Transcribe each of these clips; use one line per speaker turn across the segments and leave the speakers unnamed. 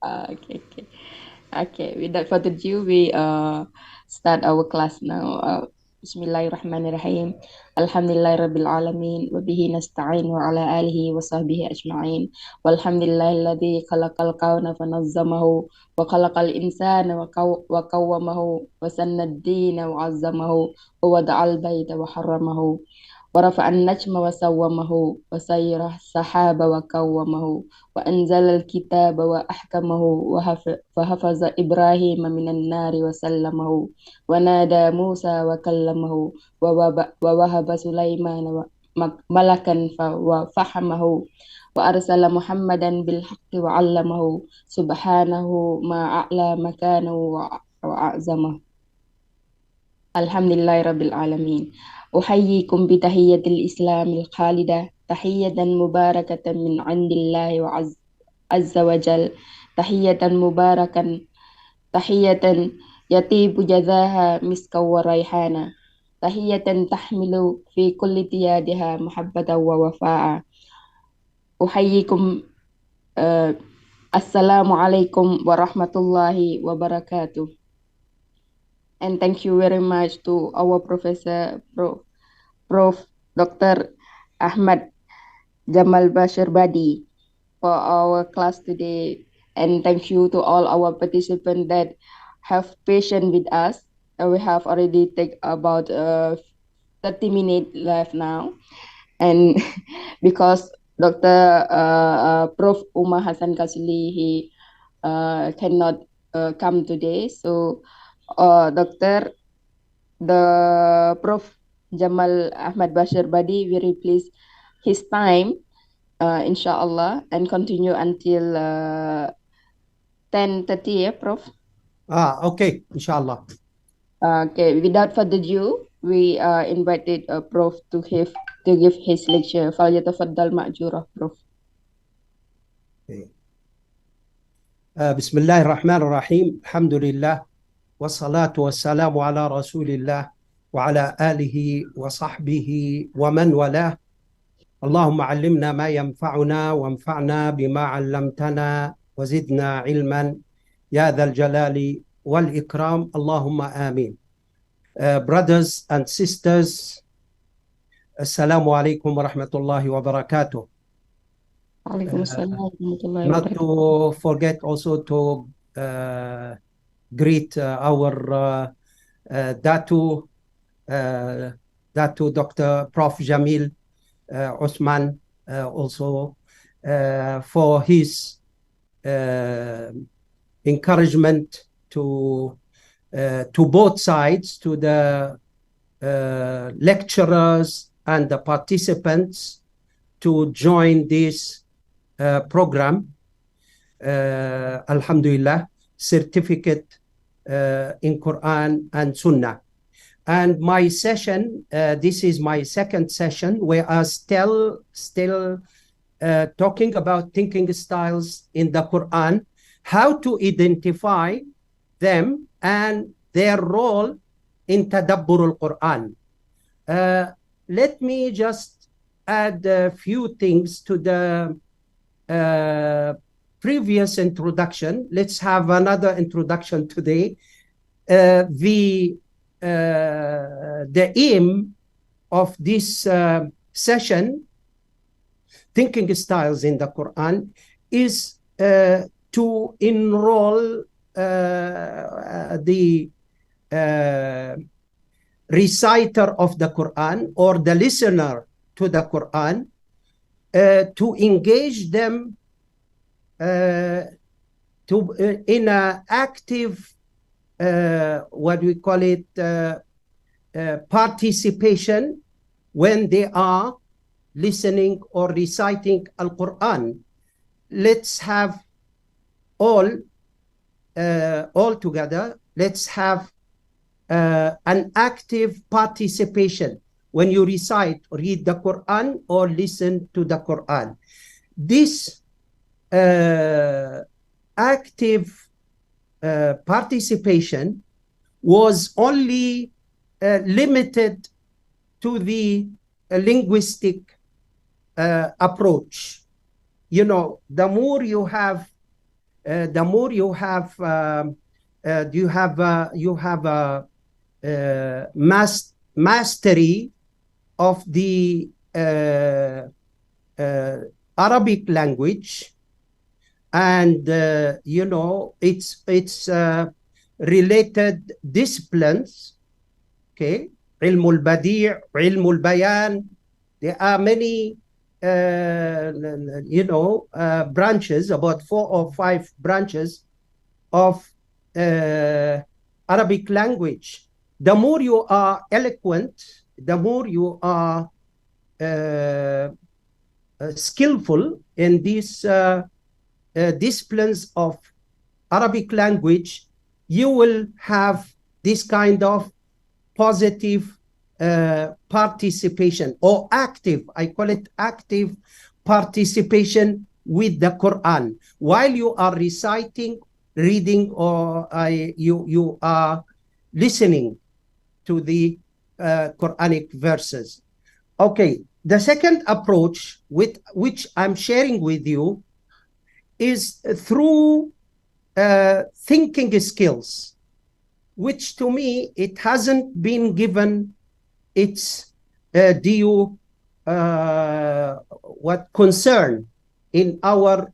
Okay, okay. Okay, without further ado, we start our class now. Bismillahirrahmanirrahim. Alhamdulillahi Rabbil Alamin. Wa bihi nasta'in wa ala alihi wa sahbihi ajma'in. Walhamdulillahi alladhi khalaqal kawna fa nazzamahu wa khalaqal insana wa kawwamahu wa sanna ad-dina wa azzamahu wa wada'al bayta wa harramahu. ورفع النجم وسومه وسير السحاب وكومه وأنزل الكتاب وأحكمه وحفظ إبراهيم من النار وسلمه ونادى موسى وكلمه ووهب سليمان ملكا وفحمه وأرسل محمدا بالحق وعلمه سبحانه ما أعلى مكانه وأعظمه. الحمد لله رب العالمين. أحييكم بتحية الإسلام الخالدة، تحية مباركة من عند الله عز وجل، تحية مباركة، تحية يطيب جزاها مسكا وريحانا، تحية تحمل في كل تيادها محبة ووفاء. أحييكم السلام عليكم ورحمة الله وبركاته. And thank you very much to our Professor Prof. Dr. Ahmad Jamal Bashir Badi for our class today. And thank you to all our participants that have patience with us. We have already take about 30 minutes left now. And because Dr. Prof. Umar Hasan Kasule, he cannot come today. So the Prof. Jamal Ahmad Bashir Badi will replace his time, inshallah, and continue until 10:30, Prof.
Okay, inshallah.
Okay, without further ado, we invited Prof to give his lecture. فليتفضل مأجورة, Prof.
بسم الله الرحمن الرحيم. الحمد لله والصلاة والسلام على رسول الله وعلى آله وصحبه ومن والاه. اللهم علمنا ما ينفعنا وانفعنا بما علمتنا وزدنا علما يا ذا الجلال والإكرام اللهم آمين. Brothers and sisters, Assalamu alaikum wa rahmatullahi wa barakatuh. Not to forget also to greet our Datu Dr. Prof. Jamil Othman also for his encouragement to both sides, to the lecturers and the participants to join this program, Alhamdulillah, certificate in Quran and Sunnah. And my session, this is my second session, where I still talking about thinking styles in the Quran, how to identify them and their role in Tadabbur al-Quran. Let me just add a few things to the previous introduction. Let's have another introduction today. The aim of this session, Thinking Styles in the Quran, is to enroll the reciter of the Quran or the listener to the Quran, to engage them in an active, what we call it, participation when they are listening or reciting Al-Qur'an. Let's have all together, let's have an active participation when you recite, read the Quran or listen to the Quran. This active participation was only limited to the linguistic approach. You know, the more you have the more you have mastery of the Arabic language, and its related disciplines. Okay, ilmul badi', ilmul bayan. There are many branches, about 4 or 5 branches of Arabic language. The more you are eloquent, the more you are skillful in these disciplines of Arabic language, you will have this kind of positive participation, or active, I call it active participation with the Quran. While you are reciting, reading, or you are listening to the Quranic verses. Okay, the second approach with which I'm sharing with you is through thinking skills, which to me, it hasn't been given its due concern in our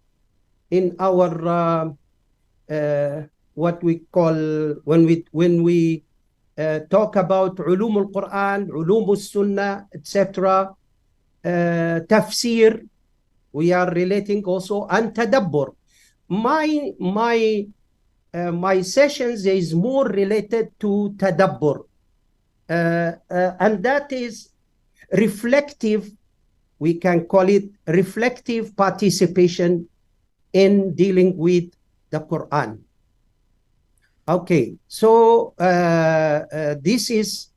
what we call, when we talk about ulum al-Qur'an, ulum al-Sunnah, etc., tafsir, we are relating also, and tadabbur. My sessions is more related to tadabbur, and that is reflective, we can call it reflective participation in dealing with the Quran. Okay, so this is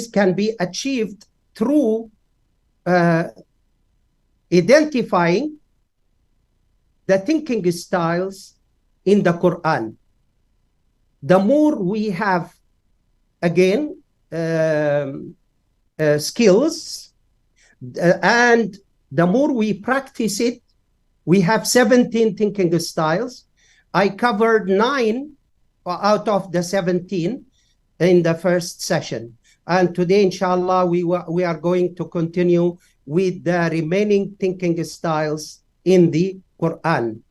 can be achieved through identifying the thinking styles in the Quran. The more we have, again, skills, and the more we practice it, we have 17 thinking styles. I covered 9 out of the 17 in the first session. And today, inshallah, we are going to continue with the remaining thinking styles in the Quran.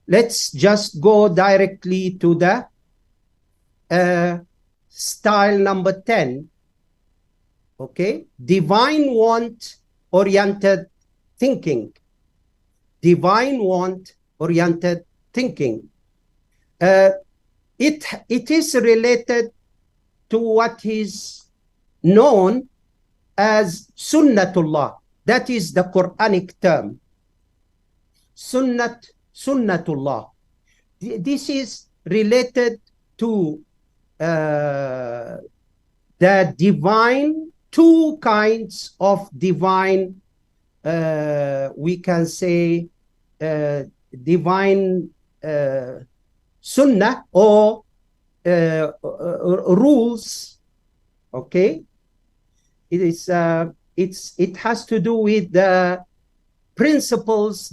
Let's just go directly to the style number 10. Okay, divine want-oriented thinking. Divine want-oriented thinking. It is related to what is known as Sunnatullah. That is the Quranic term. Sunnatullah. This is related to the divine, 2 kinds of divine, we can say divine sunnah, or rules. Okay, it has to do with the principles,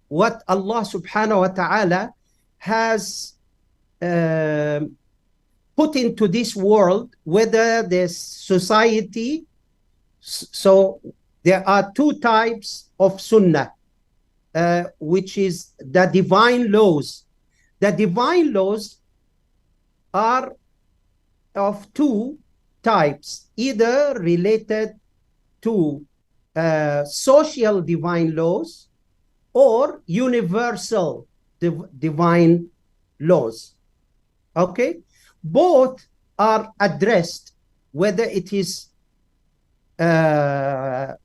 what Allah subhanahu wa ta'ala has put into this world, whether there's society. So there are 2 types of sunnah, which is the divine laws. The divine laws are of 2 types, either related to social divine laws or universal divine laws. Okay, both are addressed, whether it is the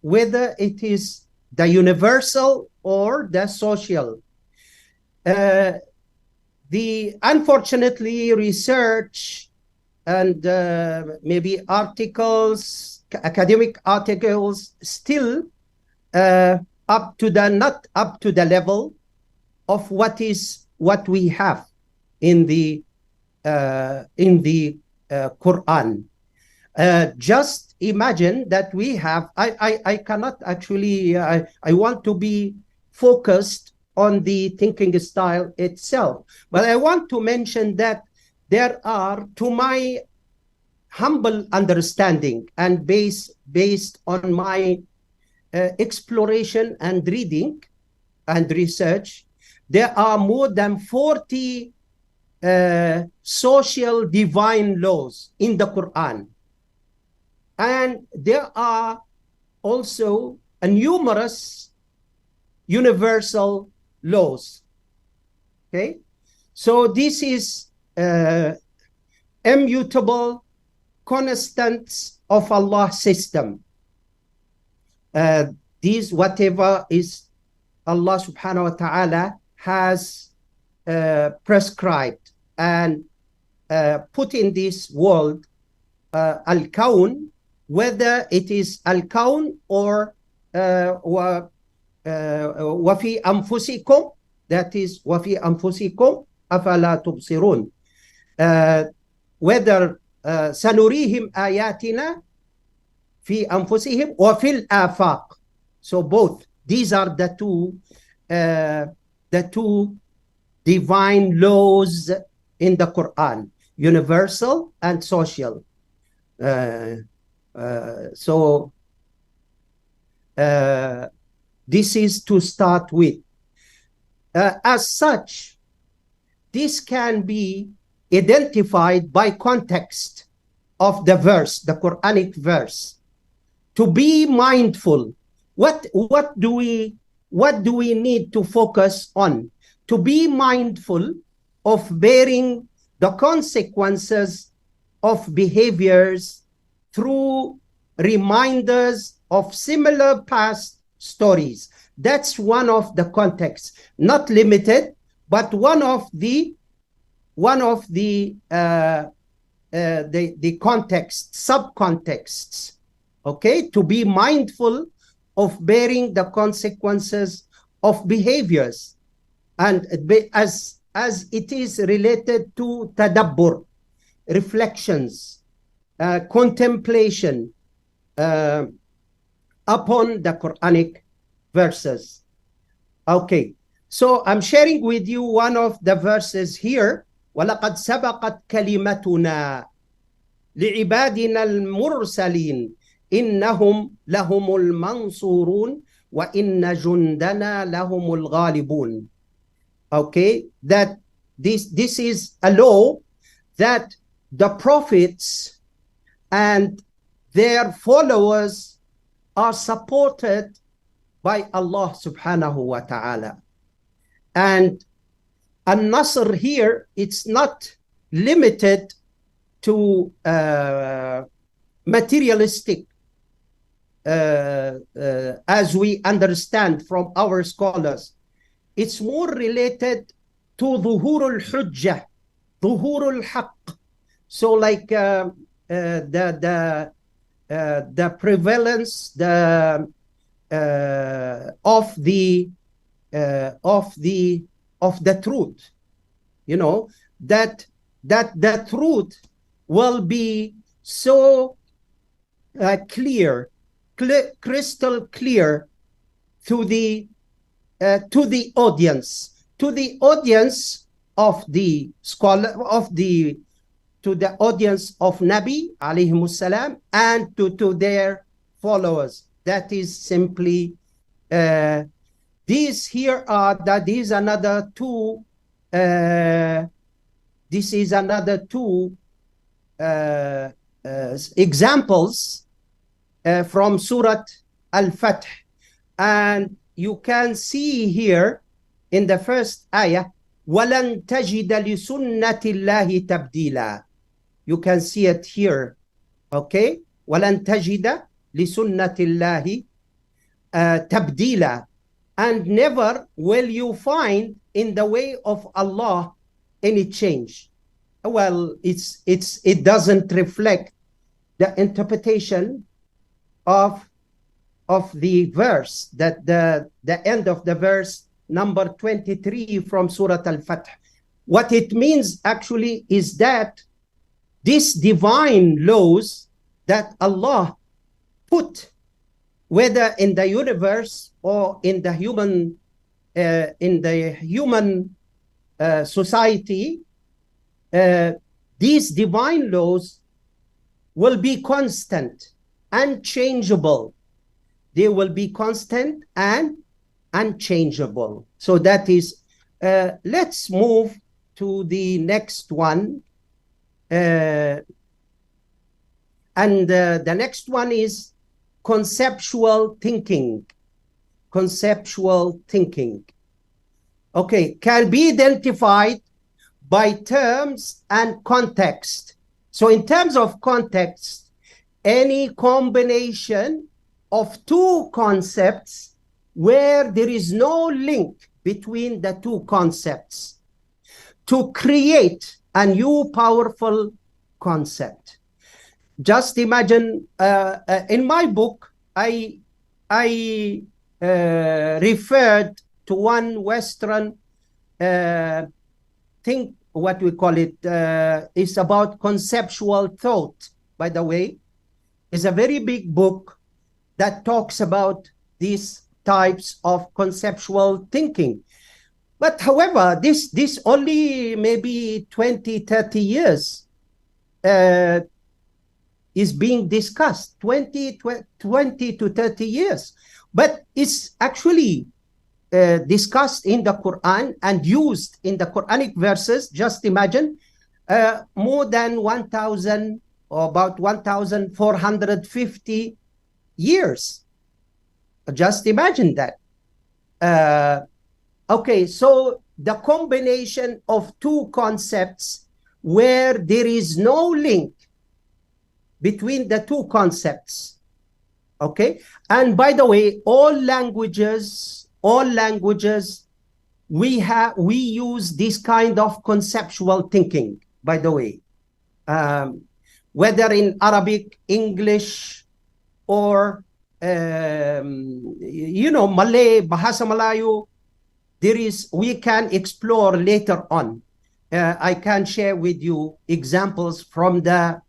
universal or the social. Unfortunately, research and maybe articles, academic articles, still not up to the level of what we have in the Quran. Just imagine that we have, I cannot actually, I want to be focused on the thinking style itself. But I want to mention that there are, to my humble understanding and based on my exploration and reading and research, there are more than 40 social divine laws in the Quran. And there are also numerous universal laws. Okay, so this is immutable constants of Allah's system. These, whatever is Allah subhanahu wa ta'ala has prescribed and put in this world, al-kawn, whether it is al-kawn or وَفِي أَنفُسِكُمْ, that is وَفِي أَنفُسِكُمْ أَفَلَا تُبْصِرُونَ, whether سَنُرِيهِمْ آيَاتِنَا فِي أَنفُسِهِمْ وَفِي الْآفَاقِ. So both, these are the two divine laws in the Quran, universal and social. This is to start with. As such, this can be identified by context of the verse, the Quranic verse. To be mindful, what do we need to focus on? To be mindful of bearing the consequences of behaviors through reminders of similar past stories. That's one of the contexts, not limited, but one of the context, subcontexts. Okay, to be mindful of bearing the consequences of behaviors, and as it is related to tadabbur, reflections, contemplation upon the Quranic verses. Okay, so I'm sharing with you one of the verses here. وَلَقَدْ سَبَقَتْ كَلِمَتُنَا لِعِبَادِنَا الْمُرْسَلِينَ إِنَّهُمْ لَهُمُ الْمَنْصُورُونَ وَإِنَّ جُنْدَنَا لَهُمُ الْغَالِبُونَ. Okay, that this is a law that the prophets and their followers are supported by Allah subhanahu wa ta'ala. And An-Nasr here, it's not limited to materialistic, as we understand from our scholars. It's more related to ظهور الحجة, ظهور الحق. So like the prevalence of the truth, you know, that the truth will be so clear, crystal clear to the audience of the scholar, to the audience of Nabi alayhi salam, and to their followers. That is simply these here are that these another two this is another two examples from Surah Al-Fath, and you can see here in the first ayah, وَلَن تَجِدَ لِسُنَّةِ اللَّهِ تَبْدِيلًا. You can see it here, okay? وَلَن تَجِدَ لِسُنَّةِ اللَّهِ تَبْدِيلًا. And never will you find in the way of Allah any change. Well, it doesn't reflect the interpretation of the verse, that the end of the verse number 23 from Surah Al-Fath. What it means actually is that these divine laws that Allah put, whether in the universe or in the human society, these divine laws will be constant, unchangeable. They will be constant and unchangeable. So that is, let's move to the next one. And the next one is conceptual thinking. Conceptual thinking. Okay, can be identified by terms and context. So in terms of context, any combination of two concepts where there is no link between the two concepts to create a new powerful concept. Just imagine, in my book, I referred to one Western thing, what we call it, is about conceptual thought, by the way. It's a very big book that talks about these types of conceptual thinking. But however, this only maybe 20, 30 years is being discussed, 20 to 30 years. But it's actually discussed in the Quran and used in the Quranic verses. Just imagine, more than 1,000 or about 1,450 years. Just imagine that. Okay, so the combination of two concepts where there is no link between the two concepts. Okay, and by the way, all languages, we use this kind of conceptual thinking, by the way. Whether in Arabic, English, or Malay, Bahasa Melayu, we can explore later on. I can share with you examples from the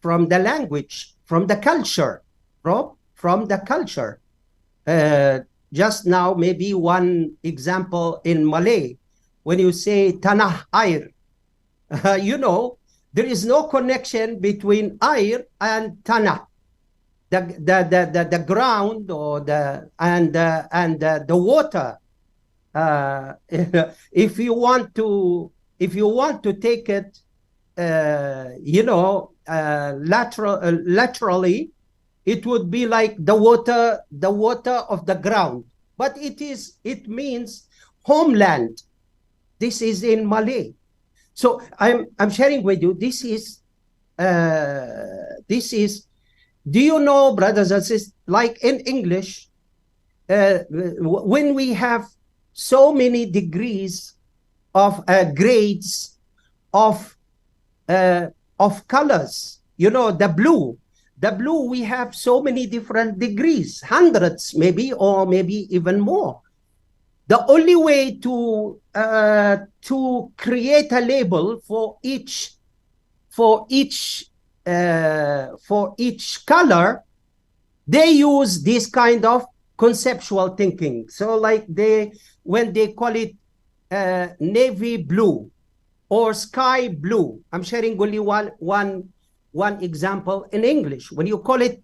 language, from the culture, from the culture. Just now, maybe one example in Malay, when you say tanah air, there is no connection between air and tanah, the ground or the water. If you want to take it, laterally, it would be like the water of the ground, but it means homeland. This is in Malay. So I'm sharing with you. This is. Do you know, brothers and sisters, like in English, when we have so many degrees of grades of colors, the blue, we have so many different degrees, hundreds maybe, or maybe even more. The only way to create a label for each color, they use this kind of conceptual thinking. So like when they call it navy blue or sky blue, I'm sharing only one example in English. When you call it,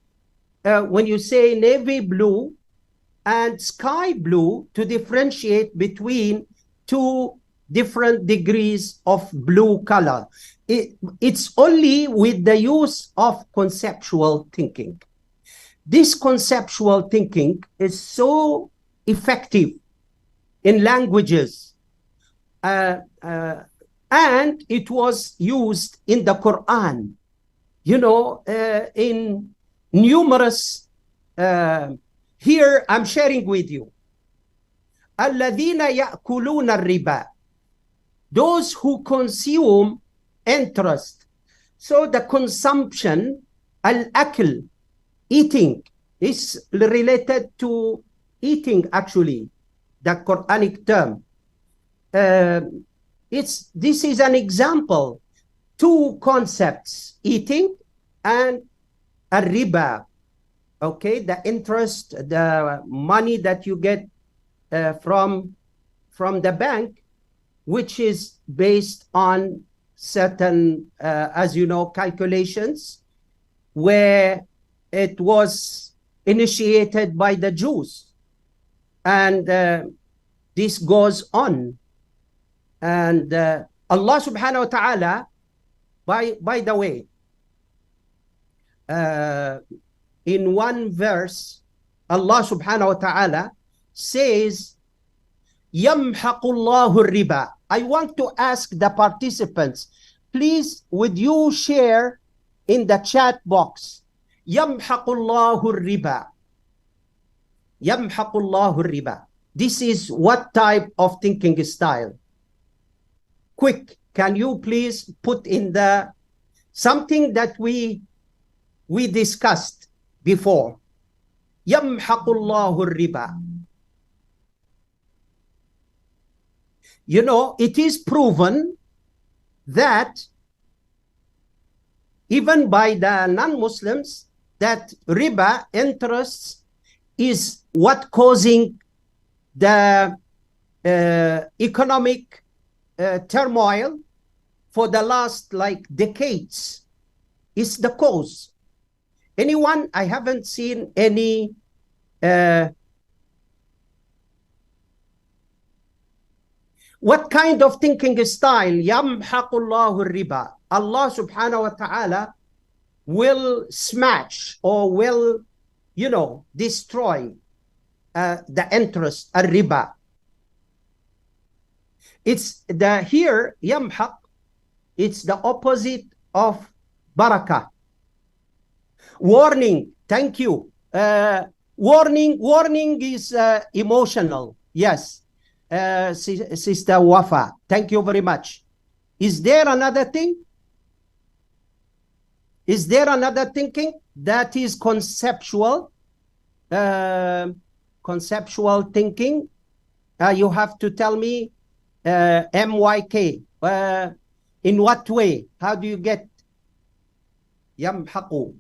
when you say navy blue and sky blue, to differentiate between two different degrees of blue color, it's only with the use of conceptual thinking. This conceptual thinking is so effective in languages, and it was used in the Quran, in numerous. Here I'm sharing with you, الذين يأكلون الربا, those who consume interest. So the consumption, al-akl, eating, is related to eating, actually, the Quranic term. This is an example. Two concepts, eating and riba, okay, the interest, the money that you get from the bank, which is based on certain, as you know, calculations, where it was initiated by the Jews. And this goes on. And Allah subhanahu wa ta'ala, by the way, in one verse, Allah subhanahu wa ta'ala says, يَمْحَقُ اللَّهُ الرِّبَى. I want to ask the participants, please, would you share in the chat box, يَمْحَقُ اللَّهُ الرِّبَى. يَمْحَقُ اللَّهُ الرِّبَى. This is what type of thinking style? Quick, can you please put in the something that we discussed before? يَمْحَقُ اللَّهُ الرِّبَى. You know, it is proven that even by the non-Muslims, that riba, interests, is what causing the economic turmoil for the last like decades. Is the cause. Anyone? I haven't seen any what kind of thinking style? يَمْحَقُ اللَّهُ الرِّبَى. Allah subhanahu wa ta'ala will smash or will, you know, destroy the interest, riba. It's the here, yamhaq, it's the opposite of barakah. Warning, thank you. Warning is emotional. Yes. Sister Wafa, thank you very much. Is there another thing? Is there another thinking that is conceptual? Conceptual thinking. You have to tell me MYK. In what way? How do you get yamhaqu?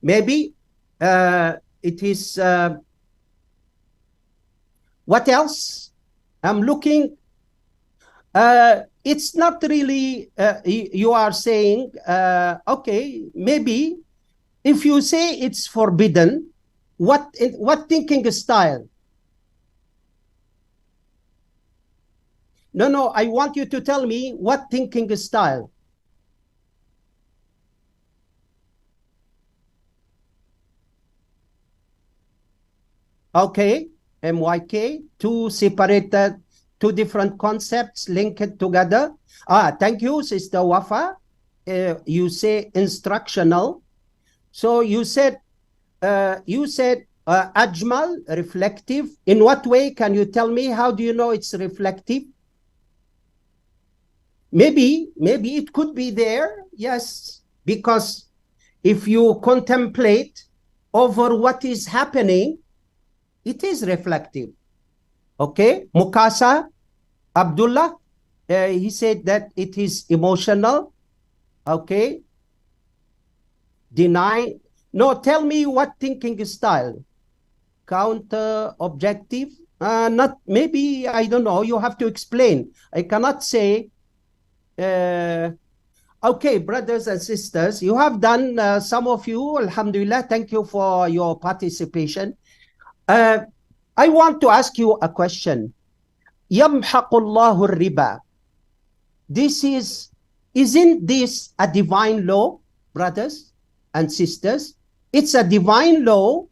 Maybe it is. What else? I'm looking. It's not really, you are saying, okay, maybe if you say it's forbidden, what thinking style? No, I want you to tell me what thinking style. Okay, MYK, two separated, two different concepts linked together. Thank you, Sister Wafa. You say instructional. So you said ajmal, reflective. In what way? Can you tell me? How do you know it's reflective? Maybe it could be there. Yes, because if you contemplate over what is happening, it is reflective. Okay, Mukasa Abdullah, he said that it is emotional. Okay, deny. No, tell me what thinking style. Counter objective. Not maybe, I don't know. You have to explain. I cannot say. Okay, brothers and sisters, you have done, some of you, alhamdulillah, thank you for your participation. I want to ask you a question. Yamhaqullahu riba. Isn't this a divine law, brothers and sisters? It's a divine law.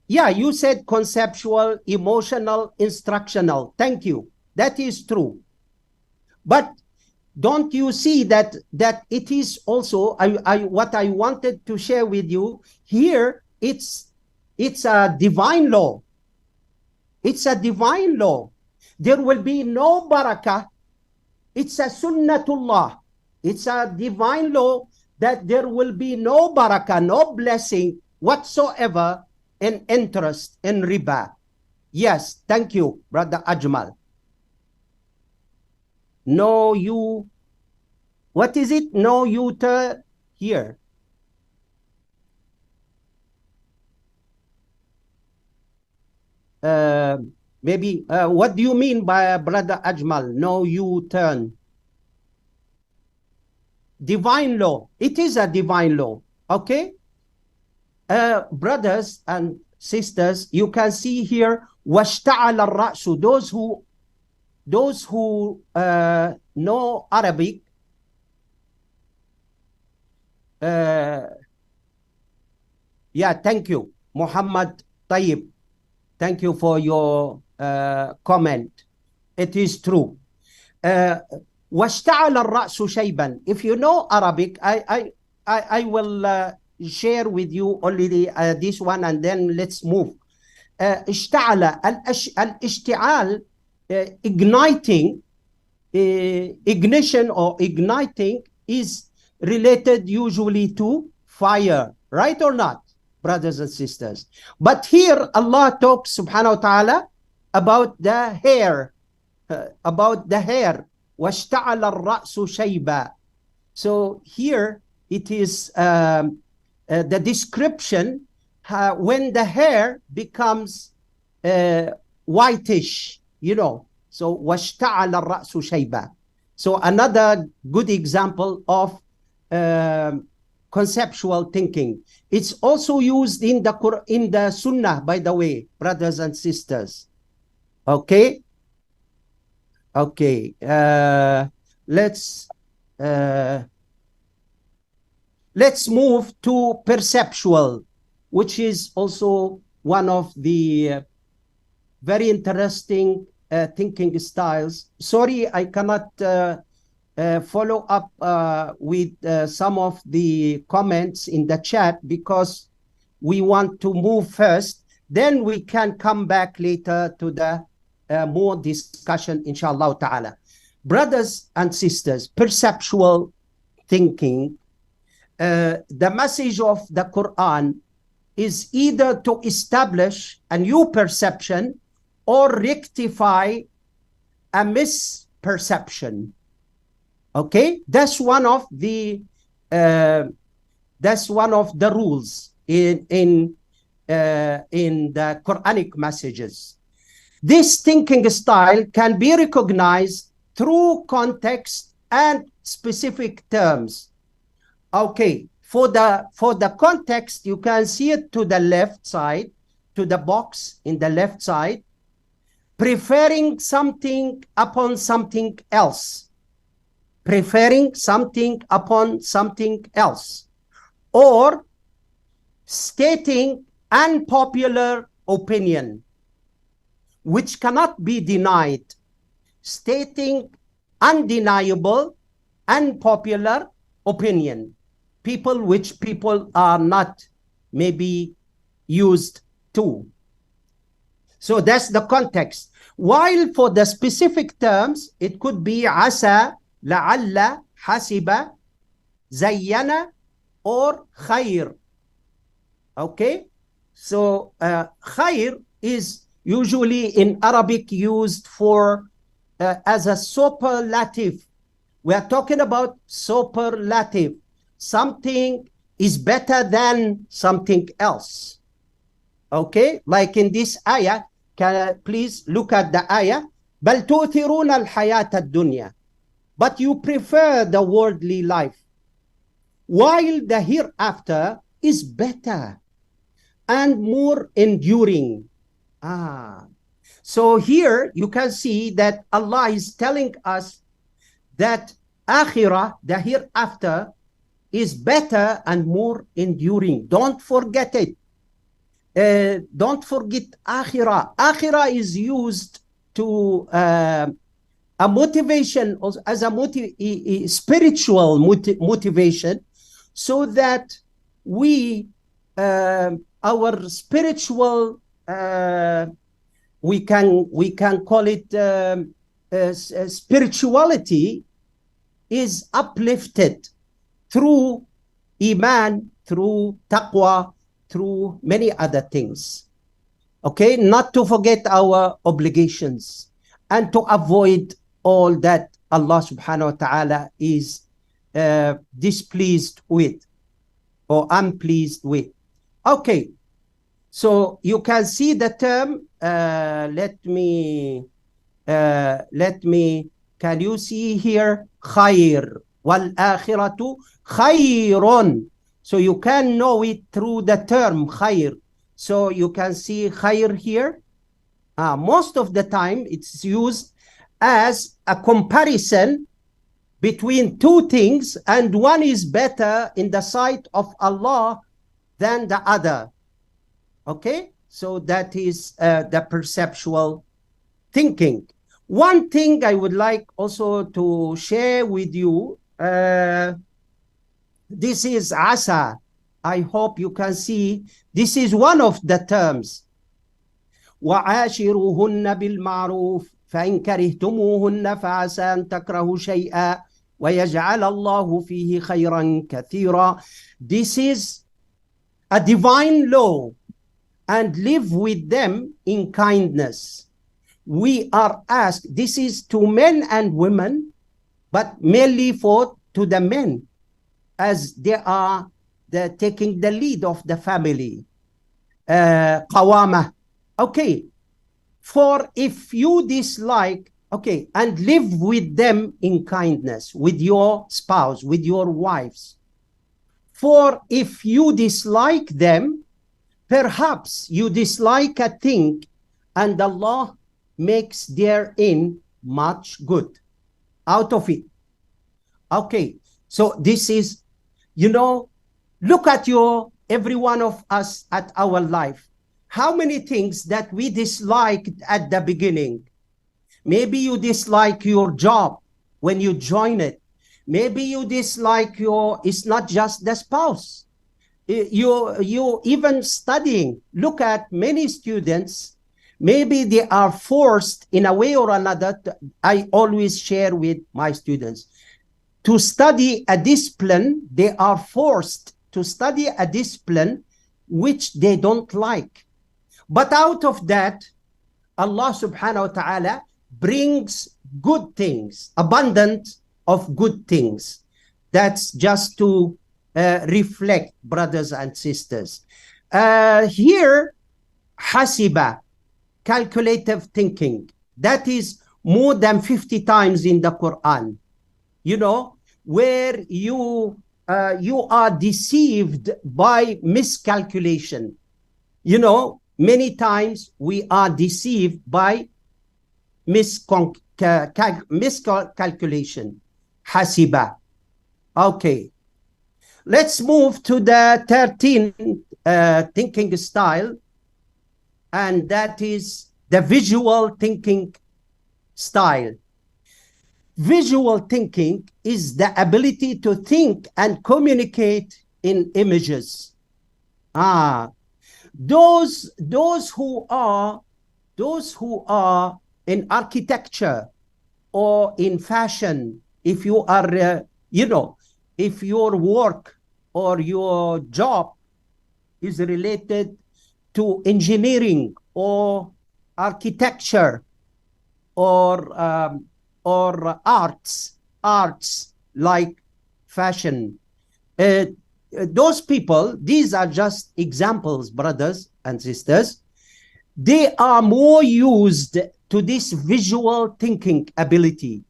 Yeah, you said conceptual, emotional, instructional. Thank you. That is true. But don't you see that it is also, what I wanted to share with you here, it's a divine law. It's a divine law. There will be no barakah. It's a sunnatullah. It's a divine law that there will be no barakah, no blessing whatsoever in interest in riba. Yes, thank you, Brother Ajmal. No, you, what is it? No, you here. maybe what do you mean by Brother Ajmal? No U-turn. Divine law. It is a divine law. Okay? Brothers and sisters, you can see here, وَاشْتَعَلَ الرَّأْسُ. Those who know Arabic, yeah, thank you, Muhammad Tayyib. Thank you for your comment. It is true. وَاشْتَعَلَ الرَّأْسُ شَيْبًا. If you know Arabic, I will share with you already this one, and then let's move. اشتعل, الاشتعال, igniting, ignition or igniting is related usually to fire, right or not, brothers and sisters? But here Allah talks subhanahu wa ta'ala about the hair, وَاشْتَعَلَ الرَّأْسُ شَيْبًا. So here it is the description when the hair becomes whitish, you know. So وَاشْتَعَلَ الرَّأْسُ شَيْبًا. So another good example of conceptual thinking. It's also used in the Sunnah, by the way, brothers and sisters. Okay. Okay. Let's move to perceptual, which is also one of the very interesting thinking styles. Sorry, I cannot follow up with some of the comments in the chat because we want to move first. Then we can come back later to the more discussion, inshallah ta'ala. Brothers and sisters, perceptual thinking, the message of the Quran is either to establish a new perception or rectify a misperception. Okay, that's one of the rules in the Quranic messages. This thinking style can be recognized through context and specific terms. Okay, for the context, you can see it to the left side, to the box in the left side, preferring something upon something else. Preferring something upon something else. Or stating unpopular opinion, which cannot be denied. Stating undeniable, unpopular opinion. Which people are not maybe used to. So that's the context. While for the specific terms, it could be asa, la'alla, hasiba, zayyana, or khair. Okay? So khair is usually in Arabic used for as a superlative. We are talking about superlative. Something is better than something else. Okay? Like in this ayah, please look at the ayah. بَلْ تُؤْثِرُونَ الْحَيَاةَ الدُّنْيَا. But you prefer the worldly life, while the hereafter is better and more enduring. So here you can see that Allah is telling us that akhirah, the hereafter, is better and more enduring. Don't forget it. Don't forget akhirah. Akhirah is used to a motivation, as a spiritual motivation, so that we, our spiritual, we can call it spirituality is uplifted through iman, through taqwa, through many other things. Okay, not to forget our obligations and to avoid all that Allah subhanahu wa ta'ala is displeased with or unpleased with. Okay, So you can see the term, can you see here? خير والآخرة خير. So you can know it through the term خير. So you can see خير here. Most of the time it's used as a comparison between two things, and one is better in the sight of Allah than the other. Okay, so that is the perceptual thinking. One thing I would like also to share with you, this is asa. I hope you can see, this is one of the terms. وعاشروهن بالمعروف فإن كرهتموهن فعسى أن تكرهوا شيئا ويجعل الله فيه خيرا كثيرا. This is a divine law, and live with them in kindness. We are asked, this is to men and women, but mainly to the men, as they are taking the lead of the family. Qawama. Okay, for if you dislike, okay, and live with them in kindness, with your spouse, with your wives. For if you dislike them, perhaps you dislike a thing, and Allah makes therein much good out of it. Okay, so this is, look at every one of us at our life. How many things that we disliked at the beginning? Maybe you dislike your job when you join it. Maybe you dislike it's not just the spouse. You even studying. Look at many students, maybe they are forced in a way or another. I always share with my students, to study a discipline, they are forced to study a discipline which they don't like. But out of that, Allah subhanahu wa ta'ala brings good things, abundant of good things. That's just to reflect, brothers and sisters. Here, hasiba, calculative thinking, that is more than 50 times in the Quran, where you are deceived by miscalculation. Many times we are deceived by miscalculation. Hasiba. Okay. Let's move to the 13th thinking style, and that is the visual thinking style. Visual thinking is the ability to think and communicate in images. Those who are in architecture or in fashion, if you are, if your work or your job is related to engineering or architecture or arts like fashion, those people, these are just examples, brothers and sisters, they are more used to this visual thinking ability,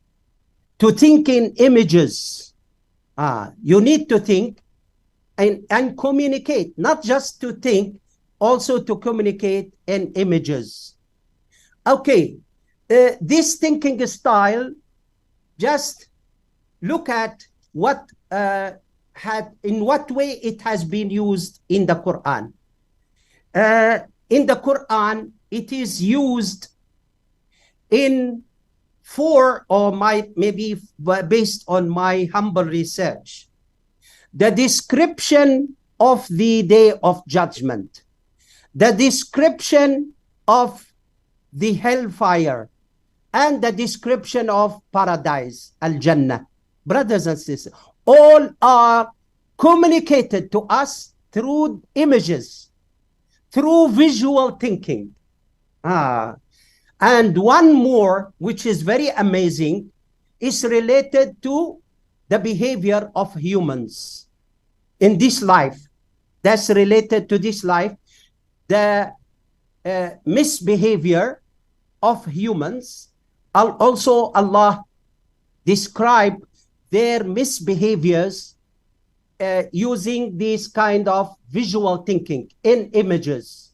to think in images. You need to think and communicate, not just to think, also to communicate in images. Okay, this thinking style, just look at in what way it has been used in the Quran. In the Quran, it is used in 4, or maybe based on my humble research, the description of the Day of Judgment, the description of the hellfire, and the description of paradise, Al-Jannah. Brothers and sisters, all are communicated to us through images, through visual thinking. And one more, which is very amazing, is related to the behavior of humans in this life. That's related to this life. the misbehavior of humans. Also, Allah described their misbehaviors using this kind of visual thinking in images.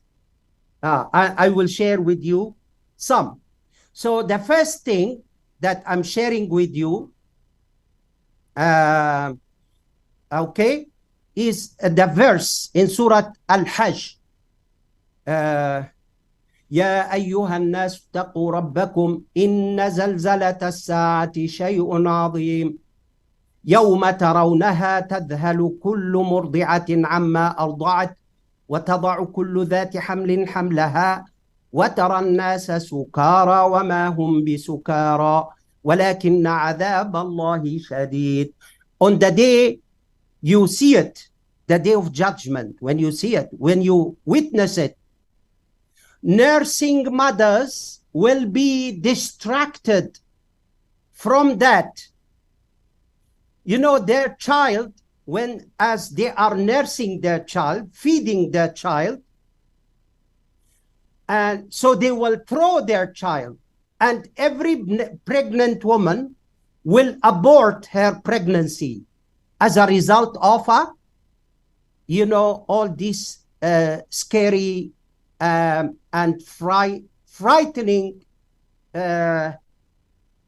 I will share with you some. So the first thing that I'm sharing with you, okay, is the verse in Surah Al-Hajj. يا أيها الناس اتقوا ربكم إن زلزلة الساعة شيء عظيم يوم ترونها تذهل كل مرضعة عما أرضعت وتضع كل ذات حمل حملها وترى الناس سكارى وما هم بسكارى ولكن عذاب الله شديد. On the day you see it, the day of judgment, when you see it, when you witness it, nursing mothers will be distracted from that. You know, their child, when as they are nursing their child, feeding their child, and so they will throw their child, and every pregnant woman will abort her pregnancy as a result of you know, all these scary and frightening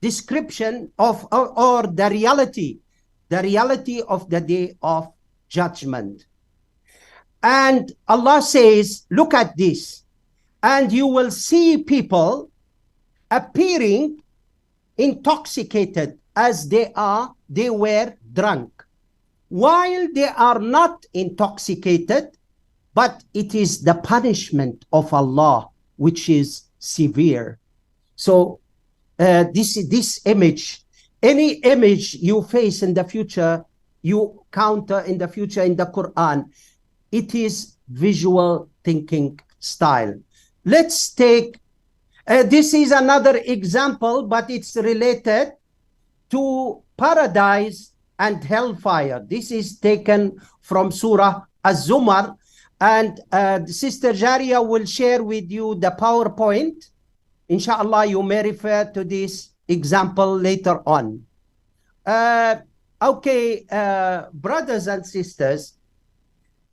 description of or the reality of the day of judgment. And Allah says, look at this, and you will see people appearing intoxicated as they were drunk, while they are not intoxicated, but it is the punishment of Allah which is severe. So this image, any image you face in the future, you counter in the future in the Quran, it is visual thinking style. Let's take, this is another example, but it's related to paradise and hellfire. This is taken from Surah Az-Zumar, and Sister Jaria will share with you the PowerPoint. Inshallah, you may refer to this example later on. Okay, brothers and sisters,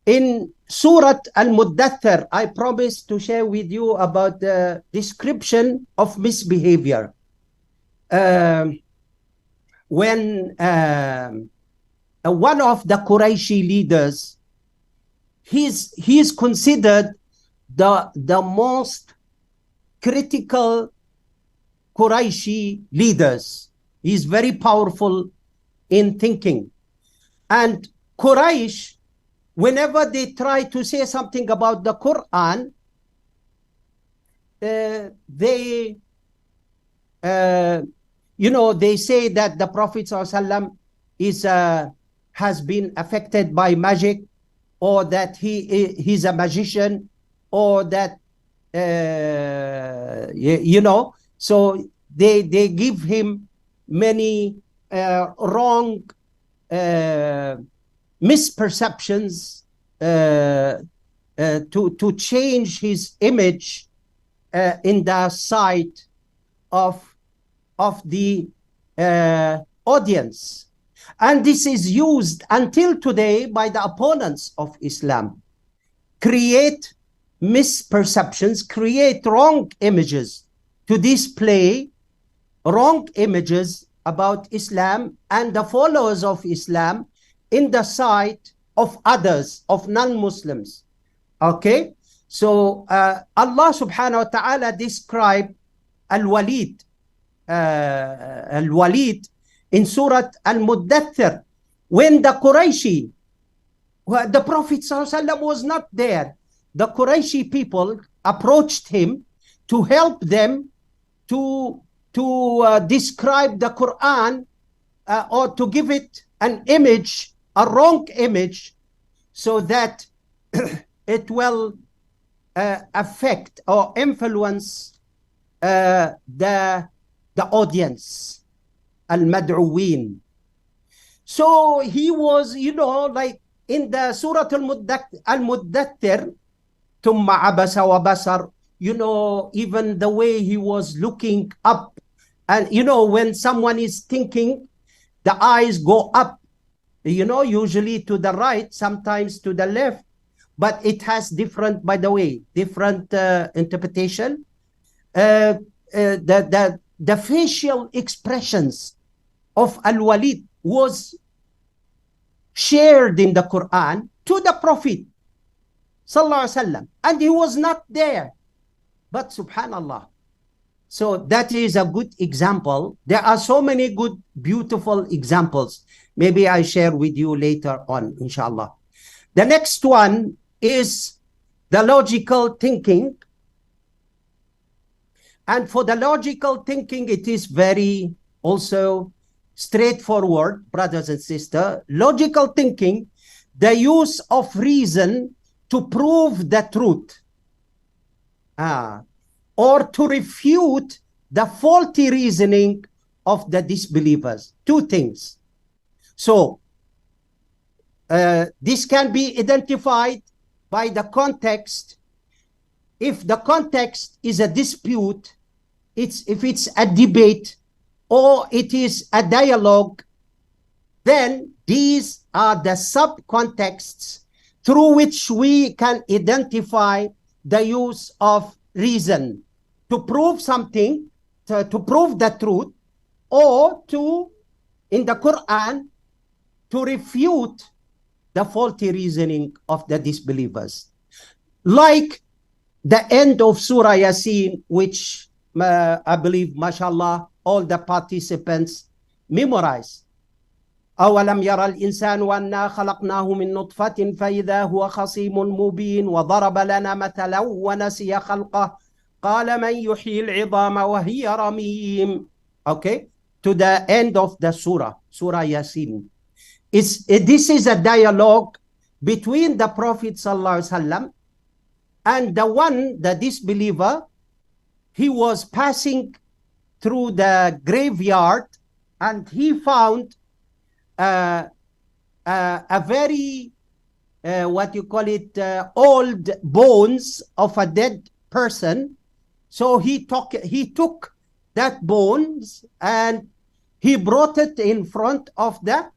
in Surah Al-Muddathir, I promised to share with you about the description of misbehavior. When one of the Qurayshi leaders, he's considered the most critical Qurayshi leaders. He's very powerful in thinking. And Quraysh, whenever they try to say something about the Quran, they you know, they say that the Prophet ﷺ is has been affected by magic, or that he's a magician, or that you know, so they give him many wrong misperceptions to change his image in the sight of the audience. And this is used until today by the opponents of Islam. Create misperceptions, create wrong images to display wrong images about Islam and the followers of Islam in the sight of others, of non-Muslims. Okay? So Allah subhanahu wa ta'ala described Al-Walid in Surah Al-Muddathir, when the Qurayshi, the Prophet ﷺ was not there, the Qurayshi people approached him to help them to describe the Quran or to give it an image, a wrong image, so that it will affect or influence the audience, al-mad'uween. So he was, you know, like in the Surah Al-Muddathir, ثم عبس وبصر. You know, even the way he was looking up. And you know, when someone is thinking, the eyes go up, you know, usually to the right, sometimes to the left, but it has different, by the way, different interpretation. The facial expressions of Al-Walid was shared in the Quran to the Prophet Sallallahu Alaihi Wasallam, and he was not there. But subhanallah. So that is a good example. There are so many good, beautiful examples. Maybe I share with you later on, inshallah. The next one is the logical thinking. And for the logical thinking, it is very also straightforward, brothers and sisters. Logical thinking, the use of reason to prove the truth. Or to refute the faulty reasoning of the disbelievers. Two things. So, this can be identified by the context. If the context is a dispute, if it's a debate, or it is a dialogue, then these are the subcontexts through which we can identify the use of reason to prove something, to prove the truth, or to, in the Quran, to refute the faulty reasoning of the disbelievers. Like the end of Surah Yasin, which I believe, mashallah, all the participants memorize. أولم يرى الإنسان أنا خلقناه من نطفة فإذا هو خصيم مبين وضرب لنا مثلا ونسي خلقه قال من يحيي العظام وهي رميم. Okay, to the end of the Surah Yasin. This is a dialogue between the Prophet Sallallahu Alaihi Wasallam and the disbeliever. He was passing through the graveyard and he found a very, what you call it, old bones of a dead person. So he took that bones and he brought it in front of the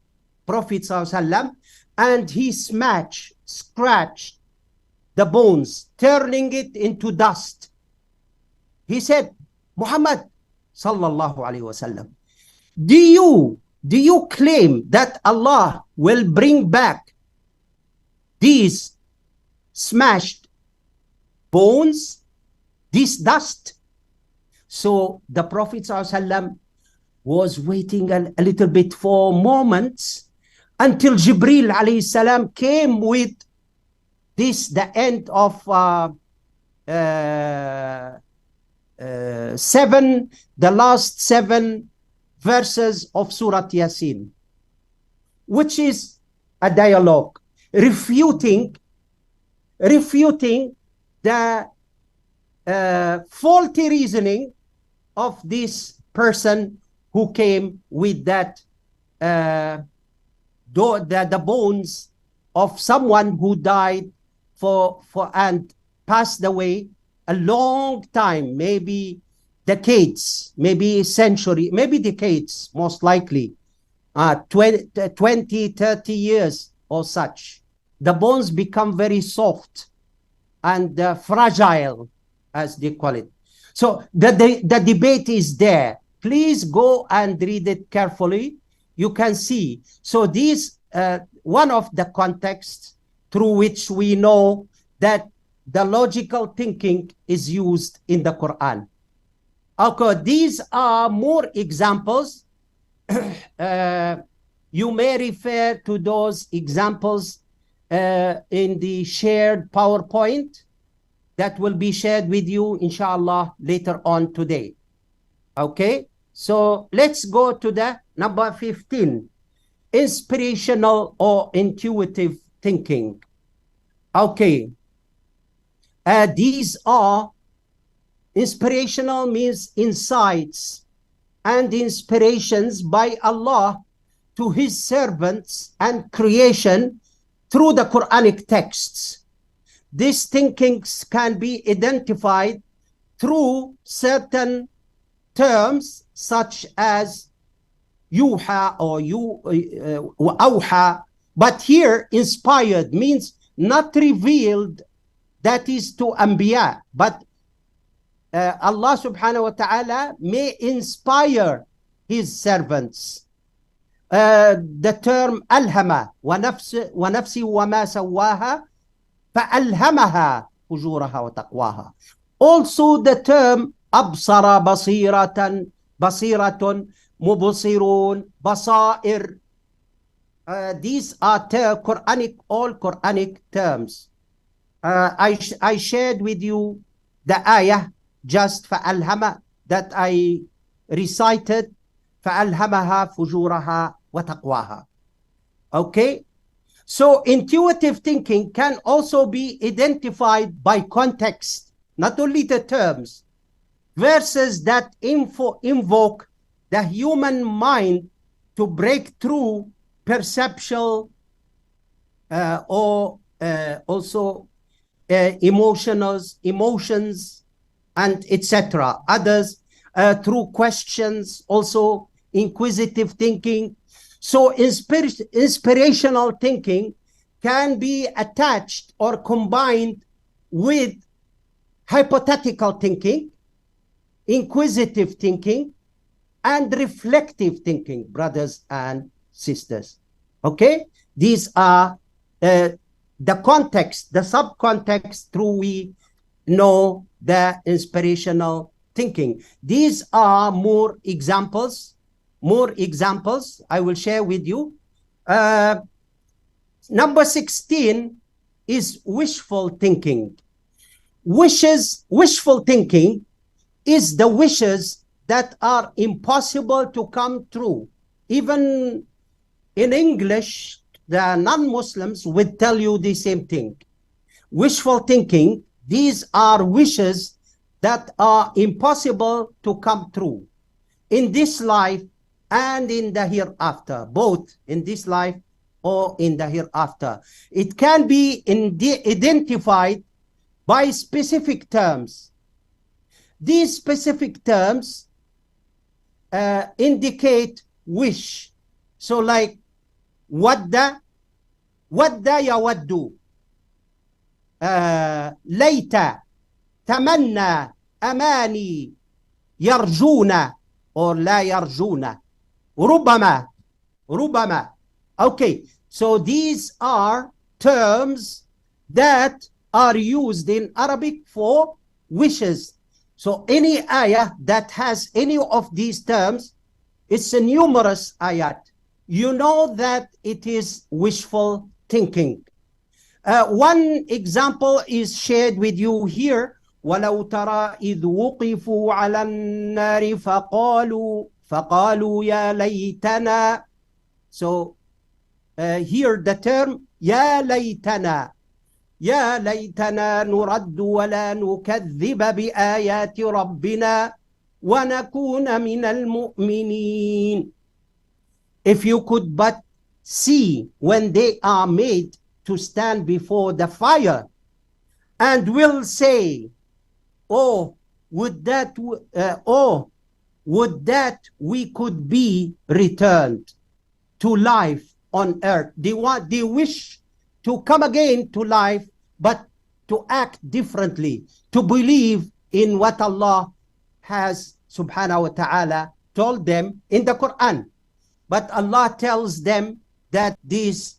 Prophet ﷺ, and he scratched the bones, turning it into dust. He said, Muhammad sallallahu alaihi wasallam, do you claim that Allah will bring back these smashed bones, this dust? So the Prophet ﷺ was waiting a little bit for moments until Jibril alayhi salam came with this, the end of the last 7 verses of Surah Yasin, which is a dialogue refuting the faulty reasoning of this person who came with that the bones of someone who died and passed away a long time, maybe decades, maybe century, maybe decades, most likely, 20, 30 years or such. The bones become very soft and fragile, as they call it. So the debate is there. Please go and read it carefully. You can see. So this one of the contexts through which we know that the logical thinking is used in the Quran. Okay, these are more examples. You may refer to those examples in the shared PowerPoint that will be shared with you, inshallah, later on today. Okay, so let's go to the number 15, inspirational or intuitive thinking. Okay, these are inspirational, means insights and inspirations by Allah to his servants and creation through the Quranic texts. these thinkings can be identified through certain terms such as yuha or awha. But here, inspired means not revealed, that is to Anbiya, but Allah subhanahu wa ta'ala may inspire his servants. The term alhama wa nafsi wa ma sawaha fa alhamaha fujuraha wa taqwaha. Also the term absara basiratan, basiratun, mubsirun, basair. These are Quranic, all Quranic terms. I shared with you the ayah just فَأَلْهَمَ that I recited, فَأَلْهَمَهَا فُجُورَهَا وَتَقْوَاهَا. Okay, so intuitive thinking can also be identified by context, not only the terms. Verses that invoke the human mind to break through perceptual or also emotions and etc. Others through questions, also inquisitive thinking. So inspirational thinking can be attached or combined with hypothetical thinking, inquisitive thinking, and reflective thinking, brothers and sisters. Okay, these are the context, the subcontext through we know the inspirational thinking. These are more examples I will share with you. Number 16 is wishful thinking. Wishful thinking is the wishes that are impossible to come true. Even in English, the non-Muslims would tell you the same thing. Wishful thinking, these are wishes that are impossible to come true in this life and in the hereafter, both in this life or in the hereafter. It can be identified by specific terms. These specific terms indicate wish. So like wadda yawaddu, layta, tamanna, amani, yarjuna or la yarjuna, rubama. Okay, so these are terms that are used in Arabic for wishes. So any ayah that has any of these terms, it's a numerous ayat. You know that it is wishful thinking. One example is shared with you here. وَلَوْ تَرَى إِذْ وُقِفُوا عَلَى النَّارِ فَقَالُوا يَا لَيْتَنَا. So here the term يَا لَيْتَنَا, يَا لَيْتَنَا نُرَدُّ وَلَا نُكَذِّبَ بِآيَاتِ رَبِّنَا وَنَكُونَ مِنَ الْمُؤْمِنِينَ. If you could but see when they are made to stand before the fire and will say, oh, would that we could be returned to life on earth. They wish to come again to life, but to act differently, to believe in what Allah has subhanahu wa ta'ala told them in the Quran. But Allah tells them that this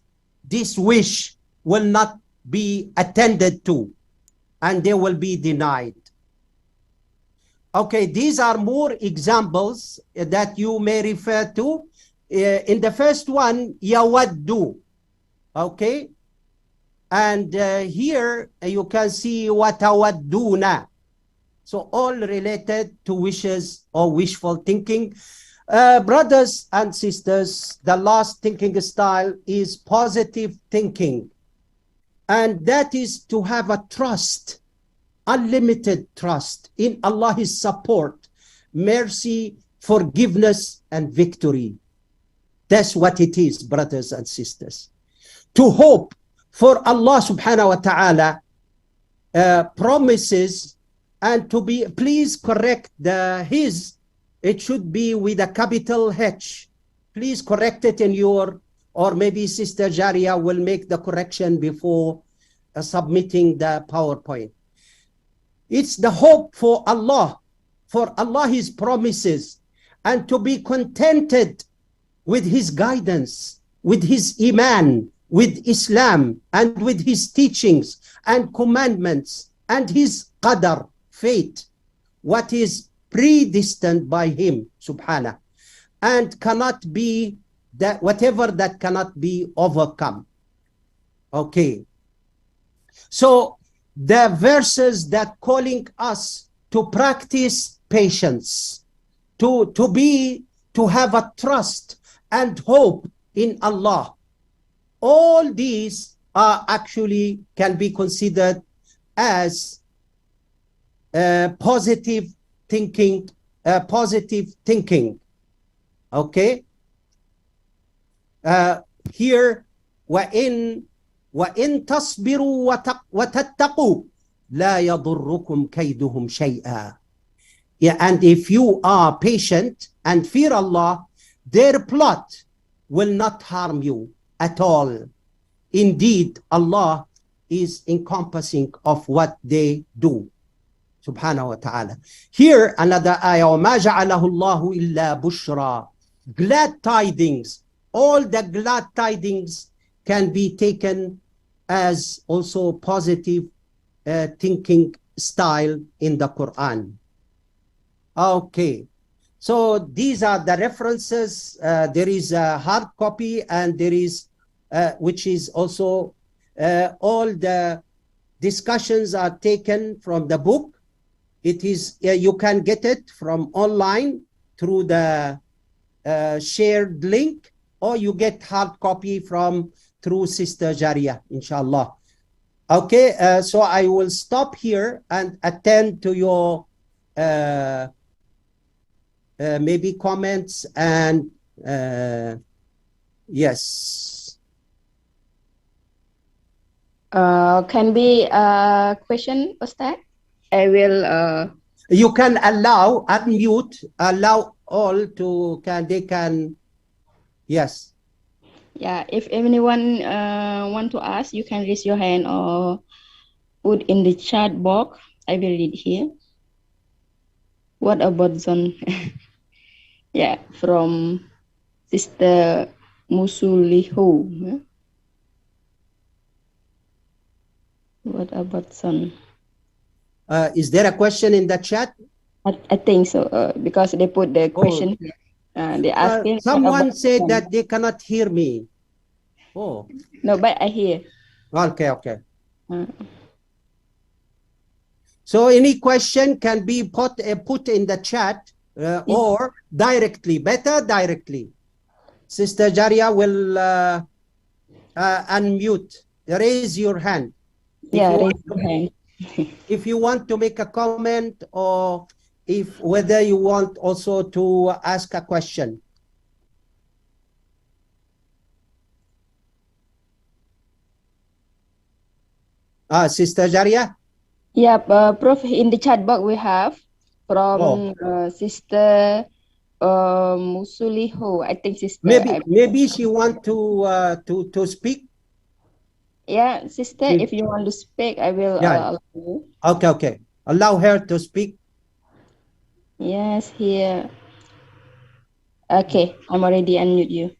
wish will not be attended to and they will be denied. Okay, these are more examples that you may refer to. In the first one, yawaddu. Okay, and here you can see watawadduna. So all related to wishes or wishful thinking. Brothers and sisters, the last thinking style is positive thinking. And that is to have a trust, unlimited trust in Allah's support, mercy, forgiveness, and victory. That's what it is, brothers and sisters. To hope for Allah subhanahu wa ta'ala promises, and to be, please correct the his, it should be with a capital H. Please correct it in your, or maybe Sister Jaria will make the correction before submitting the PowerPoint. It's the hope for Allah His promises, and to be contented with His guidance, with His Iman, with Islam, and with His teachings and commandments, and His qadar, fate, what is predestined by Him, subhanahu, and cannot be, that whatever that cannot be overcome. Okay. So the verses that calling us to practice patience, to have a trust and hope in Allah, all these are actually can be considered as positive thinking. Okay. Here, وَإِن تَصْبِرُوا وَتَتَّقُوا لَا يَضُرُّكُمْ كَيْدُهُمْ شَيْئًا. Yeah, and if you are patient and fear Allah, their plot will not harm you at all. Indeed, Allah is encompassing of what they do. Subhanahu wa ta'ala. Here, another ayah, وَمَا جَعَلَهُ اللَّهُ إِلَّا بُشْرًا. Glad tidings. All the glad tidings can be taken as also positive thinking style in the Quran. Okay, so these are the references. There is a hard copy, and there is, which is also, all the discussions are taken from the book. It is, you can get it from online through the shared link, or you get hard copy from through Sister Jaria, inshallah. Okay, so I will stop here and attend to your maybe comments and yes.
Can be a question, Ustad? I will.
You can unmute, allow all to, they can, yes.
Yeah, if anyone want to ask, you can raise your hand or put in the chat box. I will read here. What about Zon? Yeah, from Sister Musuliho. What about Zon?
Is there a question in the chat?
I think so, because they put the question here. They asking.
Someone said that they cannot hear me. Oh.
No, but I hear.
Okay, okay. So any question can be put in the chat or directly, better directly. Sister Jaria will unmute. Raise your hand.
Yeah, raise your hand.
If you want to make a comment, or if whether you want also to ask a question. Sister Jaria?
Yeah, Prof, in the chat box we have from Sister Musuliho. I think Sister.
Maybe she want to speak.
Yeah, Sister, if you want to speak, I will allow you.
Okay, okay. Allow her to speak.
Yes, here. Okay, I'm already unmute you.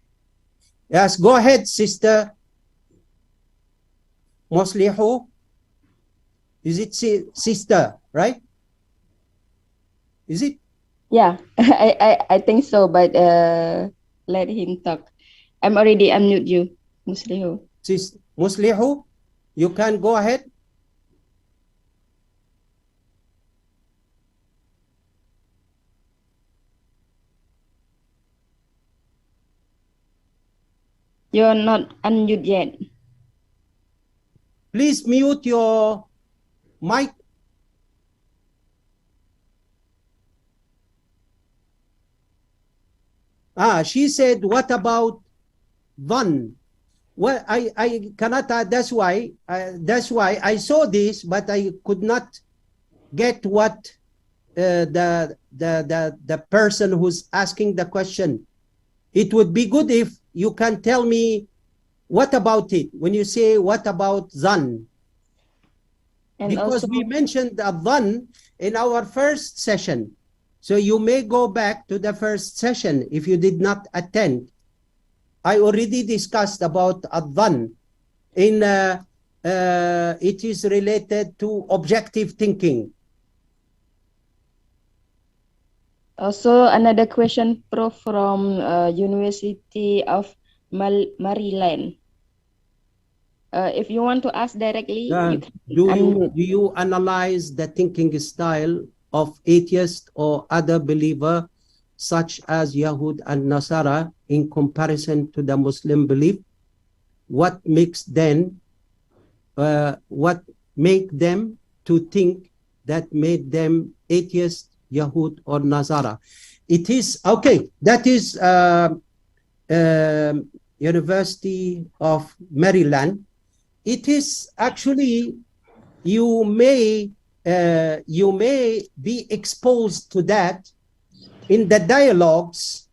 Yes, go ahead, Sister Muslihu. Is it sister, right? Is it?
Yeah, I think so, but let him talk. I'm already unmute you, Muslihu.
Muslihu, you can go ahead.
You're not unmute yet.
Please mute your mic. She said, what about dhan? Well, I cannot. That's why I saw this, but I could not get what the person who's asking the question. It would be good if you can tell me what about it when you say what about zan,
And
because
also,
we mentioned the zan in our first session. So you may go back to the first session if you did not attend. I already discussed about adhan in it is related to objective thinking.
also another question, Prof, from University of Maryland. If you want to ask directly, you can unmute.
Do you analyze the thinking style of atheist or other believer such as Yahud and Nasara in comparison to the Muslim belief? What makes them what make them to think that made them atheist, Yahud or Nasara? It is okay. That is University of Maryland. It is actually you may be exposed to that in the dialogues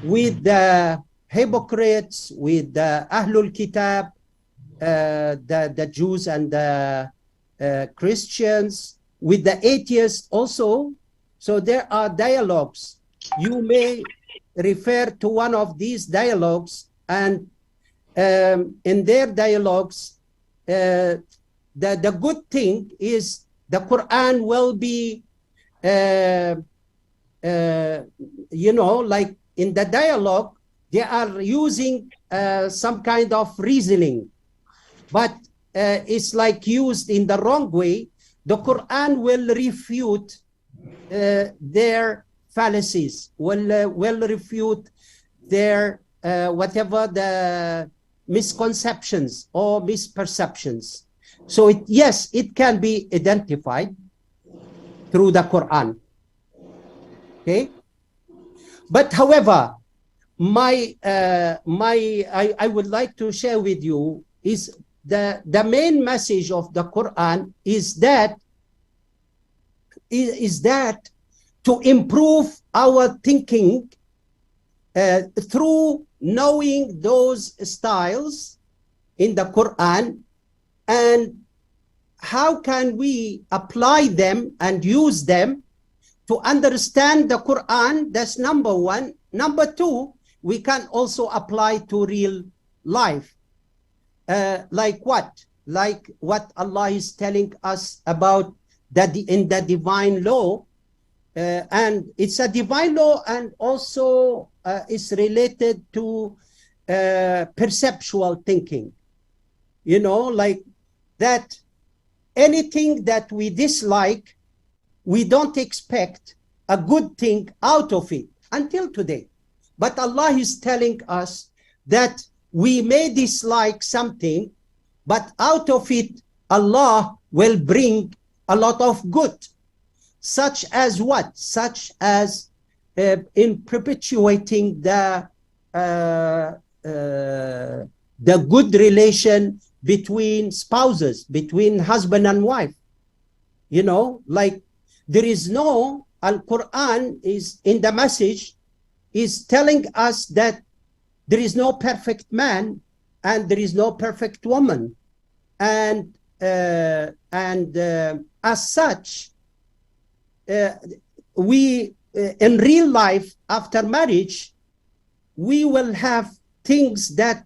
with the hypocrites, with the Ahlul Kitab, the Jews and the Christians, with the atheists also. So there are dialogues. You may refer to one of these dialogues, and in their dialogues, the good thing is the Quran will be, you know, like in the dialogue, they are using some kind of reasoning, but it's like used in the wrong way. The Quran will refute their fallacies, will refute their whatever the misconceptions or misperceptions. So yes, it can be identified through the Quran. Okay, but however, I would like to share with you is the main message of the Quran is that to improve our thinking through knowing those styles in the Quran, and how can we apply them and use them to understand the Quran. That's number one. Number two, we can also apply to real life. Like what? Like what Allah is telling us about in the divine law. And it's a divine law, and also it's related to perceptual thinking. You know, like that anything that we dislike, we don't expect a good thing out of it until today. But Allah is telling us that we may dislike something, but out of it, Allah will bring a lot of good. Such as what? Such as in perpetuating the good relation between spouses, between husband and wife. You know, like there is no, Al-Qur'an is in the message is telling us that there is no perfect man and there is no perfect woman. And as such, we in real life after marriage, we will have things that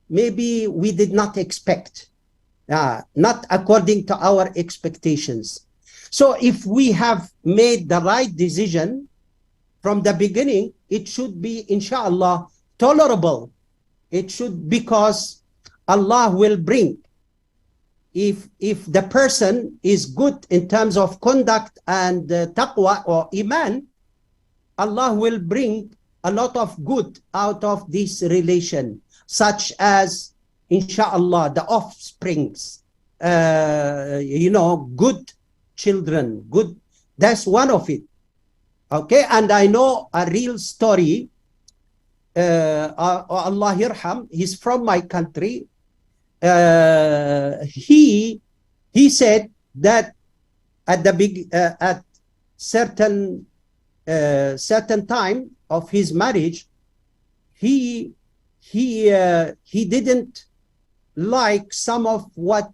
maybe we did not expect, not according to our expectations. So if we have made the right decision from the beginning, it should be, inshallah, tolerable. It should, because Allah will bring, if the person is good in terms of conduct and taqwa or iman, Allah will bring a lot of good out of this relation, such as, inshallah, the offsprings, you know, good children, good. That's one of it. Okay, and I know a real story Allah Yarham, he's from my country. He said that at the at certain time of his marriage, he didn't like some of what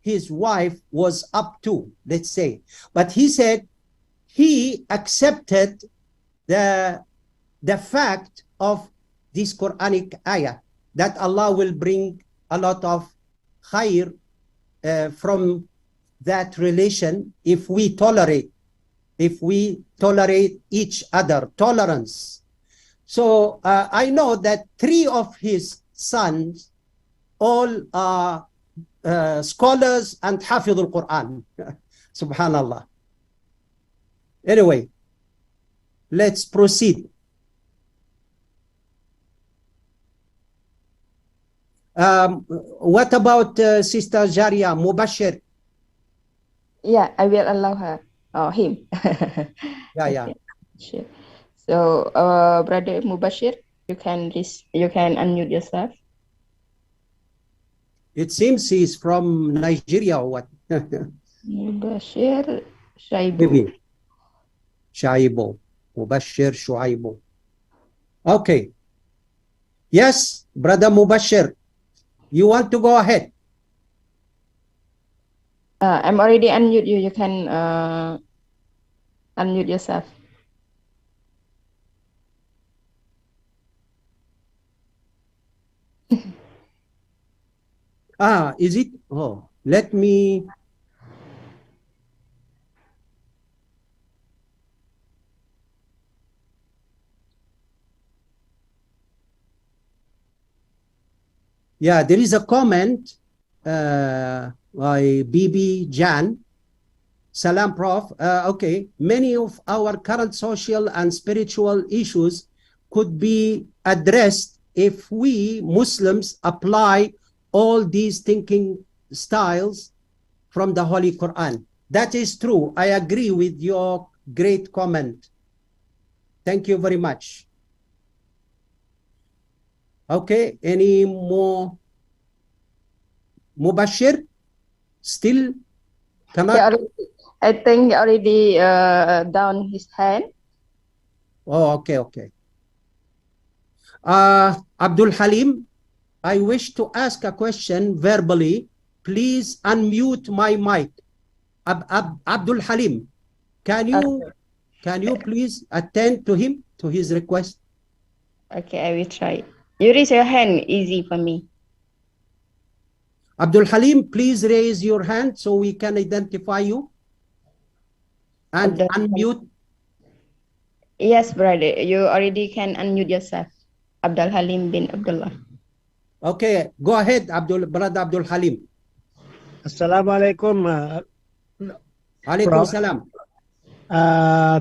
his wife was up to, let's say, but he said he accepted the fact of this Quranic ayah that Allah will bring a lot of khair from that relation if we tolerate each other, tolerance. So I know that 3 of his sons all are scholars and Hafidh al-Quran. Subhanallah. Anyway, let's proceed. What about Sister Jaria Mubashir?
Yeah, I will allow her or him.
Yeah.
Sure. So, Brother Mubashir, you can unmute yourself.
It seems he's from Nigeria or what?
Mubashir Shaibu.
Maybe. Shaibu. Mubashir Shuaibu. Okay. Yes, Brother Mubashir, you want to go ahead?
I'm already unmute you. You can unmute yourself.
Is it? Oh, let me. Yeah, there is a comment by BB Jan. Salam, Prof. Okay, many of our current social and spiritual issues could be addressed if we Muslims apply all these thinking styles from the Holy Quran. That is true. I agree with your great comment. Thank you very much. Okay, any more? Mubashir still cannot?
I think he already down his hand.
Oh, okay. Abdul Halim, I wish to ask a question verbally. Please unmute my mic. Abdul Halim, can you please attend to him, to his request?
Okay, I will try. You raise your hand, easy for me.
Abdul Halim, please raise your hand so we can identify you. And unmute.
Yes, brother, you already can unmute yourself. Abdul Halim bin Abdullah.
Okay, go ahead, Brother Abdul Halim.
Assalamualaikum.
Alaikum salam.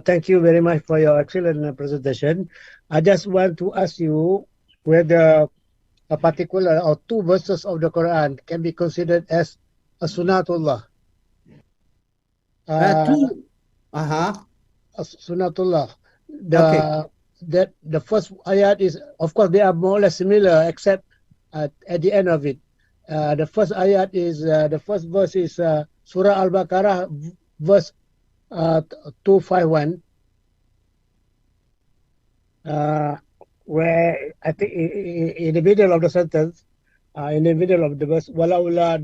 Thank you very much for your excellent presentation. I just want to ask you whether a particular or 2 verses of the Quran can be considered as a Sunnatullah. Sunnatullah. The first ayat is, of course, they are more or less similar, except at the end of it. The first ayat is, the first verse is Surah Al-Baqarah, verse 251, where I think in the middle of the sentence, in the middle of the verse, walaula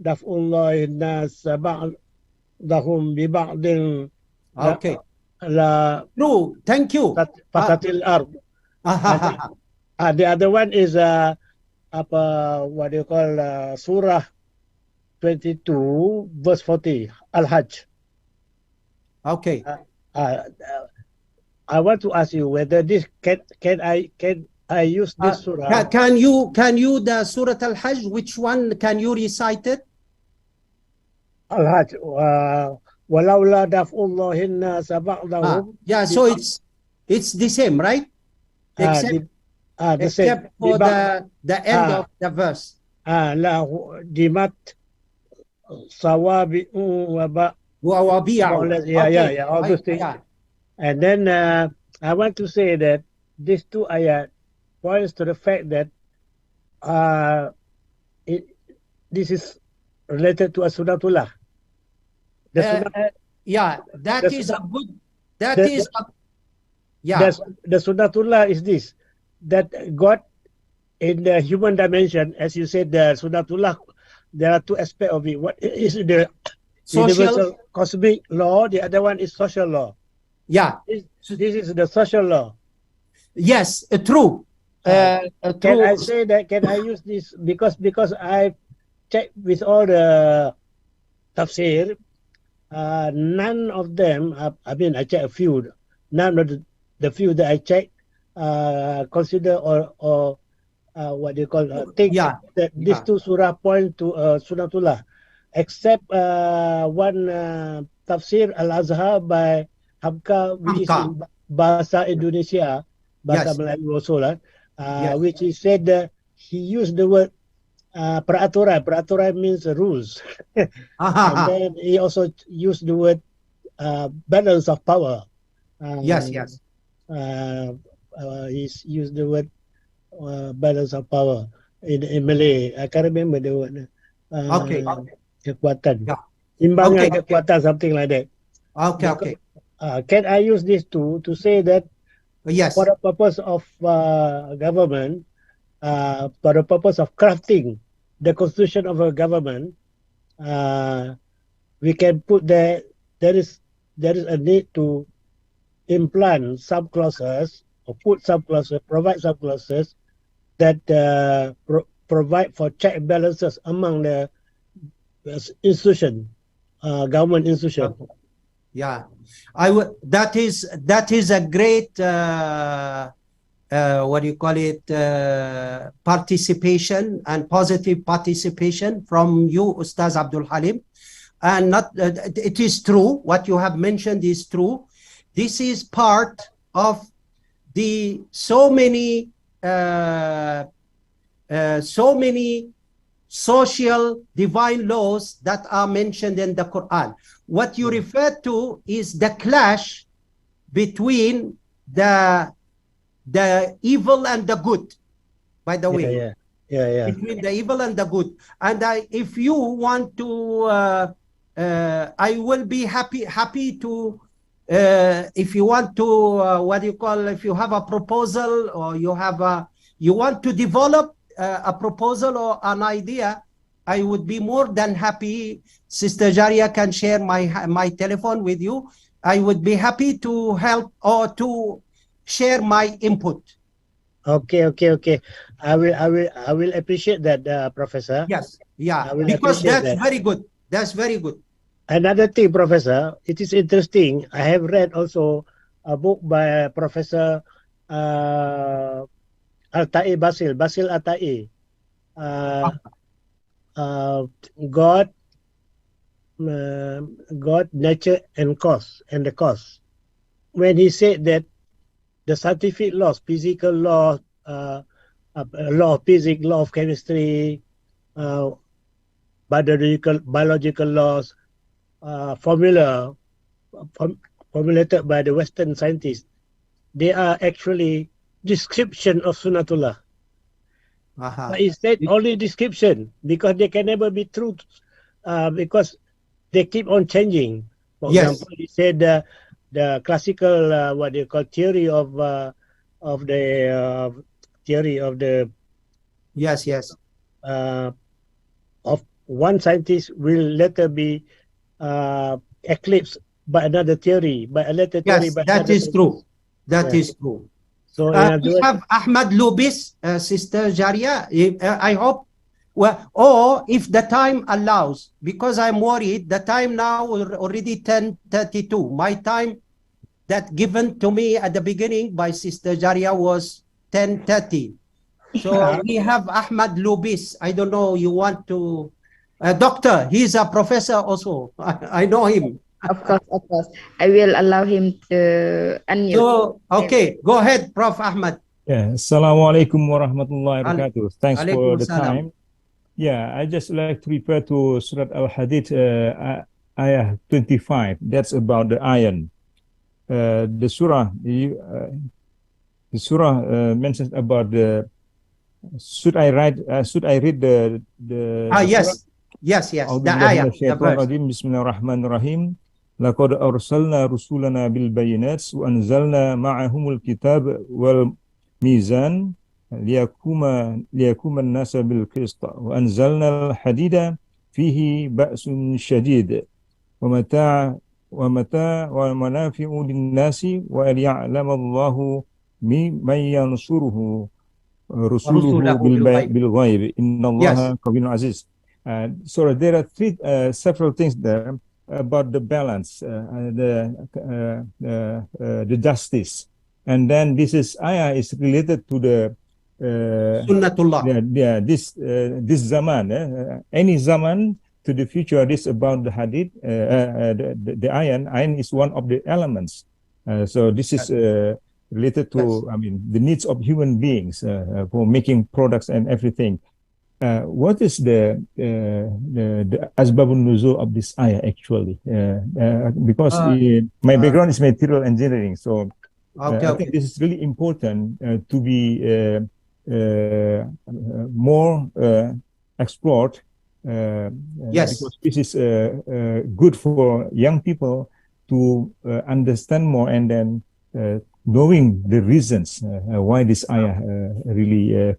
daf'ullahi nas ba'dahum bi ba'din.
Okay. No, thank you.
Fasatil ard. The other one is what do you call, Surah 22, verse 40, Al-Hajj.
Okay.
I want to ask you whether this can I use this surah?
Can you the Surah Al-Hajj? Which one can you recite it?
Al-Hajj. Walaula daf'ullahi nas ba'dahum.
Yeah, so it's the same, right? Except for the end of the verse.
La dimat sawabi wa all those things. And then I want to say that these 2 ayat points to the fact that this is related to a Sunnatullah.
Yeah, that is a good. That is a,
yeah. The Sunnatullah is this, that God in the human dimension, as you said, the Sunnatullah, there are two aspects of it. What is the universal cosmic law? The other one is social law.
Yeah.
This is the social law.
Yes, true.
Can I say that? Can I use this because I checked with all the tafsir, none of them. I mean, I checked a few. None of the few that I checked consider or what do you call take that these two surah point to Sunnatullah, except one tafsir Al-Azhar by Hamka, which is in Bahasa Indonesia, Bahasa Melayu also lah. Which he said he used the word peraturan. Peraturan means rules. And then he also used the word balance of power.
Yes.
He's used the word balance of power in Malay. I can't remember the word. Kekuatan. Imbangan kekuatan, something like that.
Okay.
Can I use this to say that for the purpose of government, for the purpose of crafting the constitution of a government, we can put there is a need to implant some clauses or put some clauses, provide some clauses that provide for check and balances among the institution, government institution.
Yeah, I would. That is a great what do you call it? Participation and positive participation from you, Ustaz Abdul Halim. And not it is true. What you have mentioned is true. This is part of the so many social divine laws that are mentioned in the Quran. What you refer to is the clash between the evil and the good, by the way.
Yeah.
Between the evil and the good. And if you want to, I will be happy to, if you want to, what do you call, if you have a proposal or you want to develop a proposal or an idea, I would be more than happy. Sister Jaria can share my telephone with you. I would be happy to help or to share my input.
Okay. I will appreciate that, Professor.
Yes, yeah, because that's very good. That's very good.
Another thing, Professor, it is interesting. I have read also a book by Professor Al-Tai Basil Al-Tai. God, nature, and cause, and the cause. When he said that the scientific laws, physical law, law of physics, law of chemistry, biological laws, formulated by the Western scientists, they are actually description of Sunnatullah. But he said only description because they can never be true, because they keep on changing. For example, he said the classical what they call theory of the of one scientist will later be eclipsed by another theory, by a later theory.
Yes, that is true. That is true. So we have Ahmad Lubis, Sister Jaria. I hope, or if the time allows, because I'm worried, the time now already 10:32. My time that given to me at the beginning by Sister Jaria was 10:30. So we have Ahmad Lubis. I don't know, you want to, doctor, he's a professor also. I know him.
Of course. I will allow him to unmute.
So, okay, go ahead, Prof. Ahmad.
Yeah, Assalamualaikum warahmatullahi wabarakatuh. Thanks for the time. Yeah, I just like to refer to Surat Al-Hadid, ayah 25. That's about the iron. The surah, the the surah mentions about the. Should I read the
yes, yes, the ayah, the verse.
Bismillahirrahmanirrahim. لقد أرسلنا رسولنا بالبينات وأنزلنا معهم الكتاب والميزان ليقوم الناس بالقسط وأنزلنا الحديد فيه بأس شديد ومنافع للناس وليعلم الله من ينصره رسوله بالغيب إن الله قوي عزيز. So there are several things there about the balance, the justice, and then this ayah is related to the
Sunnatullah.
This zaman, any zaman to the future. This about the hadith, the ayan is one of the elements. So this is related to, I mean, the needs of human beings for making products and everything. What is the asbabun nuzul of this ayah actually? Because my background is material engineering, so I think this is really important to be more explored. Because this is good for young people to understand more and then knowing the reasons why this ayah really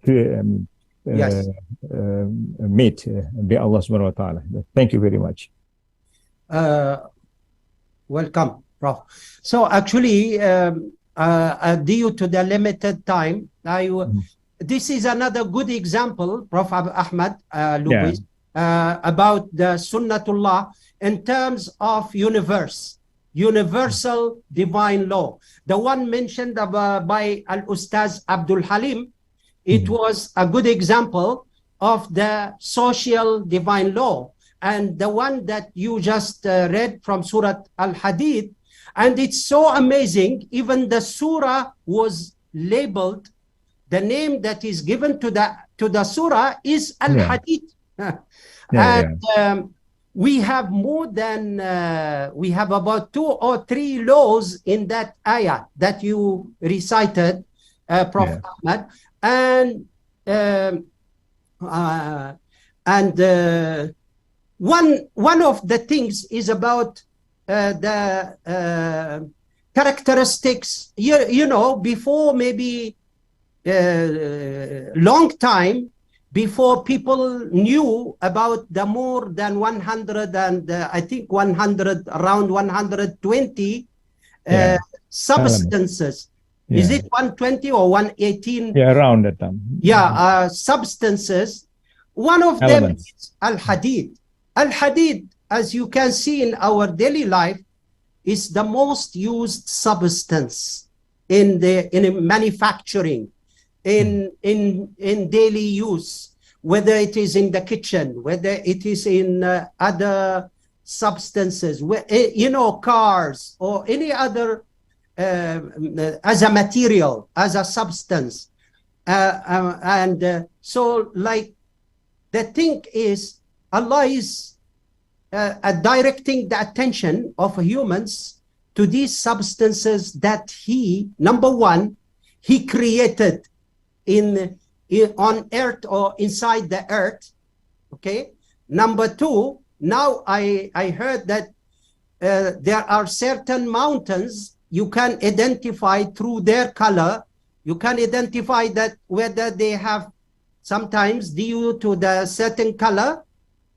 made by Allah subhanahu wa ta'ala. Thank you very much.
Welcome, Prof. So actually, due to the limited time, this is another good example, Prof. Ahmad Lubis, about the Sunnatullah in terms of universal divine law. The one mentioned by Al-Ustaz Abdul Halim, it was a good example of the social divine law. And the one that you just read from Surah Al-Hadid, and it's so amazing, even the surah was labeled, the name that is given to the surah is Al-Hadid. We have more than, we have about 2 or 3 laws in that ayah that you recited, Prof. Ahmad. And one of the things is about the characteristics, you know, before maybe long time, before people knew about the more than 100 and I think 100, around 120 substances. Is it 120 or 118?
Yeah, around that time.
Yeah, substances. One of them is Al-Hadid. Al-Hadid, as you can see in our daily life, is the most used substance in manufacturing, in daily use, whether it is in the kitchen, whether it is in other substances, you know, cars or any other as a material, as a substance. So like the thing is, Allah is directing the attention of humans to these substances that He, number one, He created on earth or inside the earth. Okay. Number two, now I heard that there are certain mountains you can identify through their color. You can identify that whether they have, sometimes due to the certain color,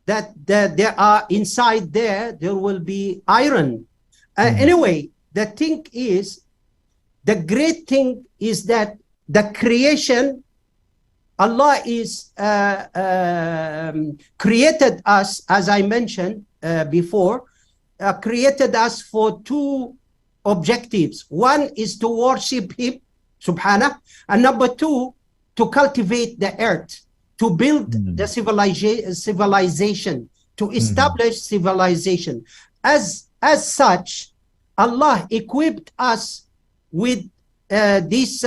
that there are inside there will be iron. Anyway, the thing is, the great thing is that the creation, Allah is created us, as I mentioned before, created us for 2 objectives. One is to worship Him, Subhanahu, and number 2, to cultivate the earth, to build the civilization, to establish civilization. As such, Allah equipped us with these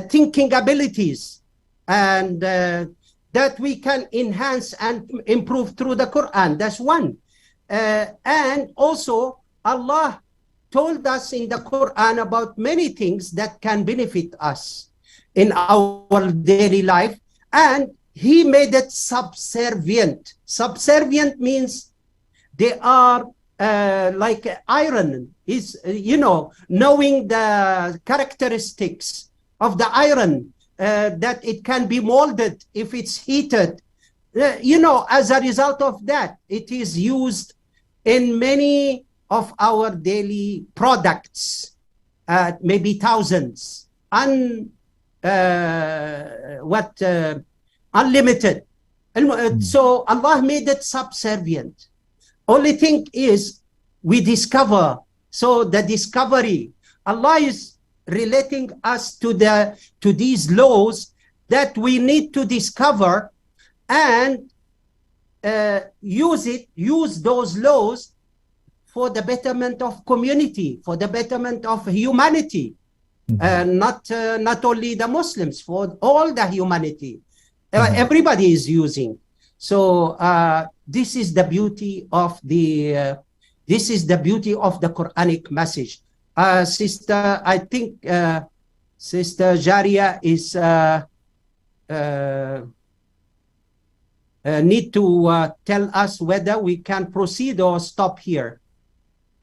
thinking abilities, and that we can enhance and improve through the Quran. That's one. And also, Allah told us in the Quran about many things that can benefit us in our daily life, and he made it subservient. Subservient means they are like iron, is, knowing the characteristics of the iron, that it can be molded if it's heated. As a result of that, it is used in many of our daily products, maybe thousands, unlimited. And so Allah made it subservient. Only thing is, we discover. So the discovery, Allah is relating us to these laws that we need to discover and use those laws for the betterment of community, for the betterment of humanity, not only the Muslims, for all the humanity. Everybody is using. So this is the beauty of the Quranic message. Sister, I think Sister Jaria is need to tell us whether we can proceed or stop here.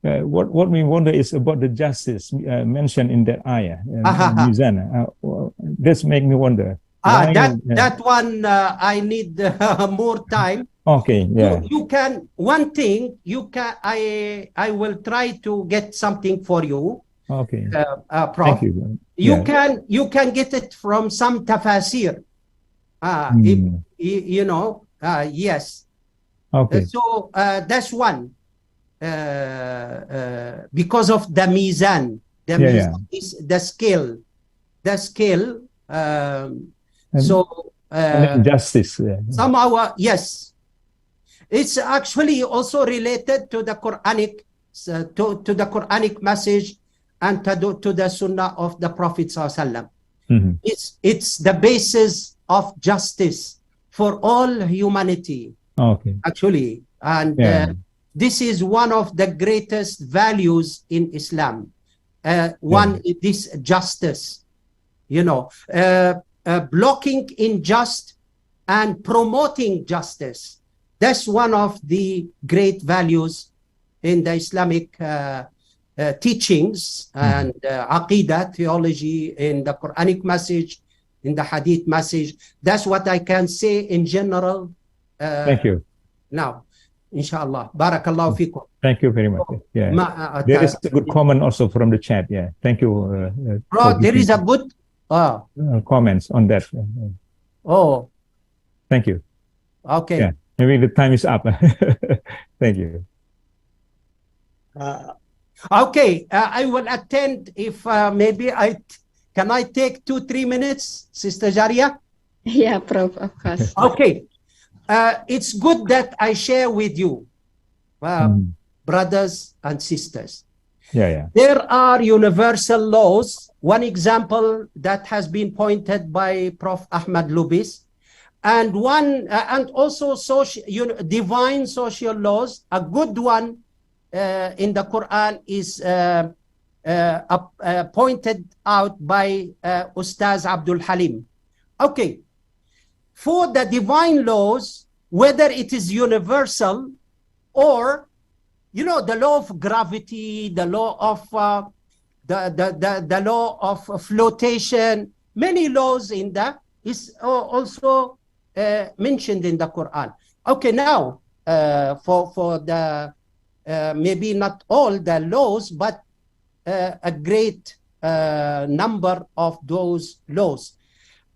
What we wonder is about the justice mentioned in that ayah. Mizan. This make me wonder.
That one I need more time.
Okay, yeah.
You can, one thing you can, I will try to get something for you.
Okay.
Prof.
Thank you.
You can get it from some tafasir. Yes. Okay. So that's one. Because of the mizan, mizan is the scale.
Justice.
Somehow, yes. It's actually also related to the Quranic, to the Quranic message and to the Sunnah of the Prophet ﷺ. It's the basis of justice for all humanity.
Okay.
Actually, and this is one of the greatest values in Islam. One is this justice. Blocking injustice and promoting justice. That's one of the great values in the Islamic teachings and Aqidah, theology, in the Quranic message, in the Hadith message. That's what I can say in general.
Thank you.
Now, inshallah. Barakallahu fikum.
Thank you very much. Yeah. There is a good comment also from the chat. Yeah. Thank you.
There is a good
comments on that.
Oh.
Thank you.
Okay.
Yeah. Maybe the time is up. Thank you.
Okay, I will attend if maybe can I take 2-3 minutes, Sister Jaria?
Yeah, Prof, of course.
Okay. It's good that I share with you, brothers and sisters. There are universal laws. One example that has been pointed by Prof. Ahmad Lubis, and also divine social laws. A good one in the Quran is pointed out by Ustaz Abdul Halim. Okay, for the divine laws, whether it is universal or the law of gravity, the law of the law of flotation, many laws in that is also mentioned in the Quran. Okay, now for the maybe not all the laws, but a great number of those laws.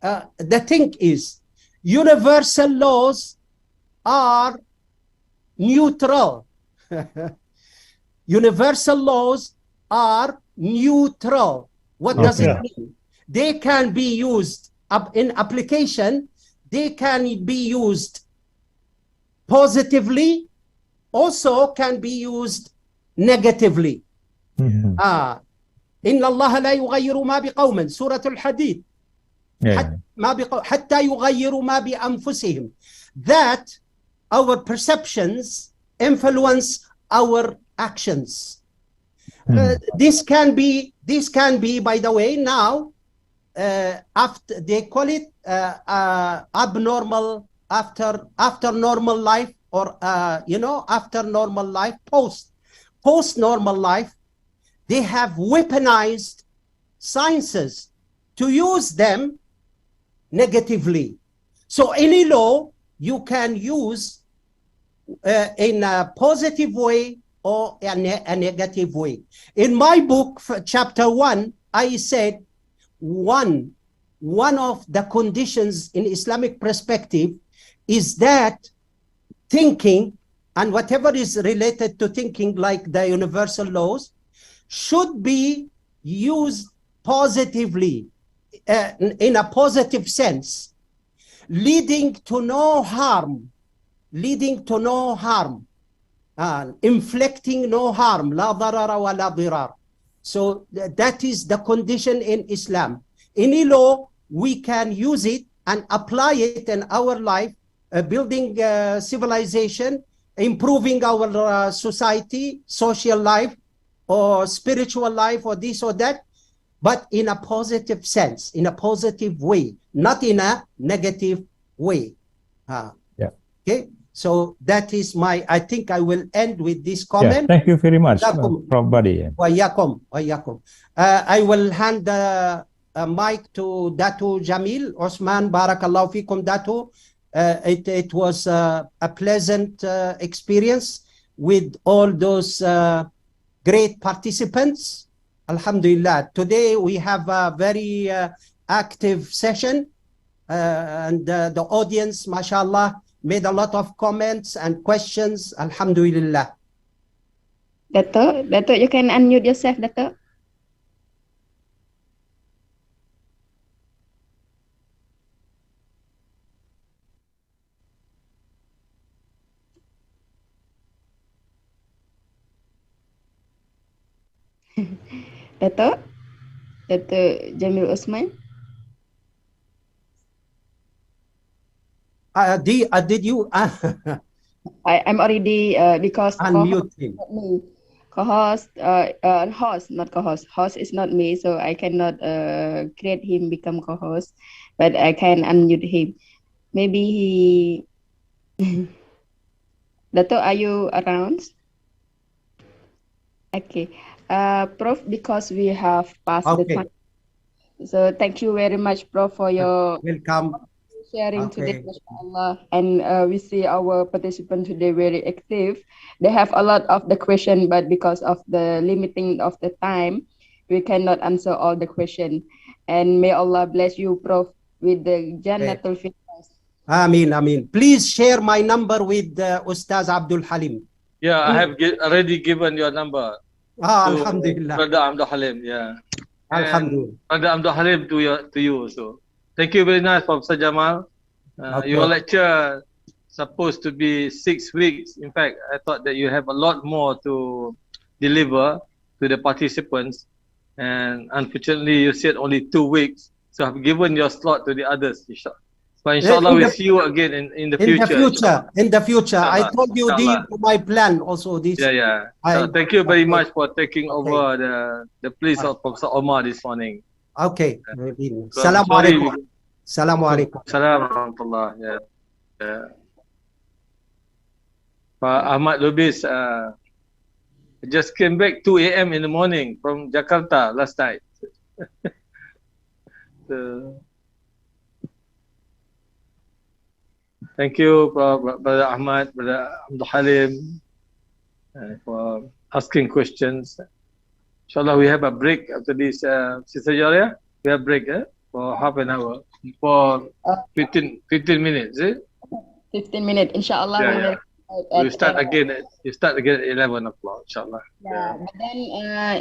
The thing is, universal laws are neutral. Universal laws are neutral. What does it mean? They can be used in application. They can be used positively, also can be used negatively. إن الله لا يغير ما بقوم سورة الحديد حتى يغيروا ما بأنفسهم. That our perceptions influence our actions. This can be, by the way, now after they call it abnormal, after normal life, or after normal life, post normal life. They have weaponized sciences to use them negatively. So any law you can use in a positive way or a negative way. In my book, chapter 1, I said one of the conditions in Islamic perspective is that thinking and whatever is related to thinking, like the universal laws, should be used positively, in a positive sense, leading to no harm, inflicting no harm, la darara wa la dirar. So that is the condition in Islam. Any law, we can use it and apply it in our life, building civilization, improving our society, social life, or spiritual life, or this or that, but in a positive sense, in a positive way, not in a negative way. Okay, so that is my, I think I will end with this comment.
Thank you very much, Prof. Badi.
I will hand the mic to Datu Jamil Osman. Barakallahu fikum, Datu. It was a pleasant experience with all those great participants. Alhamdulillah. Today we have a very active session, and the audience, mashallah, made a lot of comments and questions. Alhamdulillah.
Dato, you can unmute yourself, Dato. Dato Jamil Osman.
Did you?
I'm already because
unmute him.
Co-host, host, not co-host. Host is not me, so I cannot create him become co-host, but I can unmute him. Maybe he. Dato, are you around? Okay. Prof, because we have passed the time. So thank you very much, Prof, for your
welcome
sharing today, mashallah. And we see our participants today very active. They have a lot of the question, but because of the limiting of the time, we cannot answer all the question. And may Allah bless you, Prof, with the Jannatul Firdaus.
Ameen. Please share my number with Ustaz Abdul Halim.
Yeah, I have already given your number.
Alhamdulillah.
Brother Abdul Halim, yeah.
Alhamdulillah.
Brother Abdul Halim to you also. Thank you very much, Professor Jamal. Your lecture supposed to be 6 weeks. In fact, I thought that you have a lot more to deliver to the participants. And unfortunately, you said only 2 weeks. So I've given your slot to the others, inshallah. But inshallah, we'll see you again in the future.
In the future. I told you my plan also. This.
Yeah. Thank you very much for taking over the place of Professor Omar this morning.
Okay. Assalamualaikum. Assalamualaikum.
Assalamualaikum. Pak Ahmad Lubis just came back 2 a.m. in the morning from Jakarta last night. Thank you, Brother Ahmad, Brother Abdul Halim, for asking questions. Inshallah, we have a break after this. Sister Joria, we have a break for half an hour, for 15 minutes.
15 minutes, inshallah.
Yeah. We'll start again at 11 o'clock, inshallah.
Yeah. But then,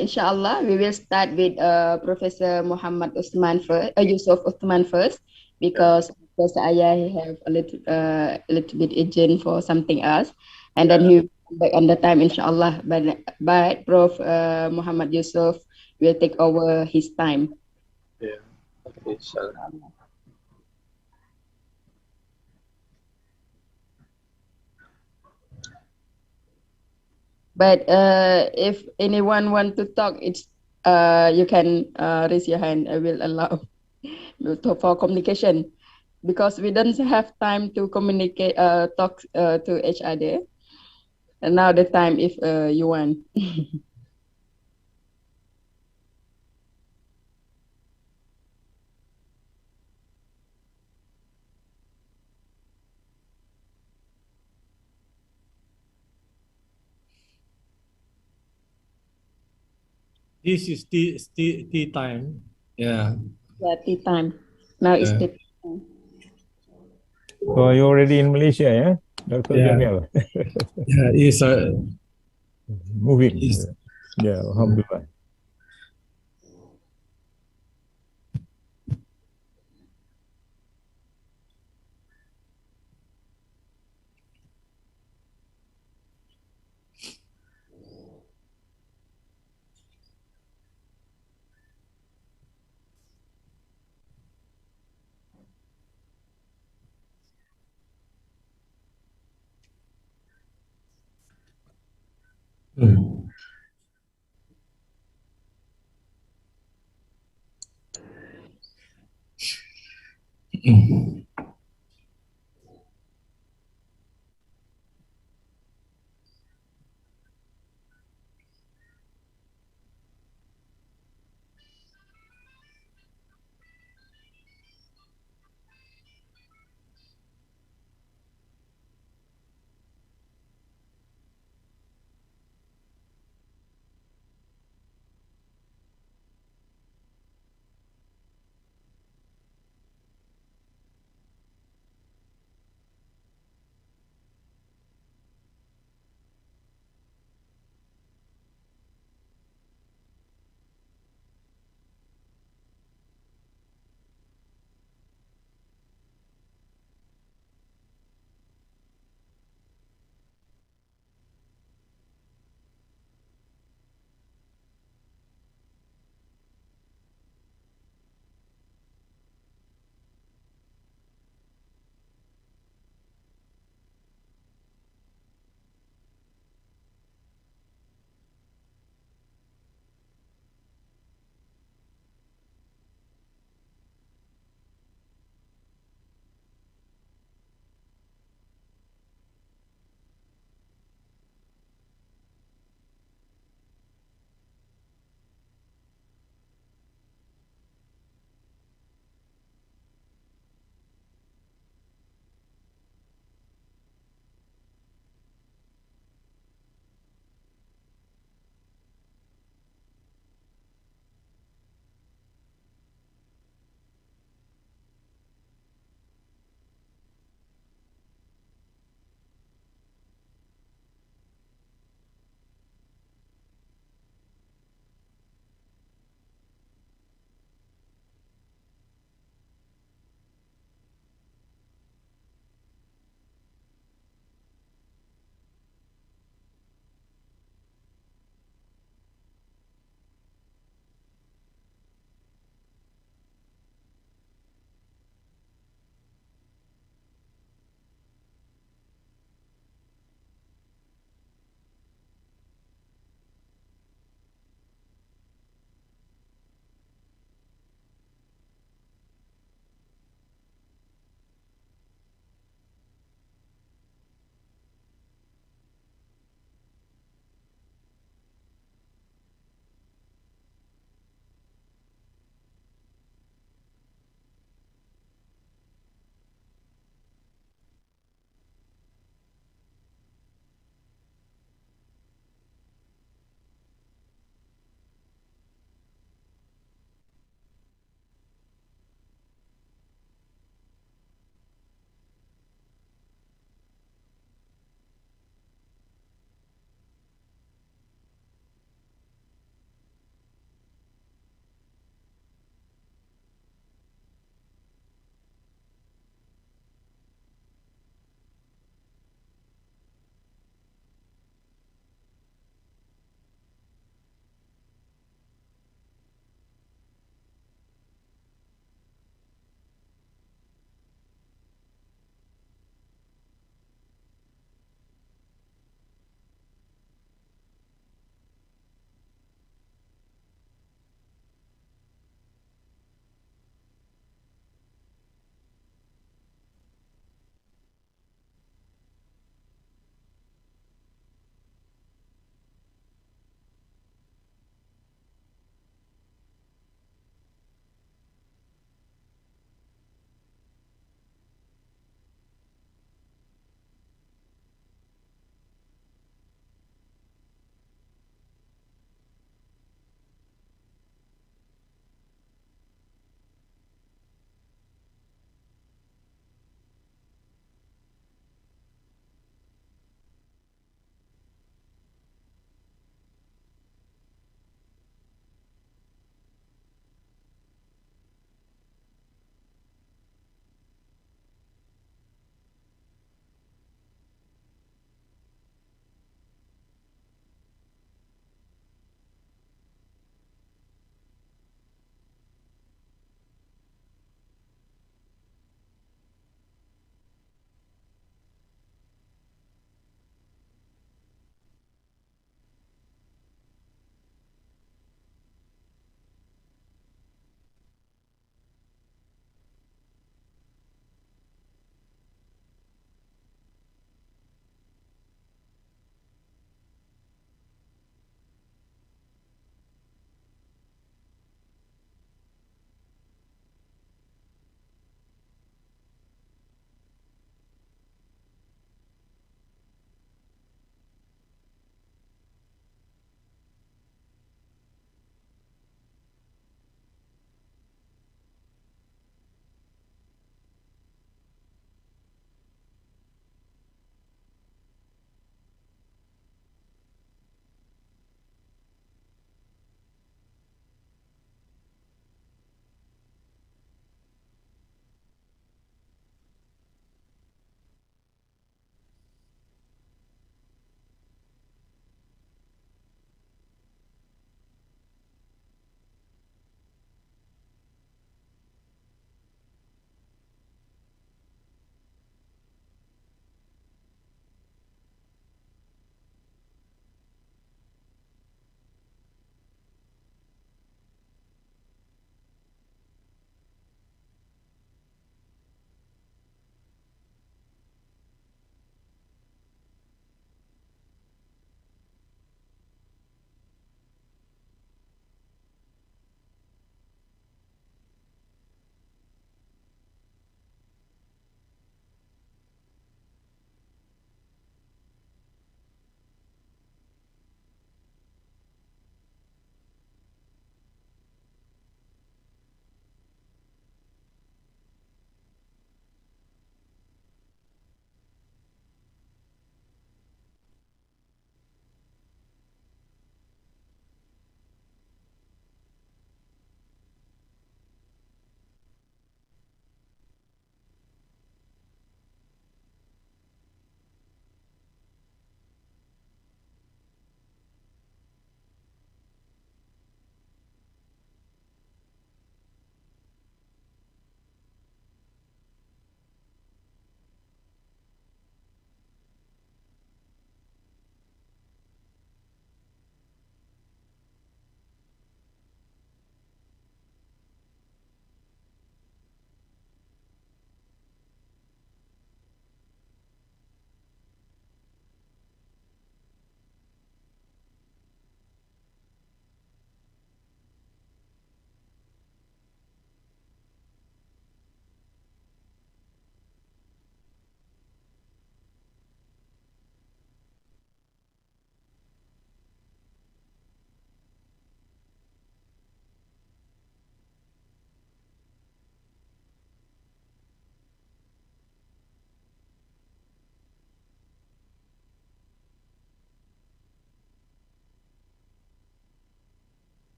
inshallah, we will start with Professor Muhammad Usman first, Yusuf Uthman first, because Professor Ayah have a little bit urgent for something else, and then he will come back on the time, inshallah. But Prof. Muhammad Yusuf will take over his time.
Yeah. Okay, inshallah.
But if anyone want to talk, it's you can raise your hand. I will allow for communication, because we don't have time to communicate, talk to each other. And now the time if you want.
This is tea time. Yeah.
Yeah, tea time. Now it's
Yeah.
tea time.
So you're already in Malaysia, yeah, Dr.
Yeah.
Jamil?
Yeah, it's
Moving.
Yes.
Yeah, alhamdulillah.
Mm. Mm.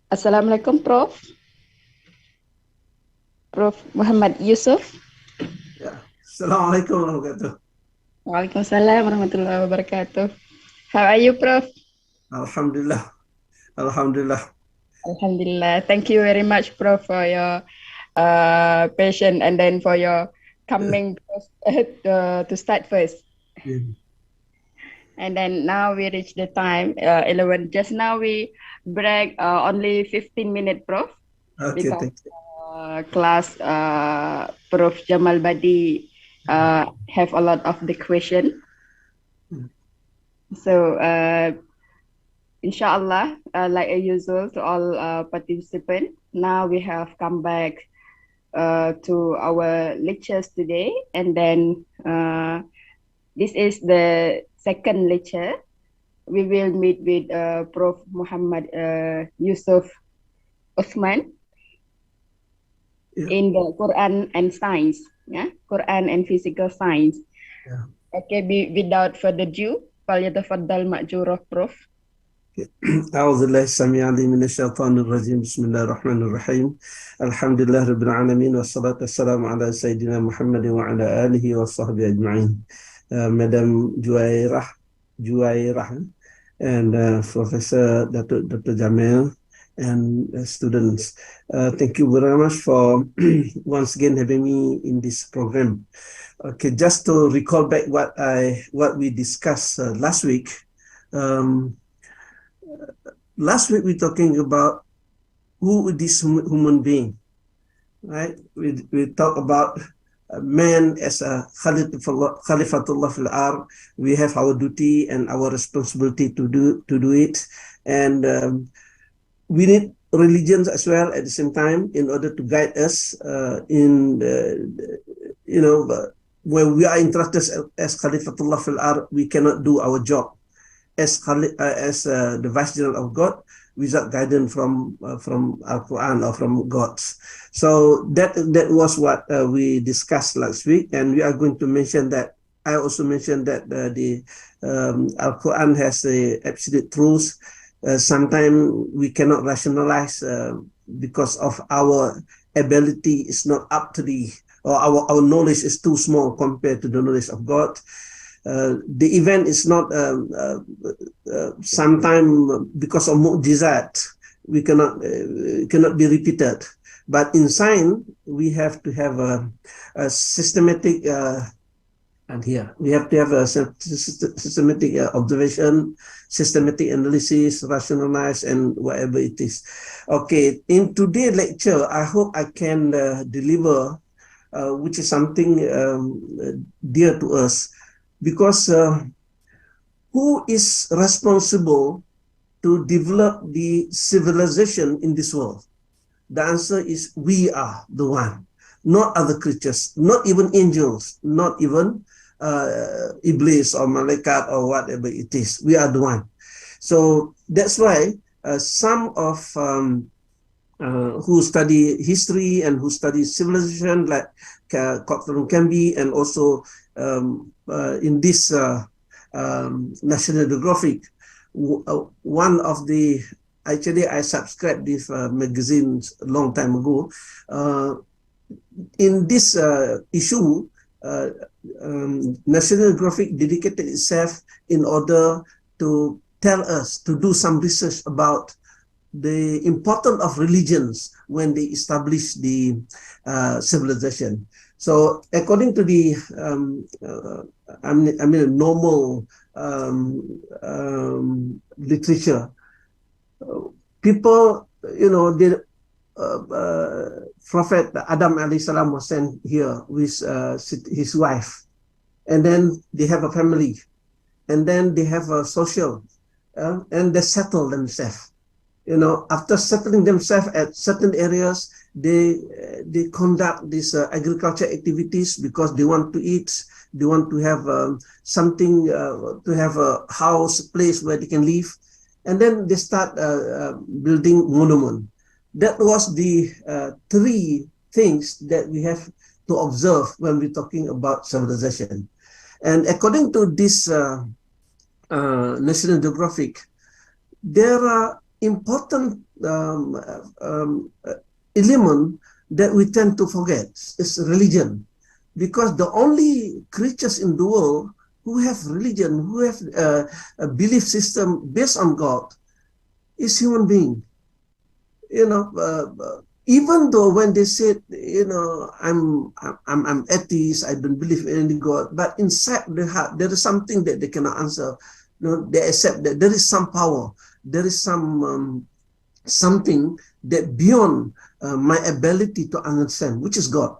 Assalamualaikum, Prof. Prof. Muhammad Yusuf.
Yeah. Assalamualaikum warahmatullahi wabarakatuh.
Waalaikumsalam warahmatullahi wabarakatuh. How are you, Prof?
Alhamdulillah. Alhamdulillah.
Alhamdulillah. Thank you very much, Prof, for your patience and then for your coming to start first.
Yeah.
And then now we reach the time 11. Just now we break only 15 minutes, Prof.
Okay,
Because
thank you.
class Prof Jamal Badi have a lot of the question. So inshallah, like usual to all participants, now we have come back to our lectures today, and then this is the second lecture. We will meet with Prof Muhammad Yusuf Othman in the Quran and Science, Quran and Physical Science. Okay, without further ado, فليتفضل مأجورة Prof.
أعوذ بالله السميع العليم من الشيطان الرجيم بسم الله الرحمن الرحيم الحمد لله رب العالمين والصلاة والسلام على سيدنا محمد وعلى آله وصحبه أجمعين. Madam Juwairah and Professor Dr. Jamal and students, thank you very much for once again having me in this program. Okay, just to recall back what we discussed last week. Last week we're talking about who is this human being, right? We talk about man as a Khalifatullah fil ard. We have our duty and our responsibility to do it, and we need religions as well at the same time in order to guide us in when we are entrusted as Khalifatullah fil ard, we cannot do our job as the Vice General of God without guidance from Al-Qur'an or from God. So that was what we discussed last week, and we are going to mention that. I also mentioned that the Al-Qur'an has the absolute truth. Sometimes we cannot rationalize because of our ability is not up to or our knowledge is too small compared to the knowledge of God. The event is not sometimes because of mu'jizat, we cannot be repeated. But in science, we have to have a systematic we have to have a systematic observation, systematic analysis, rationalize, and whatever it is. Okay, in today's lecture, I hope I can deliver, which is something dear to us. Because who is responsible to develop the civilization in this world? The answer is we are the one, not other creatures, not even angels, not even Iblis or Malaikat or whatever it is. We are the one. So that's why some of who study history and who study civilization, like Dr. Kambi, and also in this National Geographic, one of the, actually I subscribed this magazine a long time ago. In this issue, National Geographic dedicated itself in order to tell us to do some research about the importance of religions when they establish the civilization. So according to the normal literature, people, the Prophet Adam alayhi salam was sent here with his wife, and then they have a family, and then they have a social, and they settle themselves. After settling themselves at certain areas, they conduct these agriculture activities because they want to eat, they want to have something, to have a house, place where they can live, and then they start building monument. That was the three things that we have to observe when we're talking about civilization. And according to this National Geographic, there are important element that we tend to forget is religion, because the only creatures in the world who have religion, who have a belief system based on God, is human being. You know, even though when they said, you know, I'm atheist, I don't believe in any God, but inside their heart there is something that they cannot answer. You know, they accept that there is some power, there is some something that beyond my ability to understand, which is God.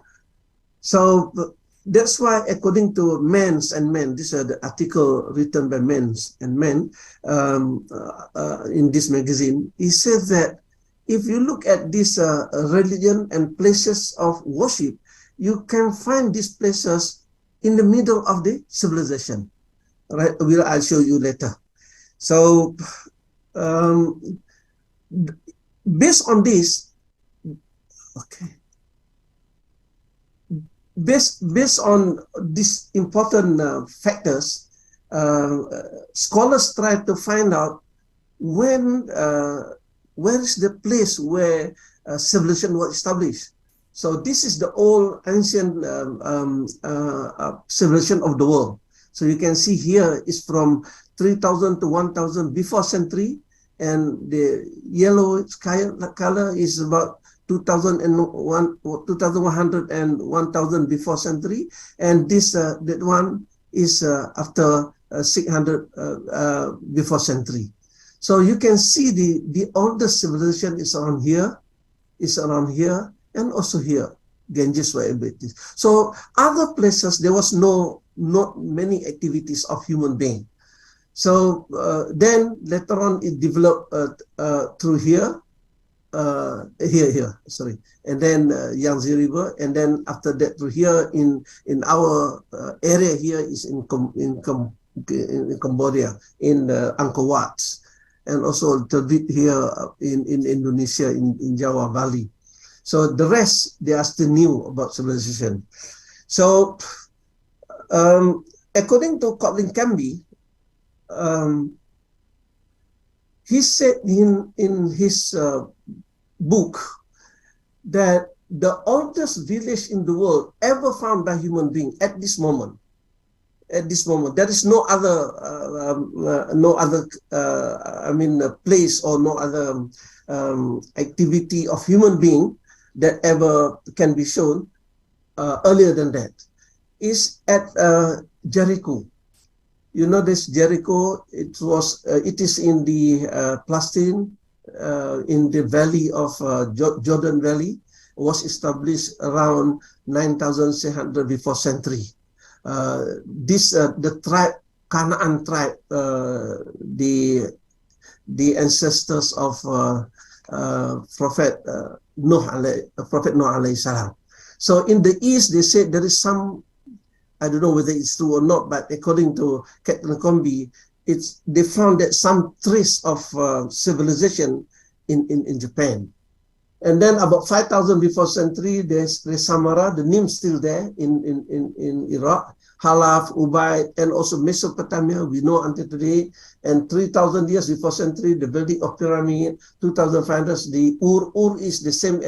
So that's why, according to Men's and Men, this is the article written by Men's and Men in this magazine, he says that if you look at this religion and places of worship, you can find these places in the middle of the civilization. Right? I'll show you later. So based on this, okay. Based on these important factors, scholars try to find out when where is the place where civilization was established. So this is the old ancient civilization of the world. So you can see here is from 3000 to 1000 before century, and the yellow color is about 2100 and 1000 before century, and this that one is after 600 before century. So you can see the oldest civilization is around here, and also here, Ganges were abilities. So other places there was not many activities of human being. So then later on it developed through here. Sorry, and then Yangtze River, and then after that through here in our area here is in Cambodia, in Angkor Wat, and also a little bit here in Indonesia, in Java Valley. So the rest, they are still new about civilization. So according to Colin Campbell, he said in his book that the oldest village in the world ever found by human being at this moment, there is no other place or no other activity of human being that ever can be shown earlier than that, is at Jericho. You know this Jericho, it is in the Palestine, in the valley of Jordan Valley, was established around 9600 before century. The tribe, Canaan tribe, the ancestors of Prophet Noah alayhi salam. So in the east, they said there is some, I don't know whether it's true or not, but according to Captain Combi, they found that some trace of civilization in Japan. And then about 5000 before century, there's Samara, the name still there in Iraq, Halaf, Ubaid, and also Mesopotamia, we know until today. And 3000 years before century, the building of pyramid, 2500, the Ur is the same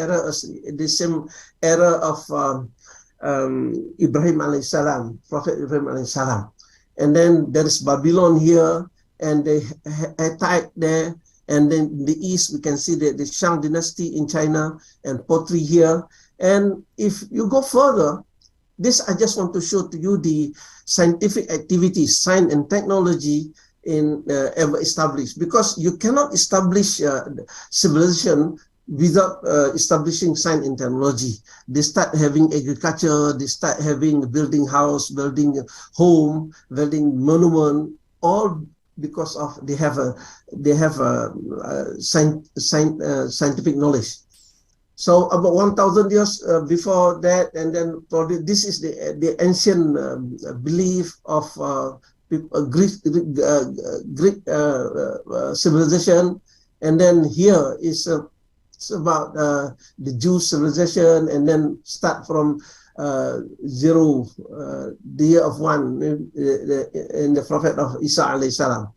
era of Ibrahim alayhi salam, Prophet Ibrahim alayhi salam. And then there is Babylon here, and the Hittite there, and then in the east we can see the Shang dynasty in China, and pottery here. And if you go further, this I just want to show to you the scientific activities, science and technology ever established, because you cannot establish civilization without establishing science and technology. They start having agriculture, they start having building house, building home, building monument, all because of they have a scientific knowledge. So about 1000 years before that, and then probably this is the ancient belief of Greek civilization, and then here is it's about the Jewish civilization, and then start from zero, the year of one, in the Prophet of Isa alayhi salam.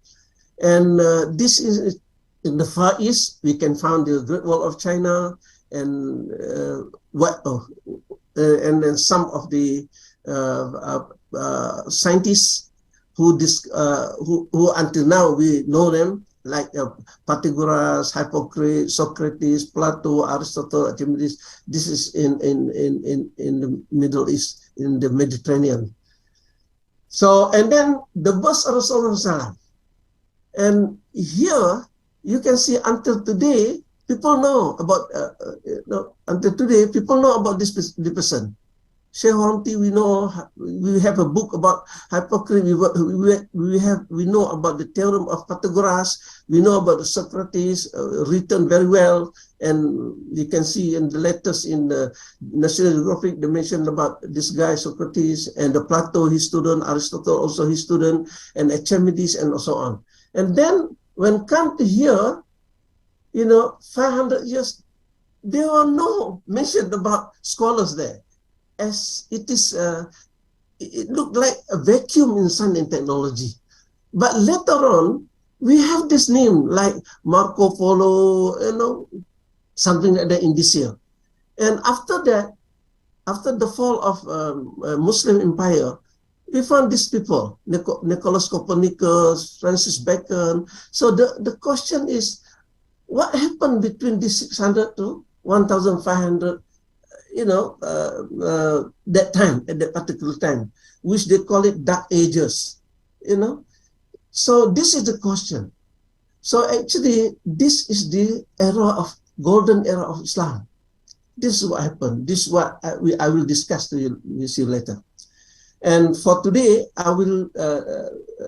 And this is in the Far East, we can find the Great Wall of China and and then some of the scientists who until now we know them, like Pythagoras, Hippocrates, Socrates, Plato, Aristotle, Archimedes. This is in the Middle East, in the Mediterranean. So, and then the birth of Rasulullah, and here you can see until today people know about the person. Sheikh Hamti, we know, we have a book about Hippocrates, we know about the theorem of Pythagoras, we know about the Socrates, written very well, and you can see in the letters in the National Geographic, they mentioned about this guy Socrates, and the Plato, his student, Aristotle also his student, and Archimedes, and so on. And then when come to here, 500 years, there were no mention about scholars there. As it is, it looked like a vacuum in science and technology. But later on, we have this name like Marco Polo, something like that in this year. And after that, after the fall of Muslim Empire, we found these people, Nicholas Copernicus, Francis Bacon. So the question is, what happened between this 600 to 1,500? That time, at that particular time, which they call it Dark Ages, So this is the question. So actually, this is the golden era of Islam. This is what happened. This is what I will discuss to you later. And for today, I will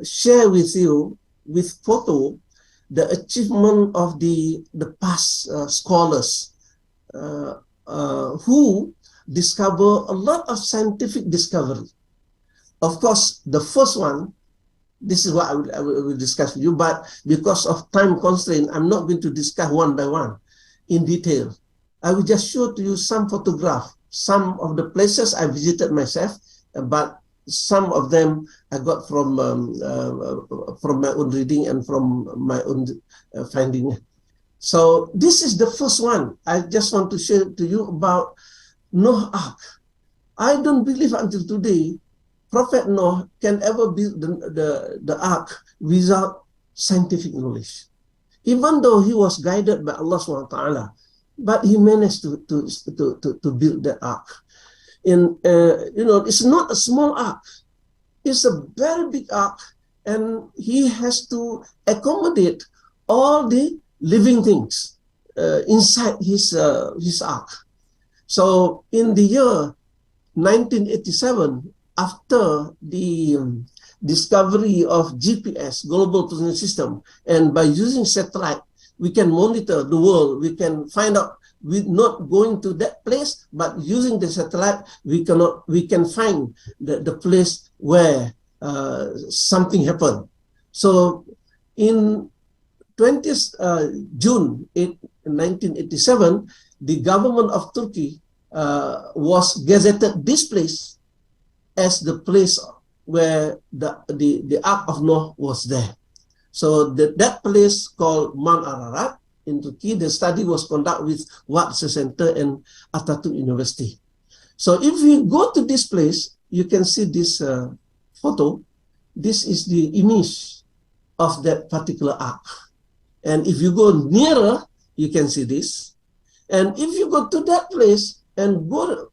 share with you, with photo, the achievement of the past scholars who discover a lot of scientific discovery. Of course, the first one, this is what I will discuss with you, but because of time constraint, I'm not going to discuss one by one in detail. I will just show to you some photograph, some of the places I visited myself, but some of them I got from my own reading and from my own finding. So this is the first one. I just want to share to you about Noah Ark. I don't believe until today Prophet Noah can ever build the ark without scientific knowledge. Even though he was guided by Allah SWT, but he managed to build that ark. And it's not a small ark. It's a very big ark, and he has to accommodate all the living things inside his ark. So in the year 1987, after the discovery of GPS, Global Positioning System, and by using satellite, we can monitor the world. We can find out, we're not going to that place, but using the satellite, we can find the place where something happened. So in 20th June 1987, the government of Turkey was gazetted this place as the place where the Ark of Noah was there. So that place called Mount Ararat in Turkey, the study was conducted with Watson Center and Atatürk University. So if you go to this place, you can see this photo. This is the image of that particular ark. And if you go nearer, you can see this. And if you go to that place and go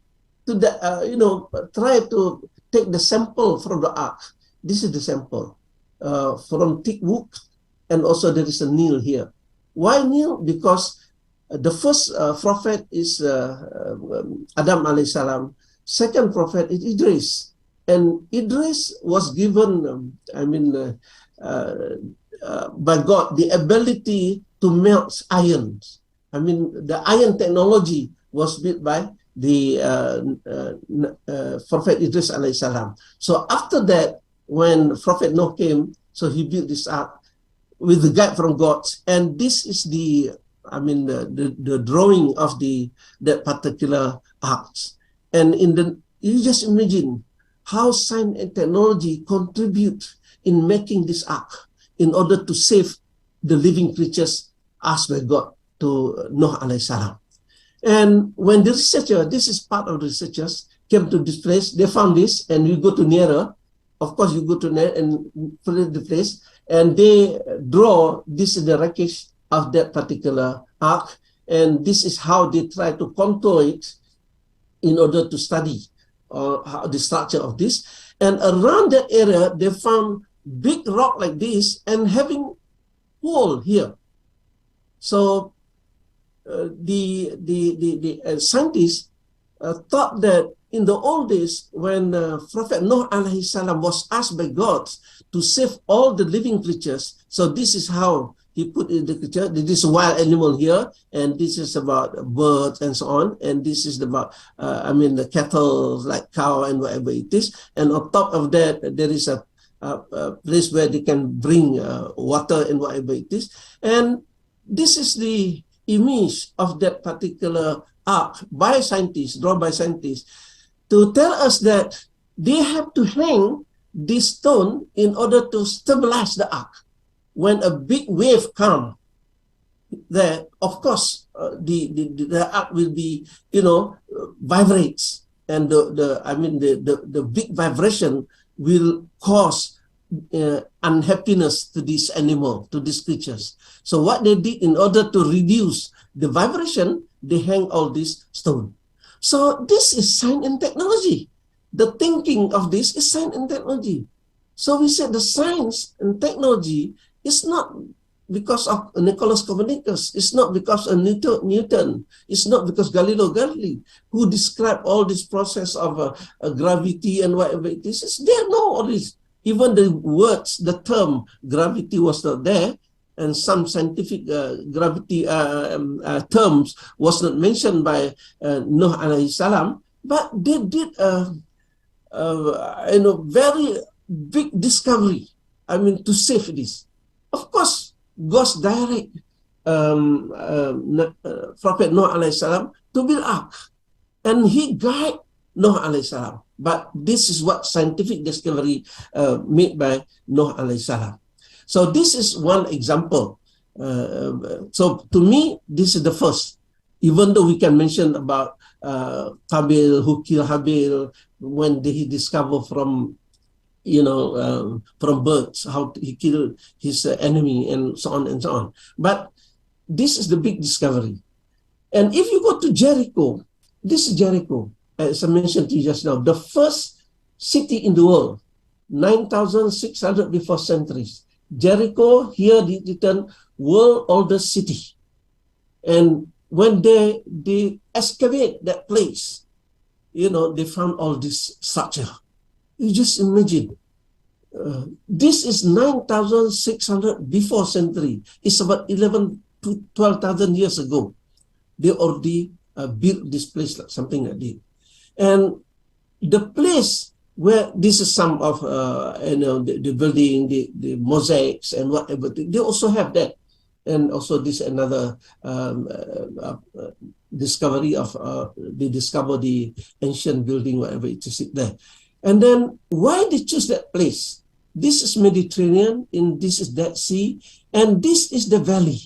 to the, try to take the sample from the ark. This is the sample from thick wood, and also there is a Nile here. Why Nile? Because the first prophet is Adam alayhi salam. Second prophet is Idris, and Idris was given, by God, the ability to melt iron. The iron technology was built by the Prophet Idris alayhi salam. So after that, when Prophet Noah came, so he built this ark with the guide from God, and this is the drawing of that particular ark. And you just imagine how science and technology contribute in making this ark in order to save the living creatures asked by God to Nuh alayhi salam. And when the researcher, this is part of the researchers, came to this place, they found this, and you go to nearer. Of course, you go to near and fill the place, and they draw, this is the wreckage of that particular ark, and this is how they try to contour it in order to study how the structure of this. And around that area, they found big rock like this and having hole here. So the scientists thought that in the old days, when Prophet Nuh alayhi salam was asked by God to save all the living creatures, so this is how he put in the creature. This is wild animal here, and this is about birds and so on, and this is about the cattle like cow and whatever it is, and on top of that there is a place where they can bring water and whatever it is, and this is the image of that particular ark by scientists, drawn by scientists, to tell us that they have to hang this stone in order to stabilize the ark. When a big wave comes, there, of course, the ark will be, vibrates, and the big vibration will cause unhappiness to this animal, to these creatures. So what they did in order to reduce the vibration, they hang all this stone. So this is science and technology. The thinking of this is science and technology. So we said the science and technology is not because of Nicholas Copernicus. It's not because of Newton. It's not because Galileo Galilei, who described all this process of gravity and whatever it is. They know all this. Even the words, the term gravity was not there, and some scientific gravity terms was not mentioned by Nuh alayhi salam, but they did a very big discovery, to save this. Of course, God's direct Prophet Nuh alayhi salam to build ark, and he guided Nuh alayhi salam. But this is what scientific discovery made by Nuh alayhi salam. So this is one example. So to me, this is the first. Even though we can mention about Qabil, who killed Habil, when he discovered from birds, how he killed his enemy, and so on and so on. But this is the big discovery. And if you go to Jericho, this is Jericho, as I mentioned to you just now, the first city in the world, 9,600 before centuries. Jericho, here written, world oldest city. And when they excavate that place, they found all this structure. You just imagine. This is 9,600 before century. It's about 11 to 12,000 years ago. They already built this place, like something like that. And the place where this is some of the building, the mosaics and whatever, they also have that. And also this another discovery of they discover the ancient building, whatever it is there. And then why they choose that place? This is Mediterranean, and this is Dead Sea, and this is the valley.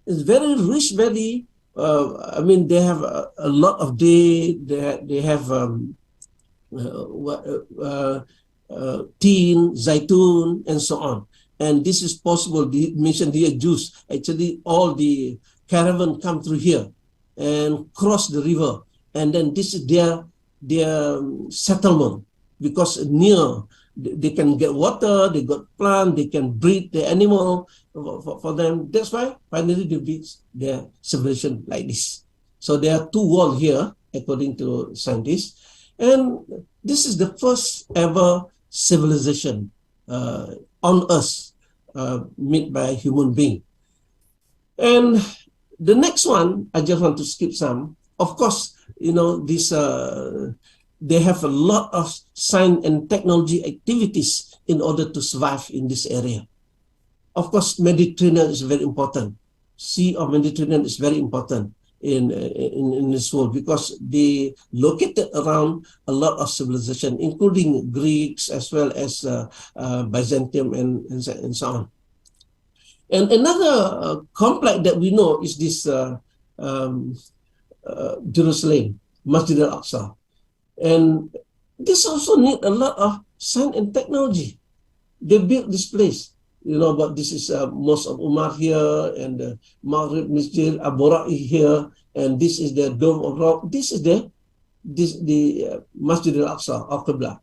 It's very rich valley. They have a lot of they have teen, zaitun, and so on. And this is possible. They mentioned here Jews. Actually, all the caravan come through here and cross the river, and then this is their settlement, because near they can get water, they got plant, they can breed the animal for them. That's why finally they build their civilization like this. So there are two walls here, according to scientists, and this is the first ever civilization on Earth made by a human being. And the next one, I just want to skip some. Of course, this they have a lot of science and technology activities in order to survive in this area. Of course, Mediterranean is very important. Sea of Mediterranean is very important in this world, because they located around a lot of civilization, including Greeks as well as Byzantium and so on. And another complex that we know is this Jerusalem, Masjid Al-Aqsa. And this also need a lot of science and technology. They built this place, you know, but this is Mosque of Omar here, and the Maghrib Masjid Al-Bura'i here, and this is the Dome of Rock. This is the Masjid Al-Aqsa, Al-Qibla,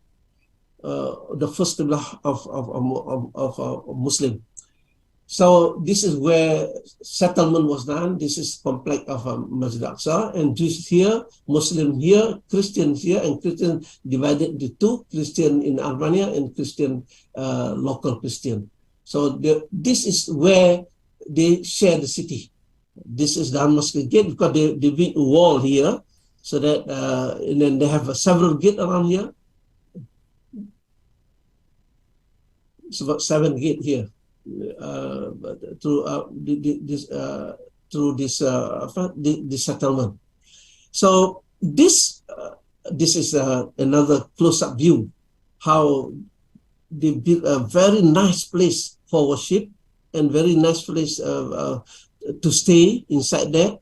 the first Qibla of Muslim. So this is where settlement was done. This is complex of Masjid Al-Aqsa, and Jews here, Muslim here, Christians here, and Christian divided into two: Christian in Albania and Christian local Christian. So this is where they share the city. This is the Damascus Gate, because they built a wall here, so that and then they have several gates around here. It's about 7 gates here. Through this settlement. So this is another close-up view how they built a very nice place for worship and very nice place to stay inside there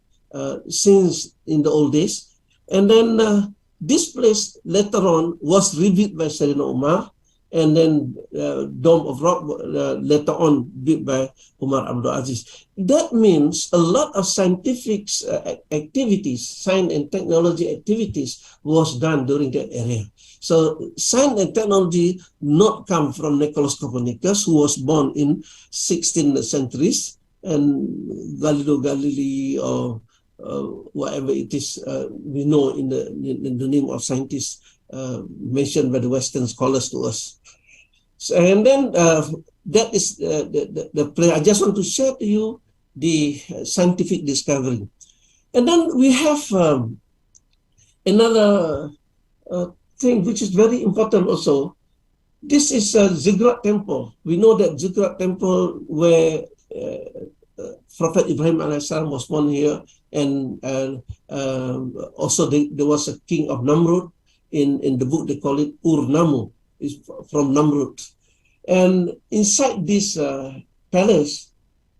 since in the old days. And then this place later on was rebuilt by Sayyidina Omar, and then Dome of Rock later on built by Umar Abdul Aziz. That means a lot of scientific activities, science and technology activities was done during that area. So science and technology not come from Nicholas Copernicus, who was born in 16th centuries, and Galileo Galilei or whatever it is we know in the name of scientists mentioned by the Western scholars to us. So, and then that is the play. I just want to share to you the scientific discovery. And then we have another thing which is very important also. This is a Ziggurat Temple. We know that Ziggurat Temple where Prophet Ibrahim a.s. was born here, and also there was a king of Namrud. In the book they call it Ur-Namu, is from Namrud. And inside this palace,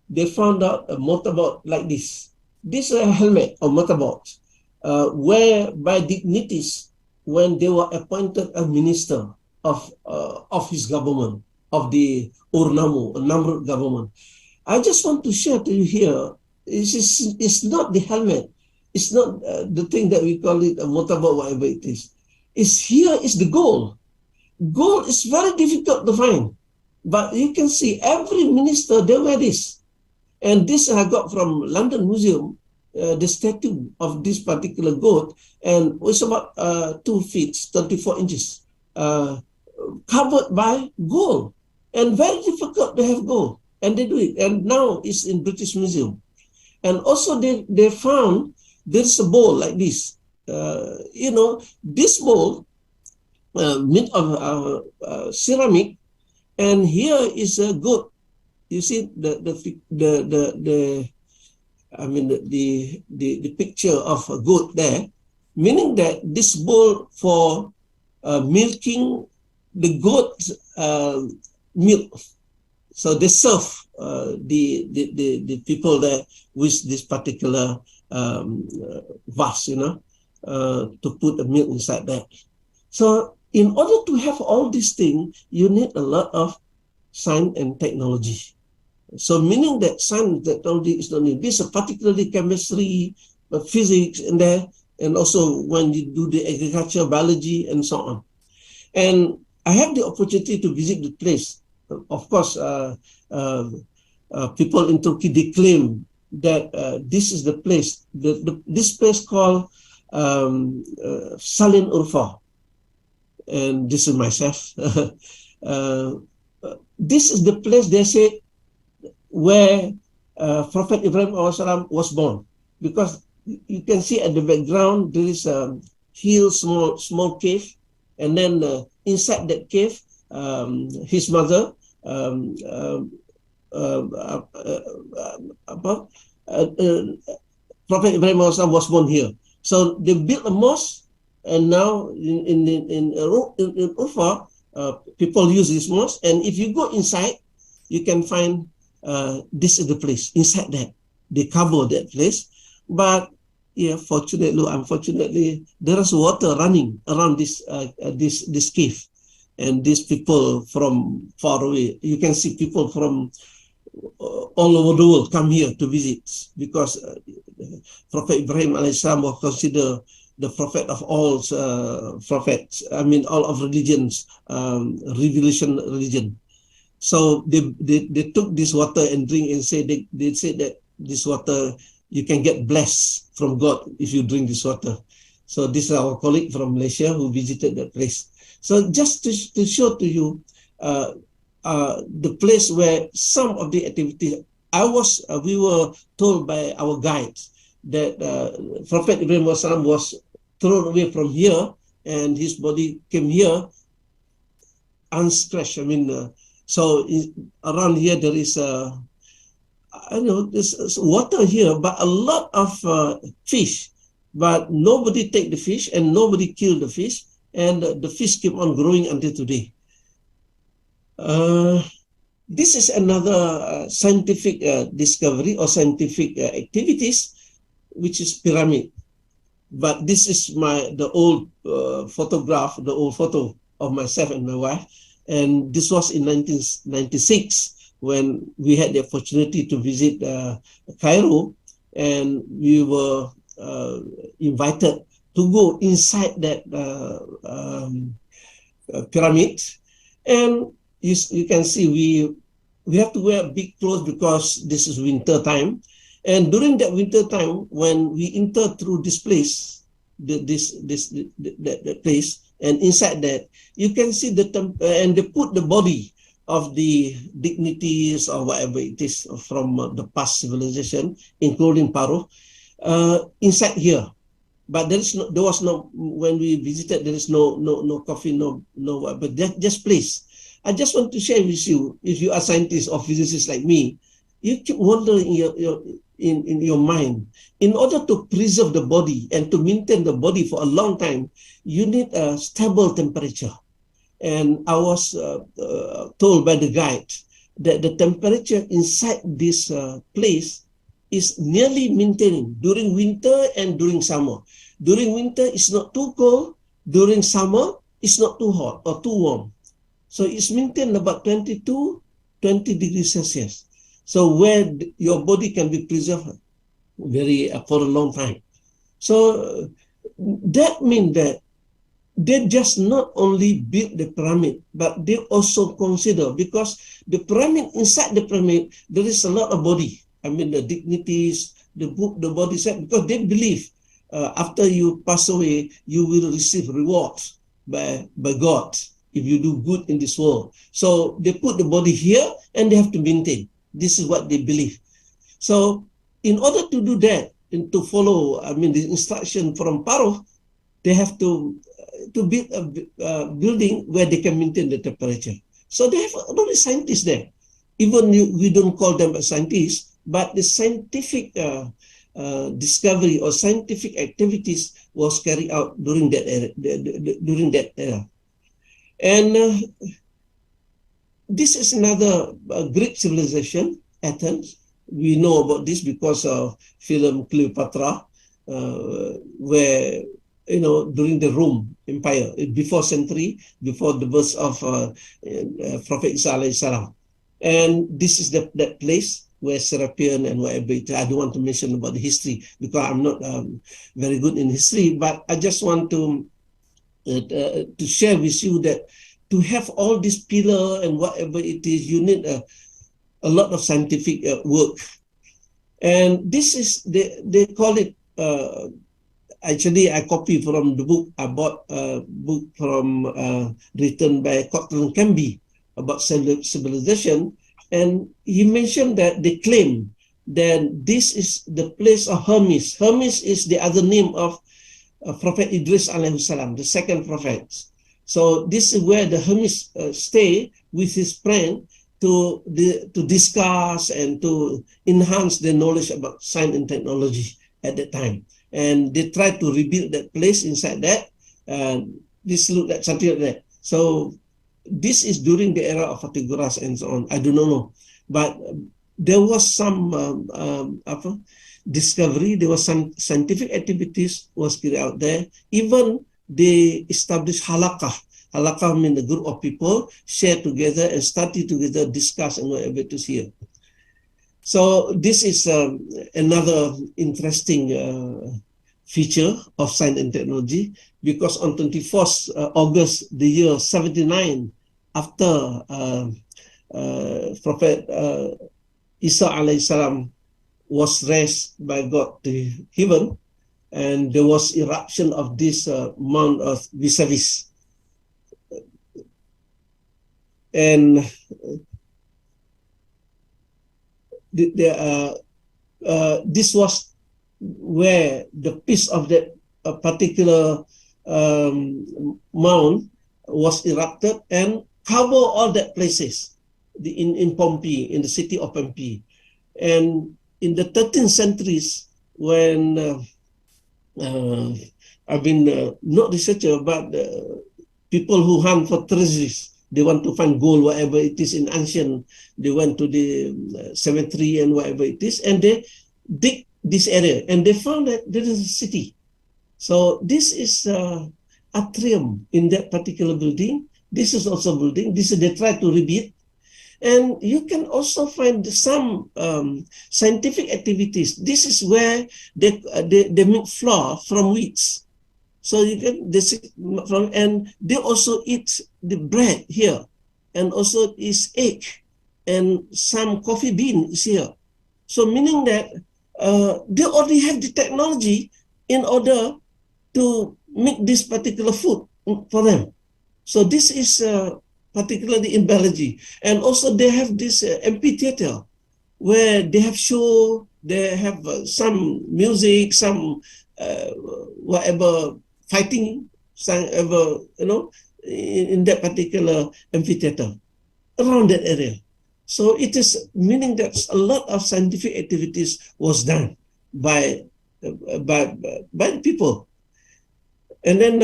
they found out a motorboat like this. This is a helmet or motorboat, where by dignitaries, when they were appointed a minister of his government, of the Ur-Namu, Namrud government. I just want to share to you here, it's not the helmet, it's not the thing that we call it a motorboat, whatever it is. Here is the gold. Gold is very difficult to find, but you can see every minister, they wear this. And this I got from London Museum, the statue of this particular goat, and it's about 2 feet, 34 inches, covered by gold, and very difficult to have gold. And they do it, and now it's in British Museum. And also they found there's a bowl like this. You know, this bowl made of ceramic, and here is a goat. You see the picture of a goat there, meaning that this bowl for milking the goat milk. So they serve the people there with this particular vase, you know, to put the milk inside that. So in order to have all these things, you need a lot of science and technology. So meaning that science and technology is not needed. This is particularly chemistry, physics in there, and also when you do the agriculture, biology, and so on. And I have the opportunity to visit the place. Of course, people in Turkey, they claim that this is the place, this place called Salin Urfa. And this is myself. This is the place, they say, where Prophet Ibrahim was born. Because you can see at the background, there is a hill, small cave. And then inside that cave, his mother, Prophet Ibrahim was born here. So they built a mosque, and now in Urfa, people use this mosque. And if you go inside, you can find this is the place. Inside that, they cover that place. But yeah, fortunately, unfortunately, there is water running around this cave, and these people from far away. You can see people from all over the world come here to visit, because Prophet Ibrahim alayhis salam was considered the prophet of all prophets. I mean, all of religions, revelation religion. So they took this water and drink, and they said that this water, you can get blessed from God if you drink this water. So this is our colleague from Malaysia who visited that place. So just to show to you the place where some of the activities, we were told by our guides that Prophet Ibrahim was thrown away from here, and his body came here unscratched. I mean, around here there is there's water here, but a lot of fish, but nobody take the fish and nobody killed the fish, and the fish keep on growing until today. This is another scientific discovery or scientific activities, which is pyramid. But this is the old photograph, the old photo of myself and my wife, and this was in 1996 when we had the opportunity to visit Cairo, and we were invited to go inside that pyramid. And you can see we have to wear big clothes because this is winter time. And during that winter time, when we enter through this place, that place, and inside that, you can see and they put the body of the dignities or whatever it is from the past civilization, including Paro, inside here. But there was no, when we visited, there is no coffee, no but just place. I just want to share with you, if you are scientists or physicists like me, you keep wondering in your mind, in order to preserve the body and to maintain the body for a long time, you need a stable temperature. And I was told by the guide that the temperature inside this place is nearly maintaining during winter and during summer. During winter, it's not too cold. During summer, it's not too hot or too warm. So it's maintained about 20 degrees Celsius. So where your body can be preserved for a long time. So that means that they just not only build the pyramid, but they also consider, because the pyramid, inside the pyramid, there is a lot of body. I mean, the dignities, the body set, because they believe after you pass away, you will receive rewards by God if you do good in this world. So they put the body here and they have to maintain. This is what they believe. So in order to do that and to follow, the instruction from Paro, they have to build a building where they can maintain the temperature. So they have a lot of scientists there. Even we don't call them a scientist, but the scientific discovery or scientific activities was carried out during that era. And this is another Greek civilization, Athens. We know about this because of film Cleopatra, where, during the Rome Empire, before the birth of Prophet Isa alayhi salam. And this is that place where Serapion and whatever it is. I don't want to mention about the history because I'm not very good in history, but I just want to share with you that to have all this pillar and whatever it is, you need a lot of scientific work. And this is, they call it, actually I copy from the book, I bought a book from, written by Cotton Canby about civilization. And he mentioned that they claim that this is the place of Hermes. Hermes is the other name of Prophet Idris alayhi salam, the second prophet. So this is where the Hermes stay with his friend to discuss and to enhance their knowledge about science and technology at that time. And they tried to rebuild that place inside that. This looked like something like that. So this is during the era of Pythagoras and so on. I do not know. But there was some discovery, there was some scientific activities was carried out there. Even they established halaqah. Halaqah means a group of people share together and study together, discuss and whatever it is here. So this is another interesting feature of science and technology, because on 24th August the year 79, after Prophet Isa alayhi salam was raised by God to heaven, and there was eruption of this Mount of Vesuvius. And this was where the piece of that particular mound was erupted and cover all that places in Pompeii, in the city of Pompeii. And in the 13th centuries, when I've been not researcher, but people who hunt for treasures, they want to find gold, whatever it is in ancient, they went to the cemetery and whatever it is, and they dig this area, and they found that there is a city. So this is atrium in that particular building. This is also a building. This is, they try to rebuild. And you can also find some scientific activities. This is where they make flour from wheat. So you can and they also eat the bread here, and also is egg, and some coffee bean is here. So meaning that they already have the technology in order to make this particular food for them. So this is particularly in biology. And also they have this amphitheater where they have show, they have some music, some whatever, fighting, some ever, in that particular amphitheater around that area. So it is meaning that a lot of scientific activities was done by the people. And then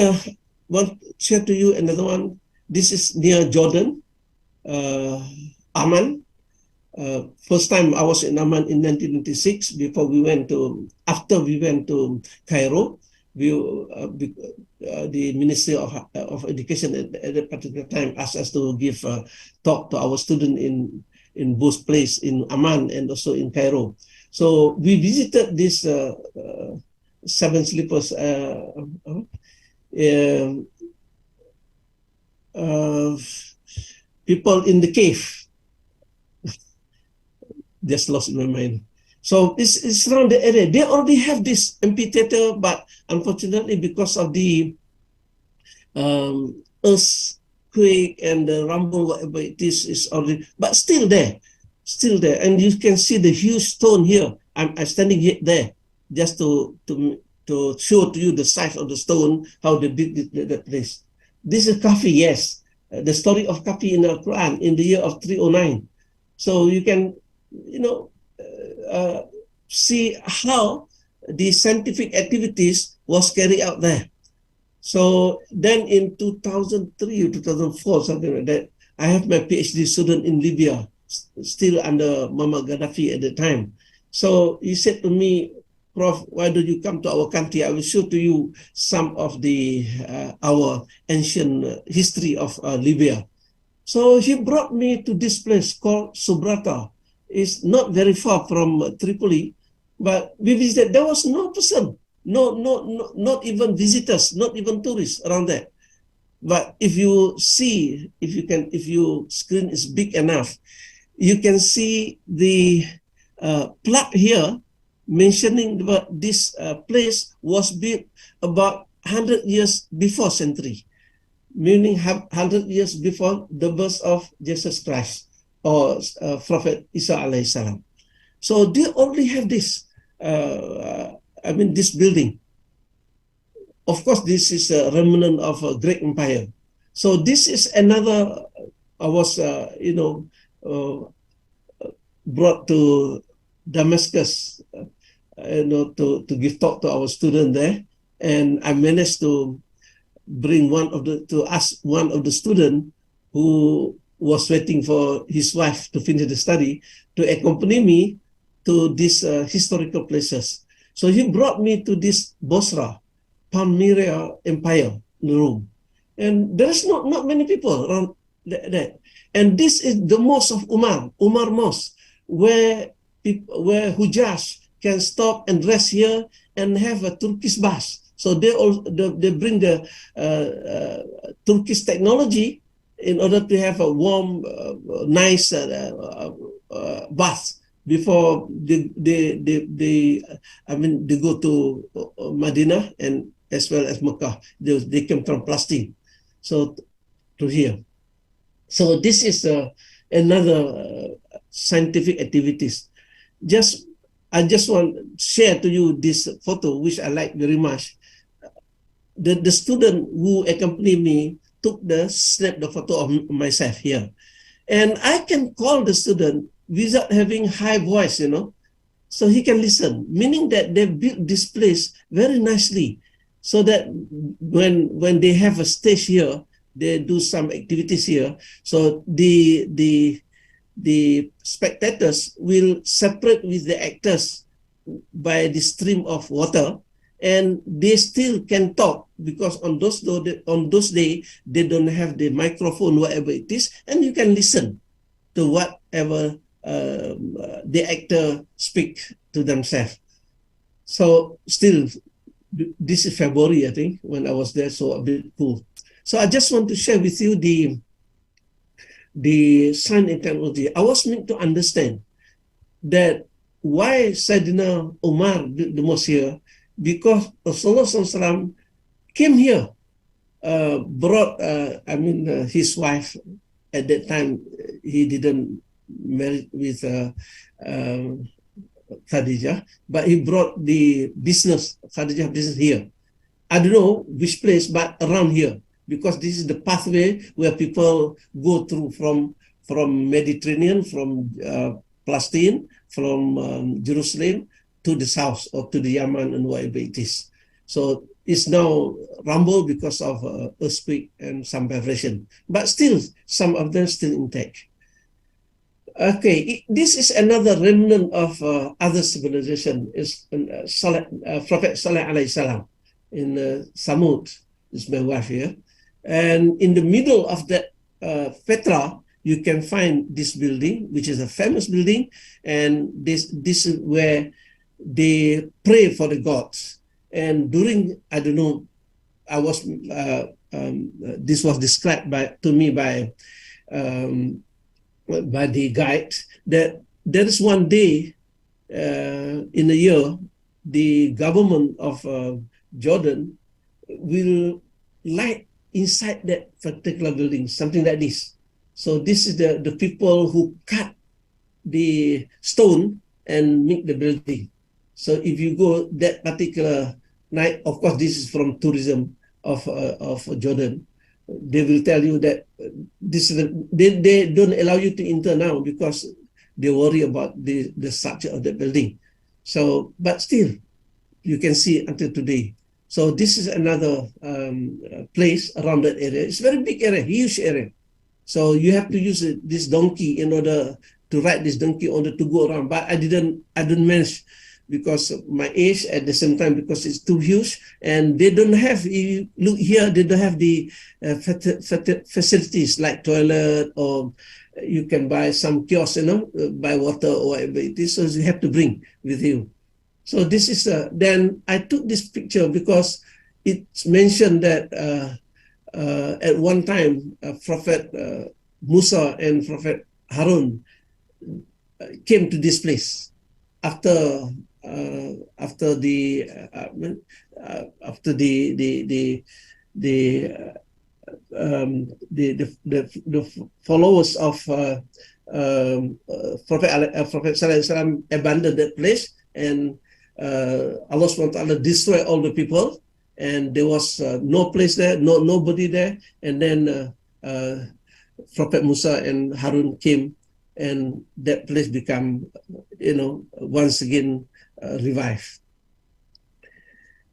want to share to you another one. This is near Jordan, Amman. First time I was in Amman in 1996. After we went to Cairo, the Ministry of Education at that particular time asked us to give a talk to our students in both places, in Amman and also in Cairo. So we visited this Seven Sleepers people in the cave. Just lost my mind. So it's around the area. They already have this amphitheater, but unfortunately, because of the earthquake and the rumble, whatever it is already, but still there. And you can see the huge stone here. I'm standing here there just to show to you the size of the stone, how they built the place. This is Kafi, yes. The story of Kafi in the Al-Qur'an in the year of 309. So you can, see how the scientific activities was carried out there. So then in 2003 or 2004, something like that, I have my PhD student in Libya, still under Muammar Gaddafi at the time. So he said to me, Prof, why don't you come to our country? I will show to you some of the our ancient history of Libya. So he brought me to this place called Subrata. It's not very far from Tripoli, but we visited. There was no person, not even visitors, not even tourists around there. But if you see, if your screen is big enough, you can see the plaque here mentioning that this place was built about 100 years before century, meaning 100 years before the birth of Jesus Christ or Prophet Isa alayhi salam. So they already have this, this building. Of course, this is a remnant of a great empire. So this is another, I was, brought to Damascus, to give talk to our student there. And I managed to bring one of the students who was waiting for his wife to finish the study to accompany me to these historical places. So he brought me to this Bosra, Palmyra Empire in the room. And there's not many people around that. And this is the mosque of Umar Mosque, where Hujjaj can stop and rest here and have a Turkish bath. So they bring the Turkish technology in order to have a warm, nice bath before they go to Medina and as well as Mecca. They came from Palestine, so to here. So this is another scientific activities. I just want to share to you this photo, which I like very much. The student who accompanied me snapped the photo of myself here. And I can call the student without having high voice, so he can listen, meaning that they built this place very nicely so that when they have a stage here, they do some activities here. So the spectators will separate with the actors by the stream of water, and they still can talk because on those days they don't have the microphone, whatever it is, and you can listen to whatever the actor speak to themselves. So still, this is February, I think, when I was there, so a bit cool. So I just want to share with you the science and technology. I was meant to understand that why Sayyidina Omar built the mosque here, because Rasulullah SAW came here, brought, his wife at that time, he didn't marry with Khadijah, but he brought the Khadijah business here. I don't know which place, but around here, because this is the pathway where people go through from Mediterranean, from Palestine, from Jerusalem to the south or to the Yemen and whatever it is. So it's now rumbled because of earthquake and some vibration, but still some of them still intact. Okay, this is another remnant of other civilization. Is Prophet Saleh alayhi salam in Samud, is my wife here. And in the middle of that Petra, you can find this building, which is a famous building. And this is where they pray for the gods. And during, I don't know, this was described to me by the guide, that there is one day in a year, the government of Jordan will light inside that particular building, something like this. So this is the people who cut the stone and make the building. So if you go that particular night, of course, this is from tourism of Jordan. They will tell you that they don't allow you to enter now because they worry about the structure of the building. So, but still, you can see until today. So this is another place around that area. It's a very big area, huge area. So you have to use this donkey in order to ride this donkey in order to go around. But I didn't manage because of my age, at the same time because it's too huge, and they don't have, you look here, they don't have the facilities like toilet, or you can buy some kiosk, buy water or whatever it is, so you have to bring with you. So this is, then I took this picture because it's mentioned that at one time, Prophet Musa and Prophet Harun came to this place after the followers of Prophet Sallallahu Alaihi Wasallam abandoned that place, and Allah SWT destroyed all the people, and there was no place there, nobody there, and then Prophet Musa and Harun came, and that place become, once again revived.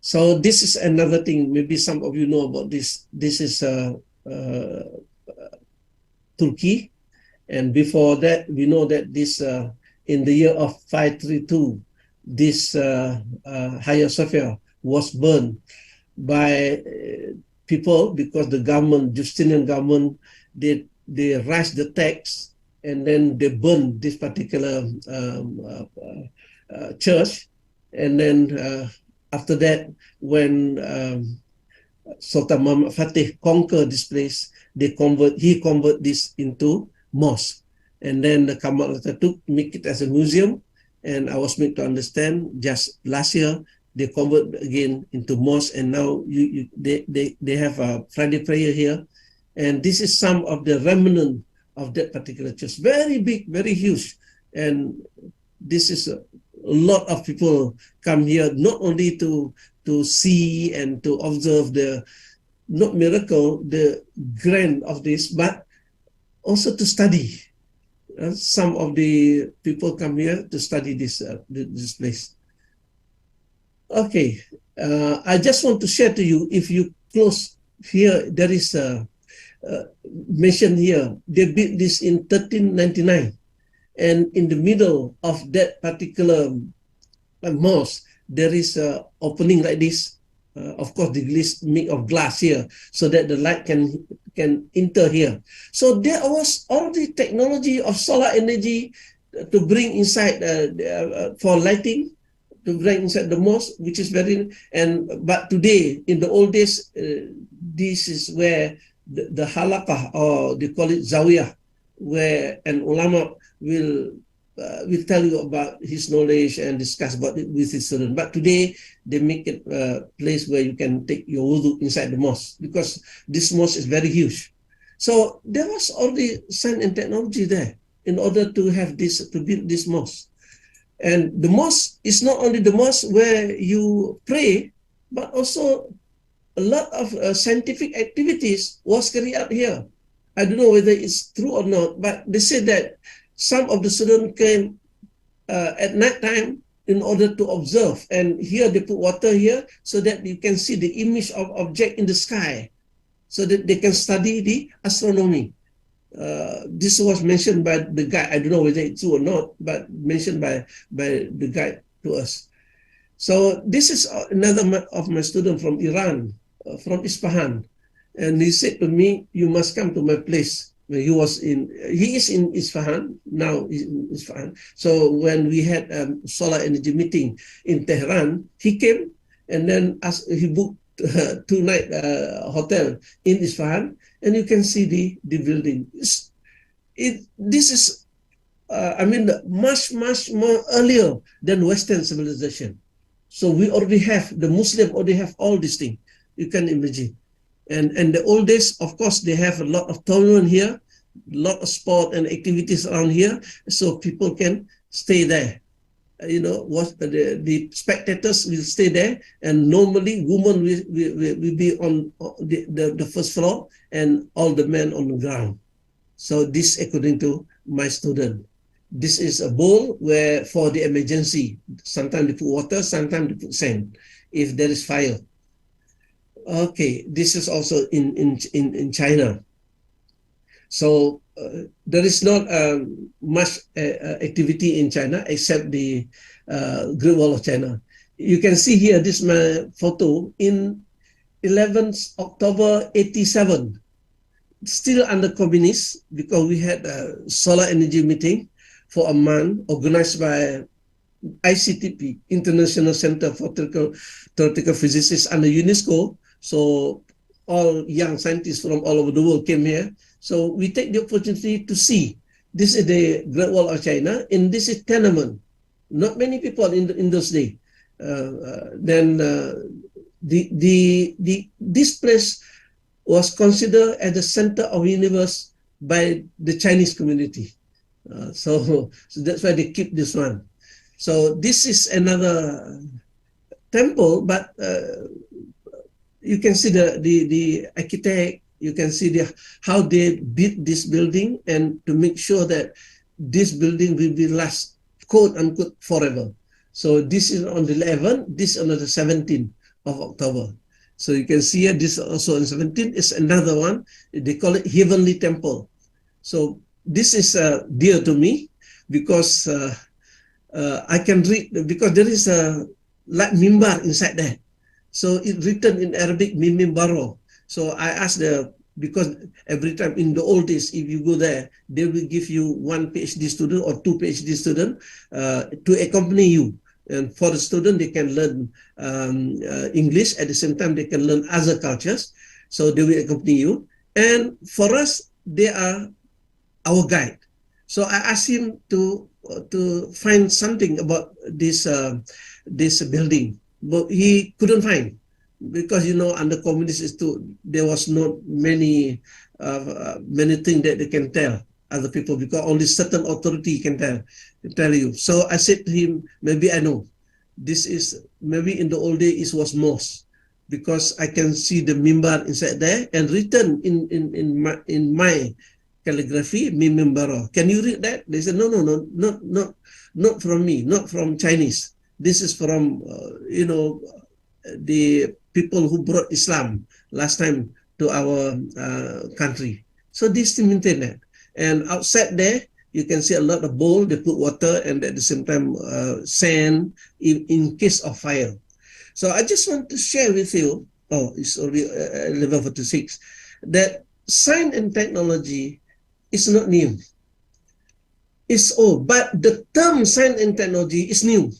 So this is another thing. Maybe some of you know about this. This is Turkey, And before that, we know that this in the year of 532, this Hagia Sophia was burned by people because the government, Justinian government, they raised the tax and then they burned this particular church. And then after that, when Sultan Muhammad Fatih conquered this place, he converted this into mosque. And then the Kamal Atatürk make it as a museum. And I was made to understand just last year, they convert again into mosque, and now they have a Friday prayer here. And this is some of the remnant of that particular church. Very big, very huge. And this is a lot of people come here, not only to see and to observe the, not miracle, the grand of this, but also to study. Some of the people come here to study this place. Okay, I just want to share to you, if you close here, there is a mention here, they built this in 1399. And in the middle of that particular mosque, there is an opening like this. Of course, the glass made of glass here, so that the light can enter here. So there was all the technology of solar energy to bring inside for lighting, to bring inside the mosque, which is very, but today, in the old days, this is where the halaqah, or they call it zawiyah, where an ulama will tell you about his knowledge and discuss about it with his student. But today, they make it a place where you can take your wudu inside the mosque, because this mosque is very huge. So there was all the science and technology there in order to have this, to build this mosque. And the mosque is not only the mosque where you pray, but also a lot of scientific activities was carried out here. I don't know whether it's true or not, but they say that some of the students came at night time in order to observe. And here they put water here so that you can see the image of object in the sky, so that they can study the astronomy. This was mentioned by the guide. I don't know whether it's true or not, but mentioned by the guide to us. So this is another of my student from Iran, from Isfahan. And he said to me, you must come to my place. He is in Isfahan, now he's in Isfahan. So when we had a solar energy meeting in Tehran, he came, and then he booked 2-night hotel in Isfahan, and you can see the building. This is, much more earlier than Western civilization. So we already have, the Muslim already have all these things. You can imagine. And the old days, of course, they have a lot of tournament here, a lot of sport and activities around here, so people can stay there. What the spectators will stay there, and normally women will be on the first floor, and all the men on the ground. So this, according to my student, this is a bowl where for the emergency. Sometimes they put water, sometimes they put sand if there is fire. Okay, this is also in China. So there is not much activity in China except the Great Wall of China. You can see here, this is my photo in 11th October 87, still under communists, because we had a solar energy meeting for a month organized by ICTP, International Center for Theoretical Physicists, under UNESCO. So all young scientists from all over the world came here. So we take the opportunity to see. This is the Great Wall of China, and this is Tiananmen. Not many people in those days. This place was considered as the center of the universe by the Chinese community. So that's why they keep this one. So this is another temple, but you can see the architect, you can see how they built this building, and to make sure that this building will be last, quote unquote, forever. So this is on the 11th, this on the 17th of October. So you can see here, this also on 17th is another one. They call it Heavenly Temple. So this is dear to me because I can read, because there is a like mimbar inside there. So it's written in Arabic, mimbaro. So I asked because every time in the old days, if you go there, they will give you one PhD student or two PhD student to accompany you. And for the student, they can learn English. At the same time, they can learn other cultures. So they will accompany you. And for us, they are our guide. So I asked him to find something about this building, but he couldn't find, because under communists there was not many things that they can tell other people, because only certain authority can tell you. So I said to him, maybe I know. This is maybe in the old days it was mosque, because I can see the mimbar inside there and written in my calligraphy, mimbaro. Can you read that? They said, no, not from me, not from Chinese. This is from the people who brought Islam last time to our country. So this to maintain that. And outside there, you can see a lot of bowl. They put water and at the same time sand in case of fire. So I just want to share with you. Oh, it's already 11:46. That science and technology is not new. It's old, but the term science and technology is new,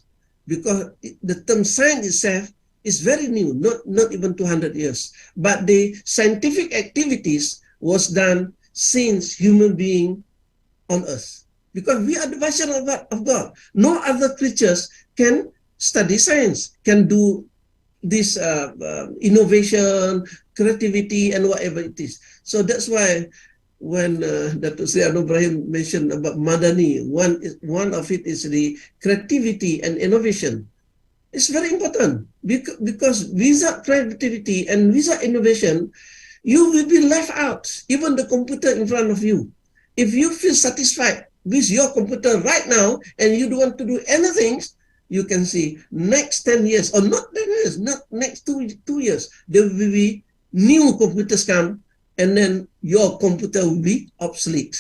because the term science itself is very new, not even 200 years. But the scientific activities was done since human being on earth, because we are the version of God. No other creatures can study science, can do this innovation, creativity, and whatever it is. So that's why when Dr. Syed Ibrahim mentioned about Madani, one of it is the creativity and innovation. It's very important, because without creativity and without innovation, you will be left out, even the computer in front of you. If you feel satisfied with your computer right now and you don't want to do anything, you can see next 10 years, or not 10 years, not next two years, there will be new computers come, and then your computer will be obsolete.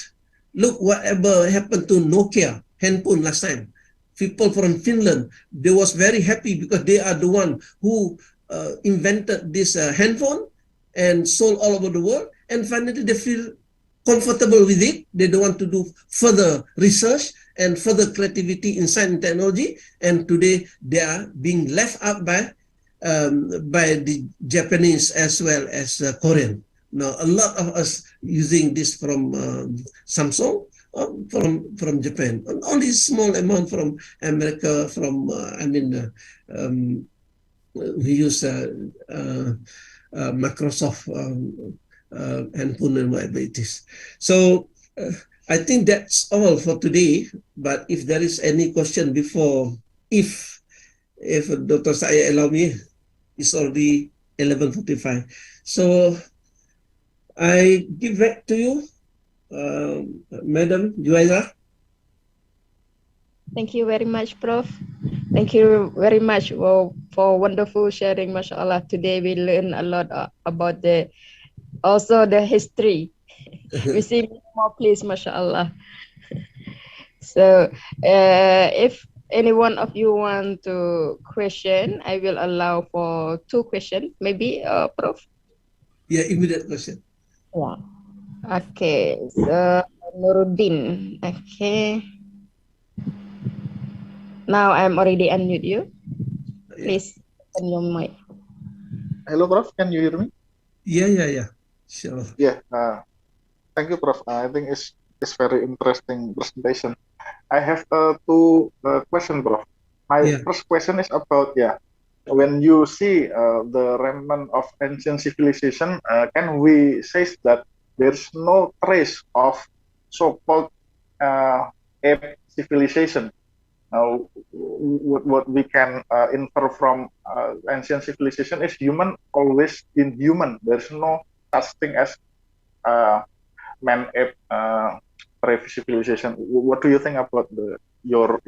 Look whatever happened to Nokia handphone last time. People from Finland, they was very happy because they are the one who invented this handphone and sold all over the world, and finally they feel comfortable with it. They don't want to do further research and further creativity in science and technology, and today they are being left out by the Japanese as well as Korean. Now a lot of us using this from Samsung, from Japan, only small amount from America, from we use Microsoft handphone and whatever it is. So I think that's all for today. But if there is any question before, if Dr. Syed allow me, it's already 11:45. So I give back to you, Madam Juwaira.
Thank you very much, Prof. Thank you very much for wonderful sharing, mashallah. Today we learn a lot about also the history. We see more, please, mashallah. So if any one of you want to question, I will allow for 2 questions, maybe, Prof.
Yeah, immediate question.
Yeah. Okay, so Nuruddin. Okay. Now I'm already unmute you. Please open your mic.
Hello, Prof. Can you hear me?
Yeah. Sure.
Yeah. Thank you, Prof. I think it's very interesting presentation. I have 2 questions, Prof. My first question is about when you see the remnant of ancient civilization, can we say that there's no trace of so-called ape civilization? What we can infer from ancient civilization is human always inhuman. There's no such thing as man-ape civilization. What do you think about your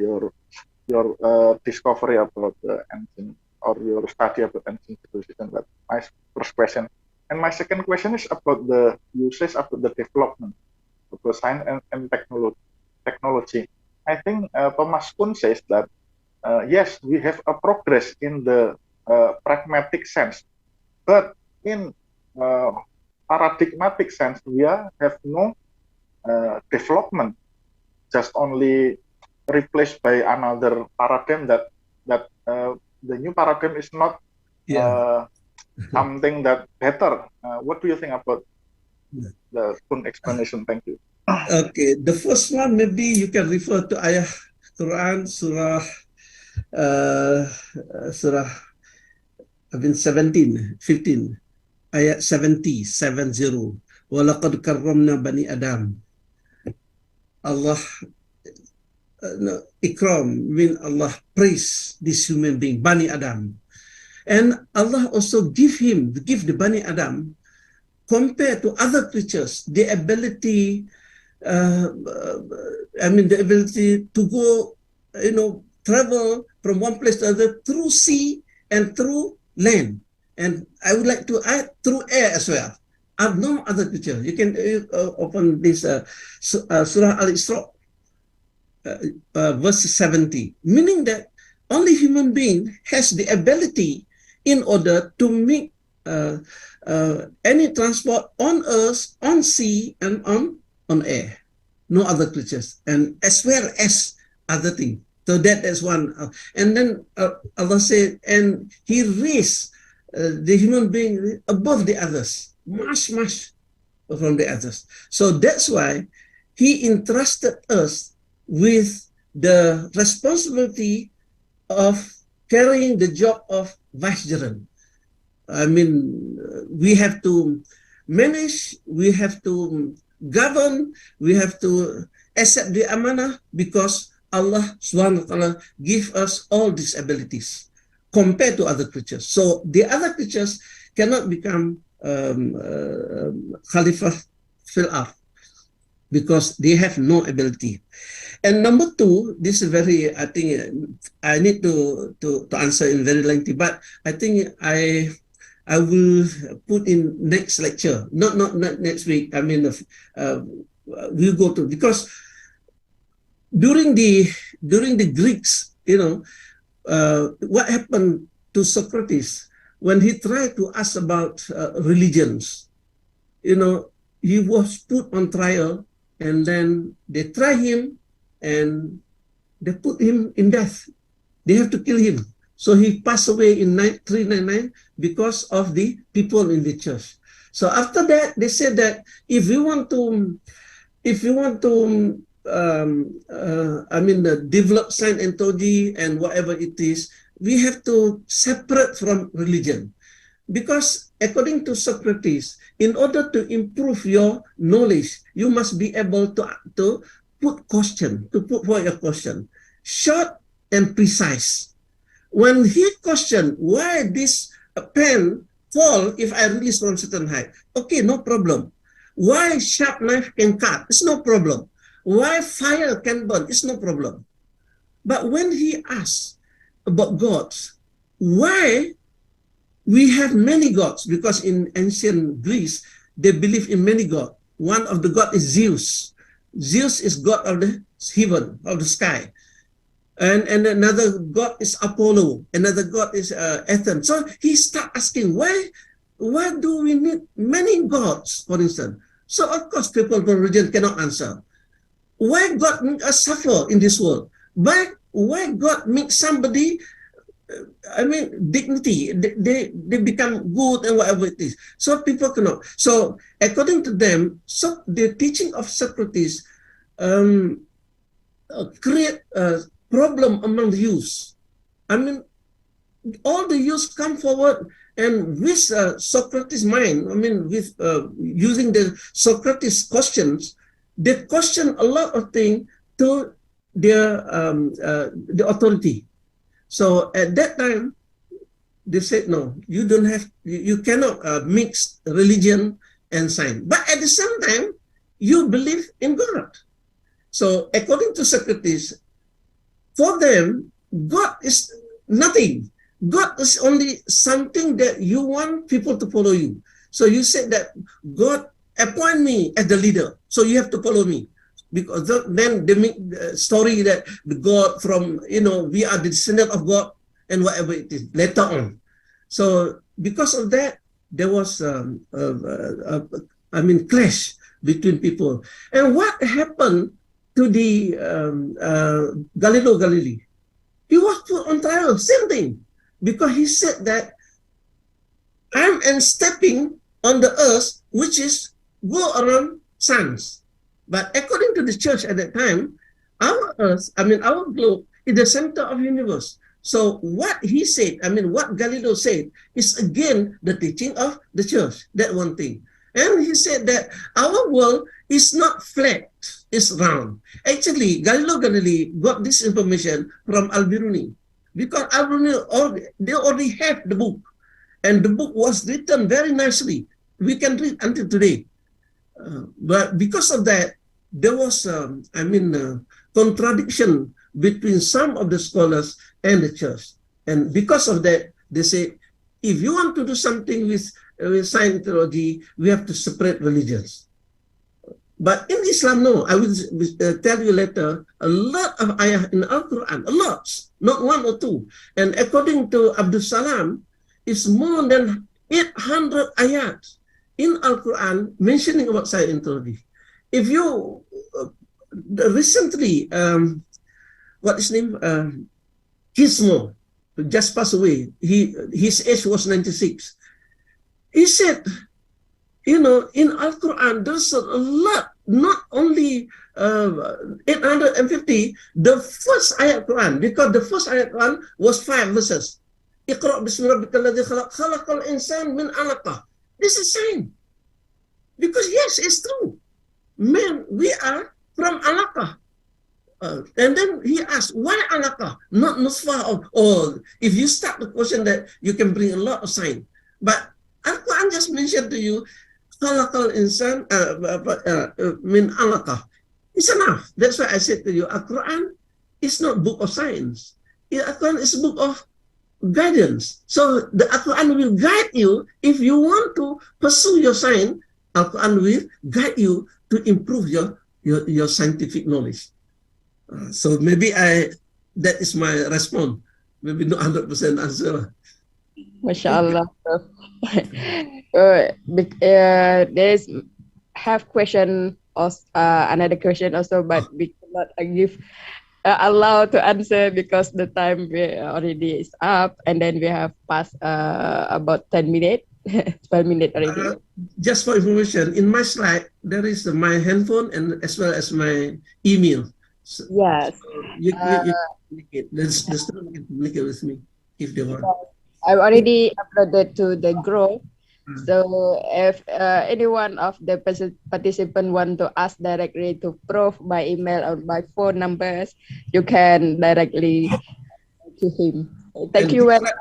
discovery about the ancient, or your study about ancient civilization? That's my first question. And my second question is about the usage of the development. science and technology. I think Thomas Kuhn says that yes, we have a progress in the pragmatic sense, but in paradigmatic sense, we have no development, just only replaced by another paradigm that the new paradigm is not something that better. What do you think about the Kuhn explanation? Thank you.
Okay, the first one maybe you can refer to ayah Quran surah 17, 15, ayat 70, walaqad karramna bani Adam. Allah ikram mean Allah praise this human being, Bani Adam. And Allah also give the Bani Adam, compared to other creatures, the ability the ability to go, travel from one place to another through sea and through land. And I would like to add through air as well. I've no other creature. You can open this Surah Al-Isra, verse 70, meaning that only human being has the ability in order to make any transport on earth, on sea, and on air. No other creatures, and as well as other things. So that is one. And then Allah said, and He raised the human being above the others, much from the others. So that's why He entrusted us with the responsibility of carrying the job of vicegerent. I mean, we have to manage, we have to govern, we have to accept the amanah, because Allah subhanahu wa ta'ala give us all these abilities compared to other creatures. So the other creatures cannot become Khalifah fil ard because they have no ability. And number two, this is very, I think I need to answer in very lengthy, but I think I will put in next lecture, not next week. I mean, we'll go to, because during the Greeks, what happened to Socrates when he tried to ask about religions? He was put on trial, and then they try him and they put him in death. They have to kill him. So he passed away in 399 because of the people in the church. So after that, they said that if you want to develop Scientology and whatever it is, we have to separate from religion. Because according to Socrates, in order to improve your knowledge, you must be able to put forward a question, short and precise. When he questioned why this pen fall if I release from certain height, okay, no problem. Why sharp knife can cut? It's no problem. Why fire can burn? It's no problem. But when he asked about gods, why we have many gods? Because in ancient Greece, they believe in many gods. One of the gods is Zeus. Zeus is god of the heaven, of the sky. And another god is Apollo. Another god is Athens. So he started asking, why do we need many gods, for instance? So of course, people from religion cannot answer. Why God make us suffer in this world? Why God make somebody, dignity, they become good and whatever it is. So people cannot. So according to them, the teaching of Socrates create a problem among the youth. All the youth come forward, and with Socrates' mind, with using the Socrates questions, they question a lot of things to their the authority. So at that time, they said, no, you cannot mix religion and science. But at the same time, you believe in God. So according to Socrates, for them, God is nothing. God is only something that you want people to follow you. So you said that God appoint me as the leader. So you have to follow me. Because then they make the story that the God from, we are the descendant of God and whatever it is later on. So because of that, there was, clash between people. And what happened to the Galileo Galilei? He was put on trial, same thing, because he said that I'm stepping on the earth, which is go around suns. But according to the church at that time, our earth, our globe is the center of the universe. So what he said, what Galileo said, is again the teaching of the church, that one thing. And he said that our world is not flat, it's round. Actually, Galileo Galilei got this information from Al-Biruni, because Al-Biruni, they already have the book. And the book was written very nicely. We can read until today. But because of that, there was, contradiction between some of the scholars and the church. And because of that, they say, if you want to do something with Scientology, we have to separate religions. But in Islam, no. I will tell you later, a lot of ayah in Al-Qur'an, a lot, not one or two. And according to Abdul Salam, it's more than 800 ayat in Al-Qur'an mentioning about Scientology. If you recently, what is his name? Gizmo just passed away. His age was 96. He said, in Al-Qur'an, there's a lot, not only 850, the first ayat Quran, because the first ayat Quran was 5 verses. Iqra' bismi rabbikal ladzi khalaq, khalaqal insan min 'alaqah. This is sign. Because yes, it's true. Man, we are from 'alaqah. And then he asked, why 'alaqah? Not nusfah or if you start the question that you can bring a lot of sign. But Al-Quran just mentioned to you, khalaqal insan min 'alaqah. It's enough. That's why I said to you, Al-Quran is not book of science. Al-Quran is a book of guidance. So the Al-Quran will guide you. If you want to pursue your science, Al-Quran will guide you to improve your scientific knowledge. So maybe that is my response. Maybe not 100% answer.
MashaAllah. There's have question or another question also, but we cannot give allow to answer because the time already is up, and then we have passed about 10 minutes. 12 minutes already.
Just for information, in my slide there is my handphone and as well as my email. So,
yes.
So you communicate. The student can communicate with me if they want.
I've already uploaded to the group. So if any one of the participants want to ask directly to Prof by email or by phone numbers, you can directly to him. Thank you very much.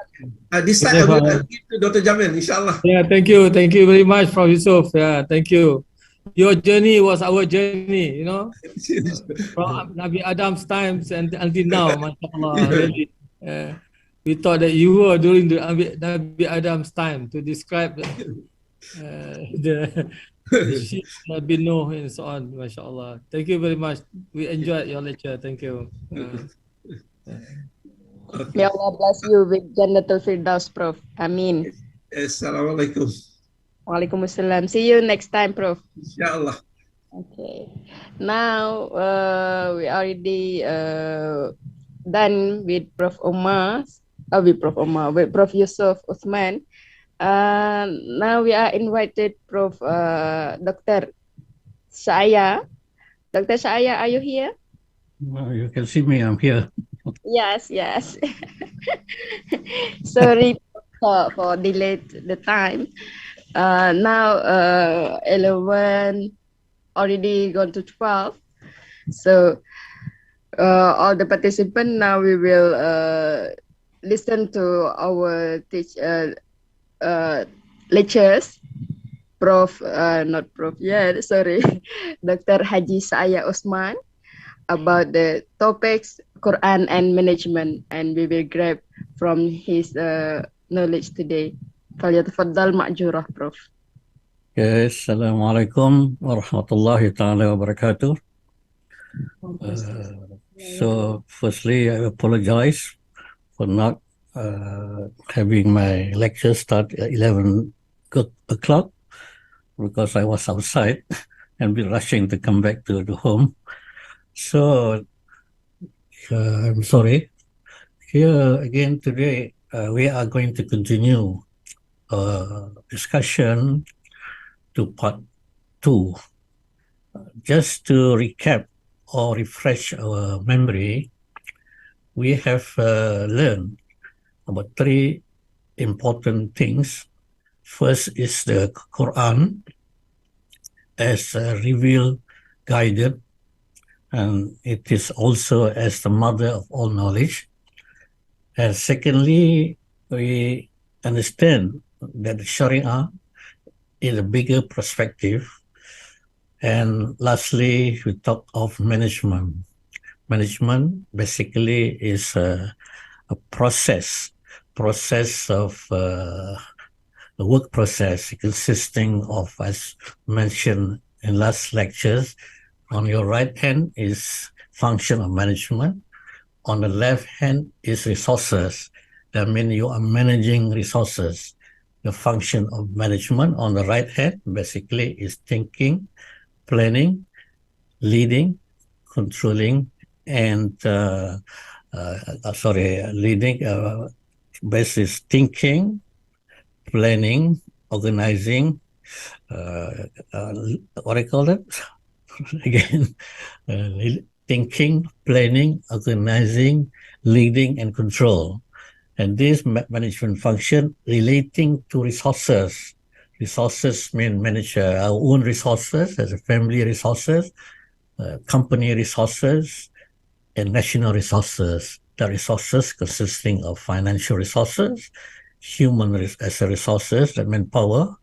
This time I will give to Dr. Jamal, inshallah.
Yeah, thank you very much, Prof. Yusuf. Yeah, thank you. Your journey was our journey, from Nabi Adam's times and until now, mashallah. Really, we thought that you were during the Nabi Adam's time to describe the sheep, Nabi Nuh and so on, mashallah. Thank you very much. We enjoyed your lecture. Thank you.
May Allah bless you with Jannatul Firdaus, Prof. Amin.
Assalamualaikum.
Waalaikumsalam. See you next time, Prof.
Inshallah.
Okay. Now we already done with Prof. Omar. With Prof. Yusuf Othman. Now we are invited Prof. Dr. Shaaya. Dr. Shaaya, are you here?
Well, you can see me. I'm here.
Yes. Sorry for delayed the time. Now 11 already gone to 12. So all the participants now we will listen to our lectures. Prof, not Prof yet, sorry. Dr. Haji Shaaya Othman about the topics Qur'an and Management, and we will grab from his knowledge today. Falyatafaddal ma'jurah, Prof.
Yes, Assalamualaikum warahmatullahi ta'ala wabarakatuh. So, firstly, I apologize for not having my lecture start at 11 o'clock because I was outside and be rushing to come back to the home. So, I'm sorry. Here again today, we are going to continue discussion to part 2. Just to recap or refresh our memory, we have learned about 3 important things. First is the Quran as a revealed guided, and it is also as the mother of all knowledge. And secondly, we understand that the Sharia is a bigger perspective. And lastly, we talk of management. Management basically is a process of a work process consisting of, as mentioned in last lectures, on your right hand is function of management. On the left hand is resources. That means you are managing resources. The function of management on the right hand basically is thinking, planning, leading, controlling, and leading basis thinking, planning, organizing, what I call it again, thinking, planning, organizing, leading, and control. And this management function relating to resources. Resources mean manage our own resources as a family resources, company resources, and national resources. The resources consisting of financial resources, human as a resources, that manpower,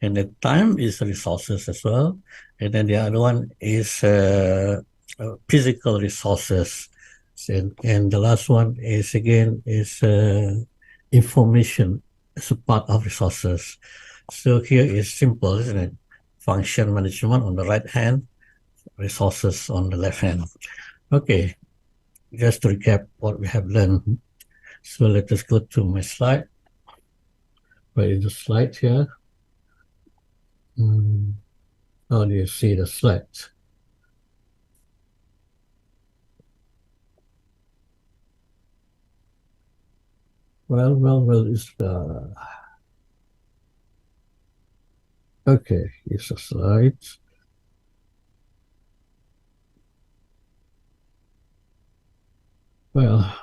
and the time is resources as well. And then the other one is physical resources. And the last one is again information as a part of resources. So here is simple, isn't it? Function management on the right hand, resources on the left hand. Okay, just to recap what we have learned. So let us go to my slide. Where is the slide here? How do you see the slides? Well, it's the... Okay, here's the slides. Well,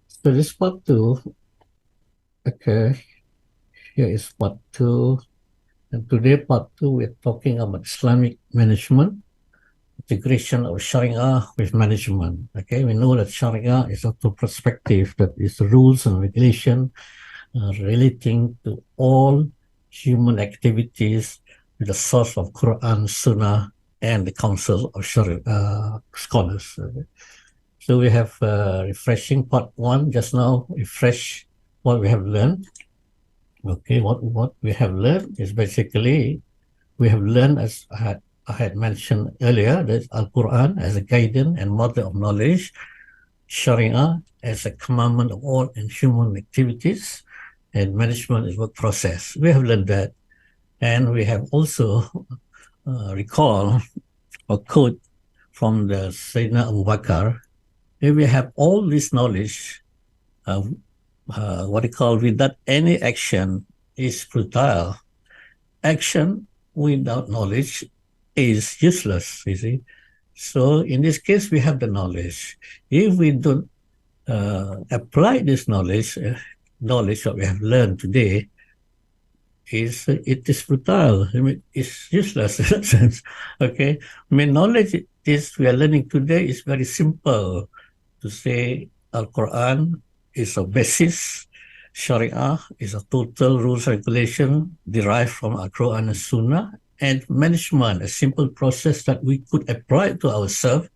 so this part 2. Okay, here is part 2. And today, part 2, we're talking about Islamic management, integration of Sharia with management. Okay, we know that Sharia is a perspective, that is the rules and regulation relating to all human activities with the source of Quran, Sunnah, and the Council of Sharia scholars. So we have refreshing part 1 just now, refresh what we have learned. Okay, what we have learned is basically, we have learned, as I had mentioned earlier, that Al-Qur'an as a guidance and mother of knowledge, Sharia as a commandment of all and human activities, and management is work process. We have learned that. And we have also recall a quote from the Sayyidina Abu Bakr. If we have all this knowledge, without any action is futile. Action without knowledge is useless, you see. So in this case, we have the knowledge. If we don't apply this knowledge that we have learned today, it is futile. I mean, it's useless in that sense. Okay, I mean, knowledge is we are learning today is very simple. To say Al-Qur'an is a basis, Sharia is a total rules regulation derived from Al-Qur'an and Sunnah, and management, a simple process that we could apply to ourselves,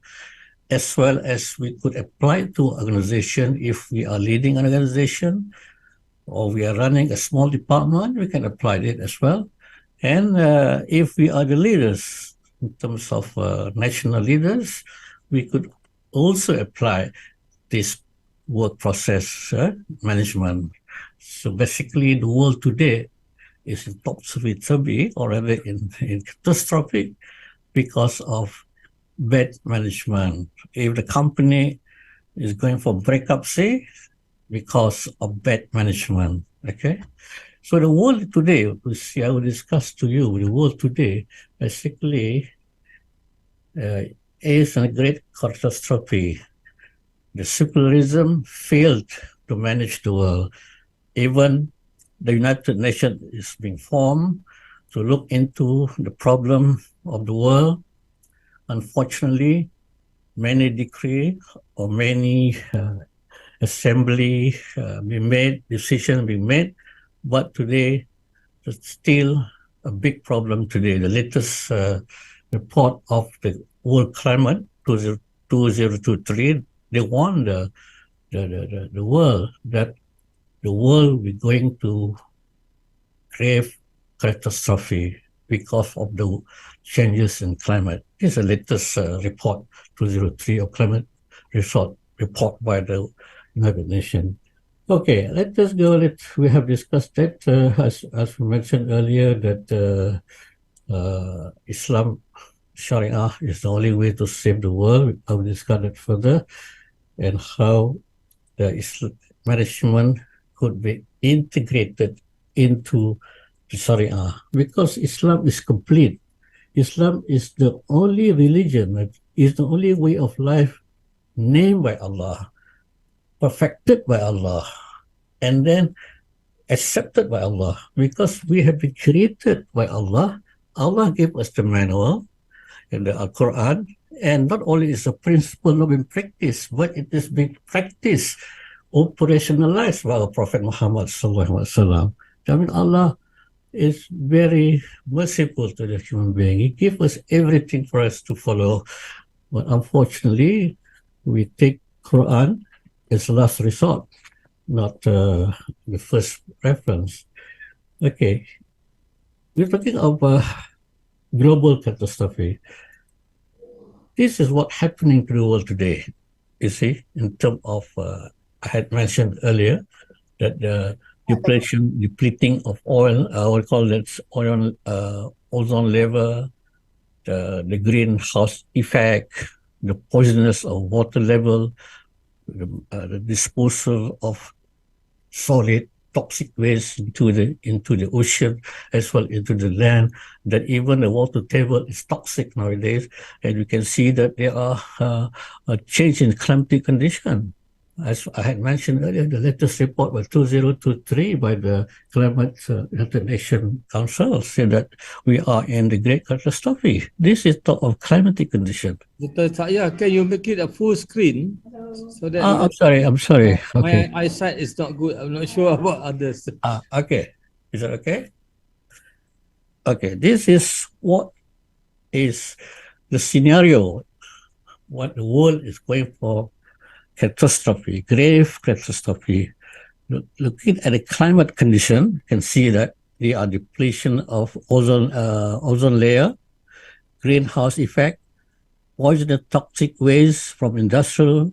as well as we could apply to organization if we are leading an organization, or we are running a small department, we can apply it as well. And if we are the leaders, in terms of national leaders, we could also apply this work process management. So basically, the world today is in topsy-turvy, or rather in catastrophic, because of bad management. If the company is going for breakup, say, because of bad management, okay? So the world today, I will discuss to you, the world today basically is a great catastrophe. The secularism failed to manage the world. Even the United Nations is being formed to look into the problem of the world. Unfortunately, many decree or many assembly being made, decisions being made, but today it's still a big problem today. The latest report of the World Climate 2023, they warned the world that the world will going to grave catastrophe because of the changes in climate. This is the latest report 203 of climate report by the United Nations. Okay, let us go. We have discussed that, as we mentioned earlier, that Islam Sharia is the only way to save the world. I will discuss that further, and how the Islam management could be integrated into the Sharia, because Islam is complete. Islam is the only religion, is the only way of life named by Allah, perfected by Allah, and then accepted by Allah, because we have been created by Allah. Allah gave us the manual in the Al-Qur'an, and not only is a principle not being practiced, but it is being practiced, operationalized by our Prophet Muhammad sallallahu alaihi wasallam. I mean, Allah is very merciful to the human being. He gives us everything for us to follow, but unfortunately, we take Quran as last resort, not the first reference. Okay, we're talking about global catastrophe. This is what's happening to the world today. You see, in terms of, I had mentioned earlier that the depleting of oil, we call it oil, ozone level, the greenhouse effect, the poisonous of water level, the disposal of solid toxic waste into the ocean, as well into the land, that even the water table is toxic nowadays. And you can see that there are a change in climatic condition. As I had mentioned earlier, the latest report was 2023 by the Climate United Nations Council said that we are in the great catastrophe. This is talk of climatic condition.
Dr. Shaaya, can you make it a full screen? So that
I'm sorry. Okay.
My eyesight is not good. I'm not sure about others.
Okay. Is that okay? Okay. This is what is the scenario, what the world is going for. Catastrophe, grave catastrophe. Looking at the climate condition, you can see that there are depletion of ozone layer, greenhouse effect, poisonous toxic waste from industrial,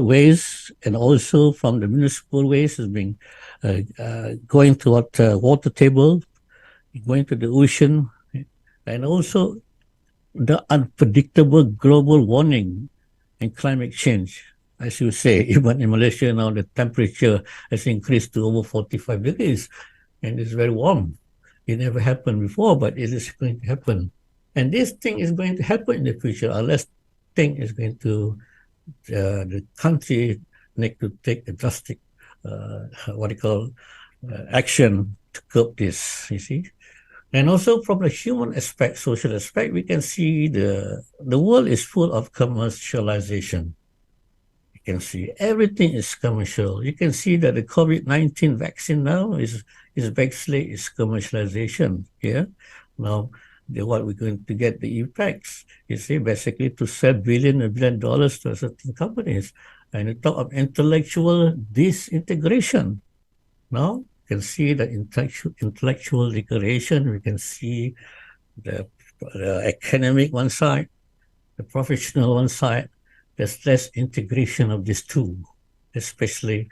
waste, and also from the municipal waste is being going toward water table, going to the ocean, and also the unpredictable global warming and climate change. As you say, even in Malaysia now, the temperature has increased to over 45 degrees, and it's very warm. It never happened before, but it is going to happen. And this thing is going to happen in the future, unless thing is going to, the country need to take a drastic, action to curb this, you see. And also from the human aspect, social aspect, we can see the world is full of commercialization. You can see everything is commercial. You can see that the COVID-19 vaccine now is basically is commercialization. Yeah, now what we're going to get the effects. You see, basically to sell billion and $1 billion to certain companies. And you talk of intellectual disintegration. Now, you can see the intellectual degradation. We can see the academic one side, the professional one side. There's less integration of these two, especially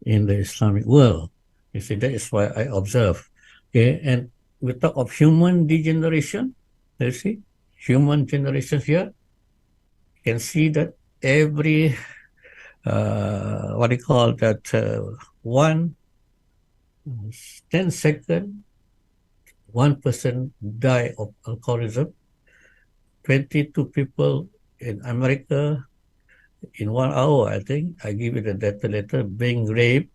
in the Islamic world. You see, that is why I observe. Okay, and we talk of human degeneration. Let's see, human generation here. You can see that every what do you call that? 10 seconds, one person die of alcoholism. 22 people in America in 1 hour, I think, I give you the data later, being raped.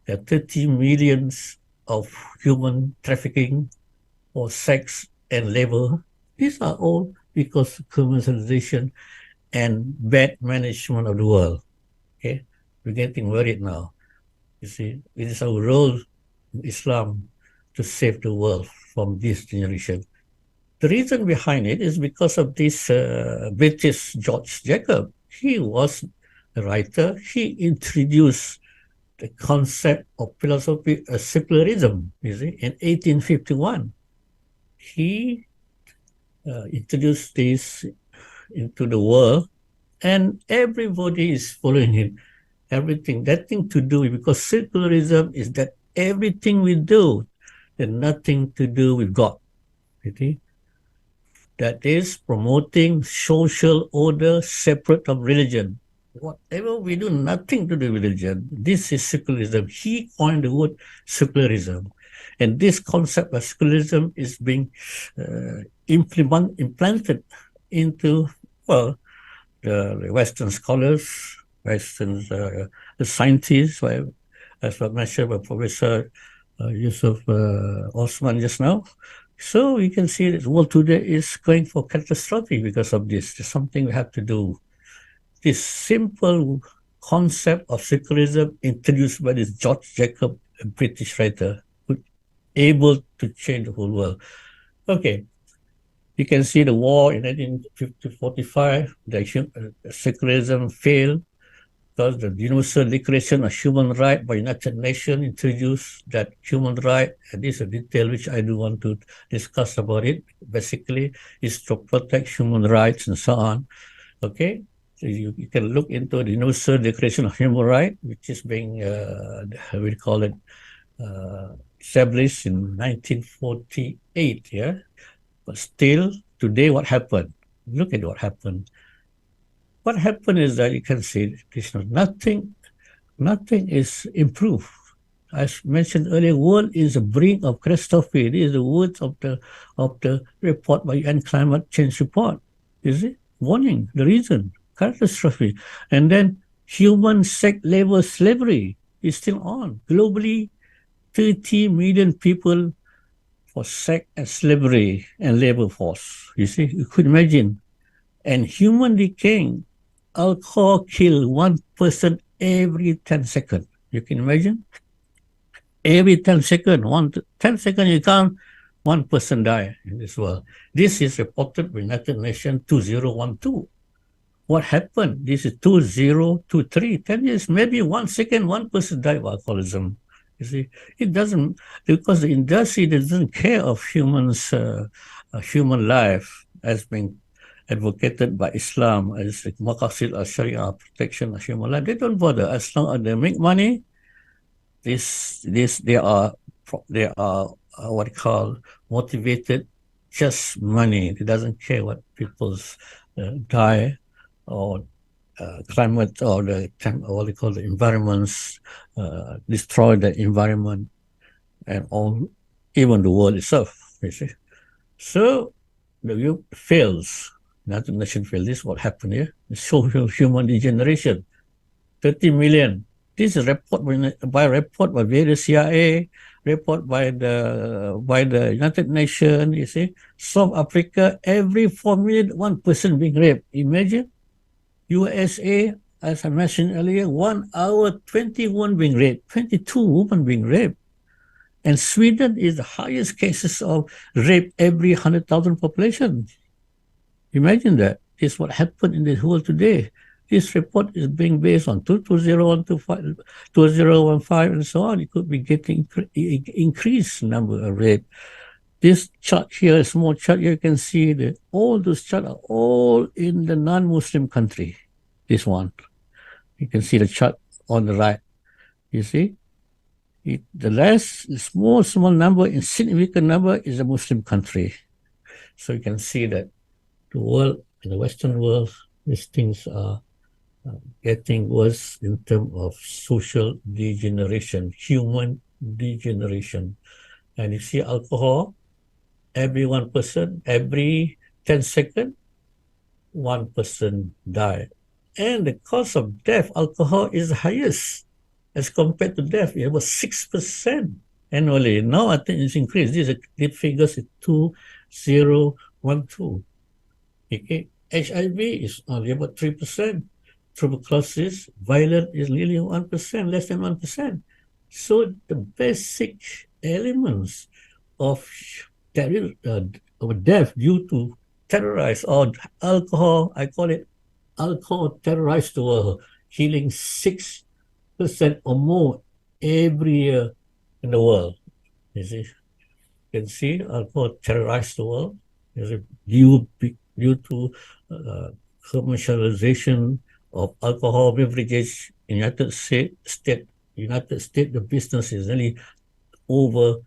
There are 30 millions of human trafficking for sex and labor. These are all because of commercialization and bad management of the world. Okay, we're getting worried now. You see, it is our role in Islam to save the world from this generation. The reason behind it is because of this British George Jacob. He was a writer. He introduced the concept of philosophy of secularism, you see, in 1851. He introduced this into the world, and everybody is following him. Everything, that thing to do, because secularism is that everything we do, and nothing to do with God. You see? That is promoting social order separate of religion. Whatever we do, nothing to do with religion. This is secularism. He coined the word secularism. And this concept of secularism is being implanted into, well, the Western scholars, Western the scientists, as was mentioned by Professor Yusuf Othman just now. So you can see that the world today is going for catastrophe because of this. There's something we have to do. This simple concept of secularism introduced by this George Jacob, a British writer, who able to change the whole world. Okay, you can see the war in 1945, the secularism failed because the Universal Declaration of Human Rights by United Nations introduced that human right, and this is a detail which I do want to discuss about it, basically is to protect human rights and so on. Okay, so you can look into the Universal Declaration of Human Rights, which is being, we call it, established in 1948, yeah? But still, today what happened? Look at what happened. What happened is that you can see nothing is improved. As mentioned earlier, world is a brink of catastrophe. These are the words of the report by UN Climate Change Report. Is it? Warning, the reason, catastrophe. And then human sex labor slavery is still on. Globally, 30 million people for sex and slavery and labor force. You see, you could imagine. And human decaying, alcohol kill one person every 10 seconds. You can imagine? Every 10 seconds, 10 seconds you count, one person die in this world. This is reported by United Nations 2012. What happened? This is 2023, 10 years, maybe 1 second, one person died of alcoholism. You see, it doesn't, because the industry doesn't care of humans, human life as being advocated by Islam as the maqasid al-Sharia, protection of human life. They don't bother. As long as they make money, they are what you call motivated, just money. It doesn't care what people's die or climate or what they call the environments, destroy the environment and all, even the world itself. You see, so the view fails. United Nations failed. This is what happened here. Social human degeneration. 30 million. This is a report by various CIA, report by the United Nations. You see, South Africa, every 4 million, one person being raped. Imagine. USA, as I mentioned earlier, 1 hour, 21 being raped, 22 women being raped. And Sweden is the highest cases of rape every 100,000 population. Imagine that. This is what happened in the world today. this report is being based on 2015, and so on. It could be getting increased number of rate. This chart here, small chart here, you can see that all those charts are all in the non-Muslim country. This one, you can see the chart on the right. You see, the last small number, insignificant number, is a Muslim country. So you can see that the world, in the Western world, these things are getting worse in terms of social degeneration, human degeneration. And you see alcohol, every 1 person, every 10 seconds, 1 person die. And the cause of death, alcohol is the highest as compared to death. It was 6% annually. Now I think it's increased. These figures is 2012. Okay. HIV is only about 3%. Tuberculosis, violence is nearly 1%, less than 1%. So the basic elements of death due to terrorize or alcohol, I call it alcohol terrorized the world, killing 6% or more every year in the world. You see, you can see alcohol terrorized the world. Due to commercialization of alcohol beverages in United States, the business is nearly over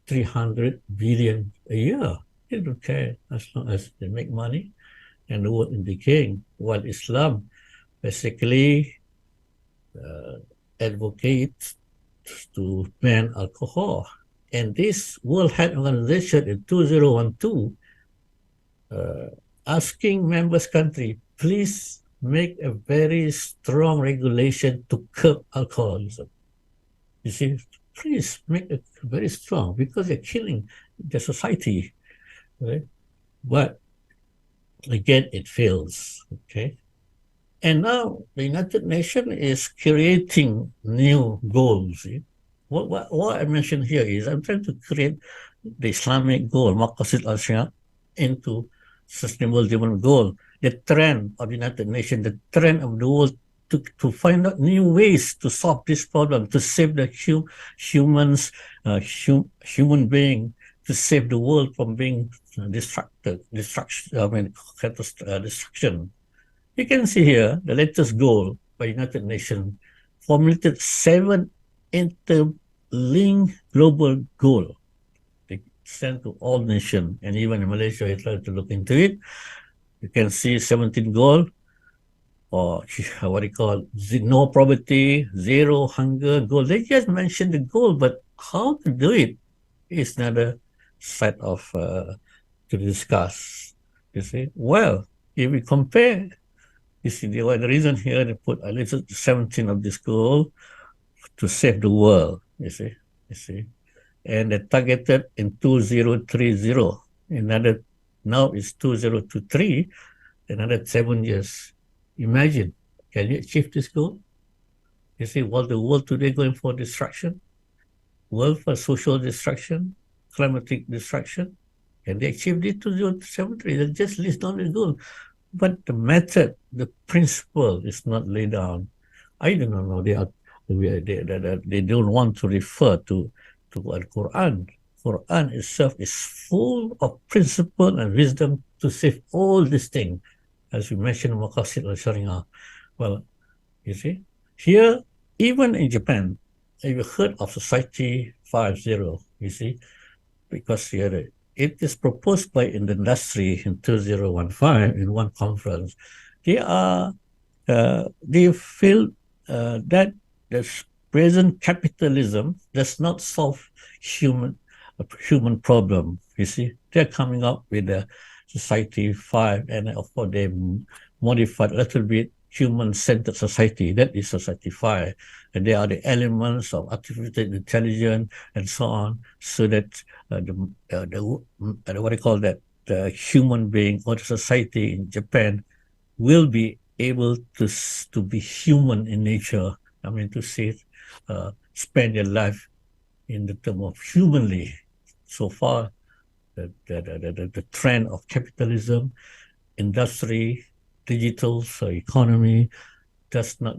300 billion a year. They don't care as long as they make money, and the world is decaying. While Islam basically advocates to ban alcohol, and this World Health Organization in 2012 asking members country, please make a very strong regulation to curb alcoholism. You see, please make it very strong because they're killing the society, right? But again, it fails, okay? And now the United Nations is creating new goals. See? What I mentioned here is I'm trying to create the Islamic goal, Maqasid al-Sharia, into sustainable development goal. The trend of the United Nations, the trend of the world to find out new ways to solve this problem, to save the human being, to save the world from being destruction. You can see here the latest goal by United Nations formulated 7 interlinked global goals. They sent to all nations, and even in Malaysia, we tried to look into it. You can see 17 goals, or what they call no poverty, zero hunger goal. They just mentioned the goal, but how to do it is another side of to discuss. You see, well, if we compare, you see, the reason here they put at least 17 of this goal to save the world. You see, and they targeted in 2030. Another now it's 2023. Another 7 years. Imagine, can you achieve this goal? You see, while the world today going for destruction, world for social destruction, climatic destruction, can they achieve it to 2073? They just list down the goal. But the method, the principle is not laid down. I don't know, they don't want to refer to Al-Qur'an. Qur'an itself is full of principle and wisdom to save all these things. As we mentioned, Maqasid al-Sharia. Well, you see, here, even in Japan, have you heard of Society 50? You see, because here it is proposed by in the industry in 2015 in one conference. They feel that the present capitalism does not solve human problem. You see, they're coming up with the Society 5, and of course they modified a little bit human-centered society. That is Society 5, and there are the elements of artificial intelligence and so on, so that what I call that the human being or the society in Japan will be able to be human in nature. I mean, to say spend their life in the term of humanly. So far, the trend of capitalism, industry, digital economy does not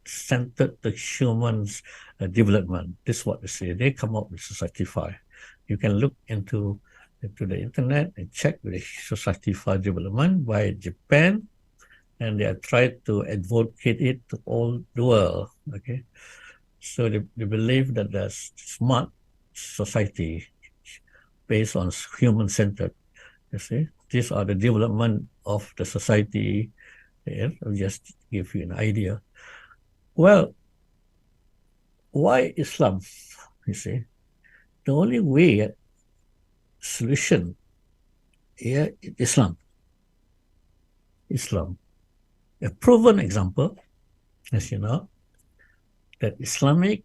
center the human's development. This is what they say. They come up with Society 5. You can look into the internet and check the Society 5 development by Japan, and they are trying to advocate it to all the world. Okay, so they believe that the smart society based on human-centered. You see, these are the development of the society. I'll just give you an idea. Well, why Islam? You see, the only way solution here is Islam. Islam, a proven example, as you know, that Islamic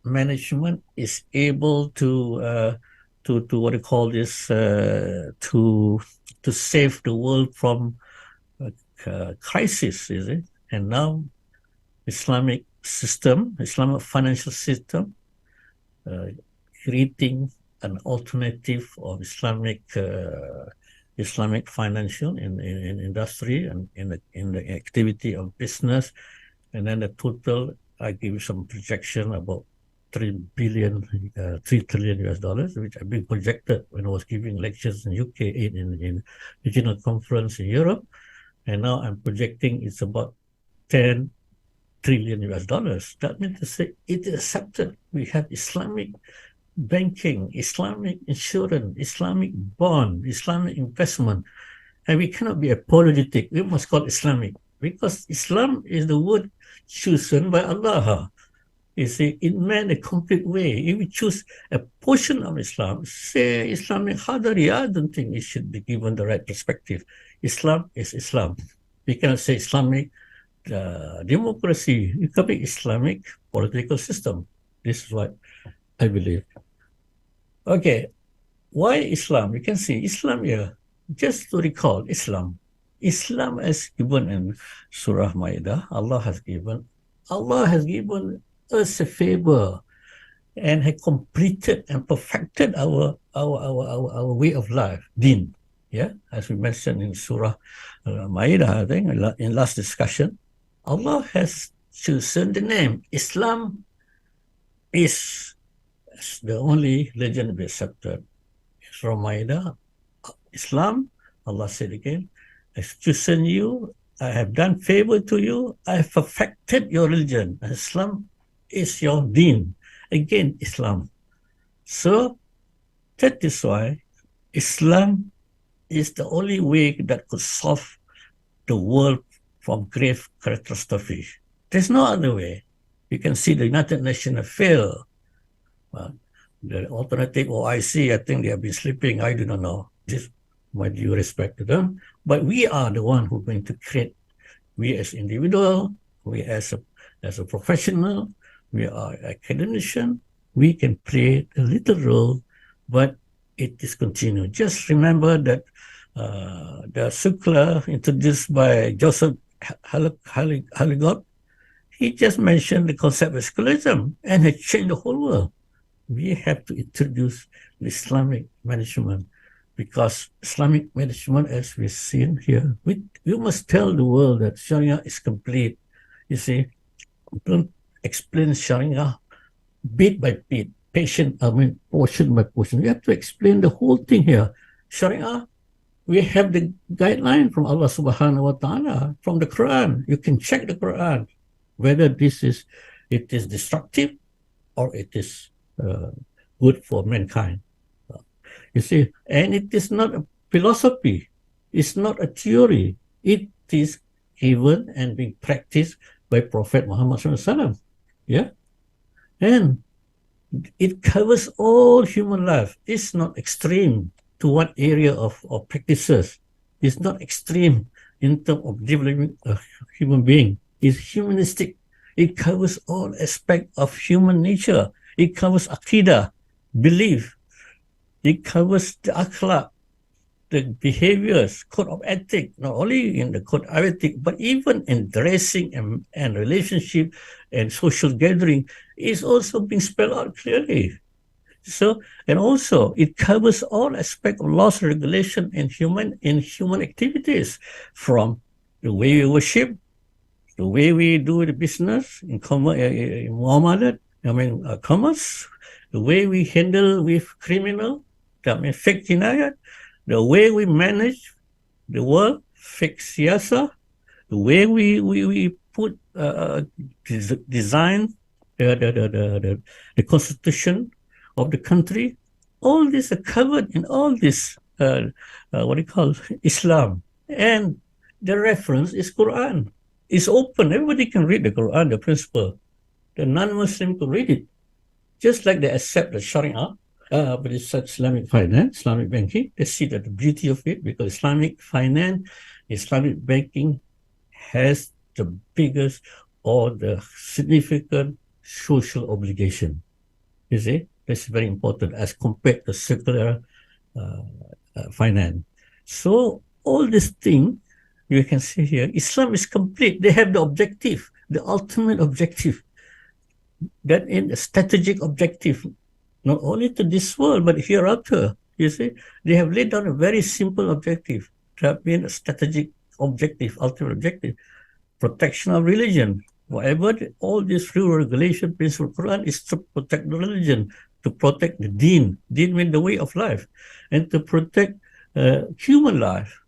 management is able to what do you call this, to save the world from crisis, is it? And now Islamic financial system, creating an alternative of Islamic financial in industry and in the activity of business, and then the total, I give you some projection about $3 trillion US dollars, which have been projected when I was giving lectures in UK, in regional conference in Europe, and now I'm projecting it's about 10 trillion US dollars. That means to say it is accepted. We have Islamic banking, Islamic insurance, Islamic bond, Islamic investment, and we cannot be apologetic. We must call Islamic because Islam is the word chosen by Allah. You see, it meant a complete way. If we choose a portion of Islam, say Islamic Hadari, I don't think it should be given the right perspective. Islam is Islam. We cannot say Islamic democracy. It could be Islamic political system. This is what I believe. Okay, why Islam? You can see Islam here. Just to recall, Islam has given in Surah Ma'idah. Allah has given us a favor and had completed and perfected our way of life, Deen. Yeah, as we mentioned in Surah Ma'idah, I think in last discussion, Allah has chosen the name. Islam is the only religion to be accepted. Surah Ma'idah, Islam, Allah said again, I've chosen you, I have done favor to you, I have perfected your religion. Islam is your deen. Again, Islam. So that is why Islam is the only way that could solve the world from grave catastrophe. There's no other way. You can see the United Nations have failed. The alternative OIC, I think they have been sleeping. I do not know. Just my due respect to them. But we are the one who are going to create. We as individual, we as a professional, we are academician, we can play a little role, but it is continued. Just remember that the circular introduced by Joseph Halligot, he just mentioned the concept of secularism and it changed the whole world. We have to introduce Islamic management because Islamic management, as we've seen here, we must tell the world that Sharia is complete. You see, don't explain Sharia bit by bit, portion by portion. We have to explain the whole thing here. Sharia, we have the guideline from Allah subhanahu wa ta'ala, from the Quran. You can check the Quran, whether it is destructive or it is good for mankind. You see, and it is not a philosophy. It's not a theory. It is given and being practiced by Prophet Muhammad SAW. Yeah? And it covers all human life. It's not extreme to one area of practices. It's not extreme in terms of developing a human being. It's humanistic. It covers all aspects of human nature. It covers aqidah, belief. It covers the akhlaq, the behaviors, code of ethics, not only in the code of ethics, but even in dressing and relationship and social gathering is also being spelled out clearly. So, and also it covers all aspects of laws, regulation, and human activities, from the way we worship, the way we do the business in muamalat, commerce, the way we handle with criminal, fake jinayat, the way we manage the world, fake siyasa, the way we put design the constitution of the country. All these are covered in all this Islam, and the reference is Quran. It's open. Everybody can read the Quran, the principle. The non-Muslim can read it, just like they accept the Sharia, but it's such Islamic finance, Islamic banking. They see that the beauty of it, because Islamic finance, Islamic banking has the biggest or the significant social obligation. You see, that's very important as compared to secular finance. So all these things you can see here, Islam is complete. They have the objective, the ultimate objective, that in a strategic objective, not only to this world but hereafter. You see, they have laid down a very simple objective. That means a strategic objective, ultimate objective, protection of religion. Whatever all these rule, regulation, principle, Quran is to protect the religion, to protect the deen. Deen means the way of life, and to protect human life.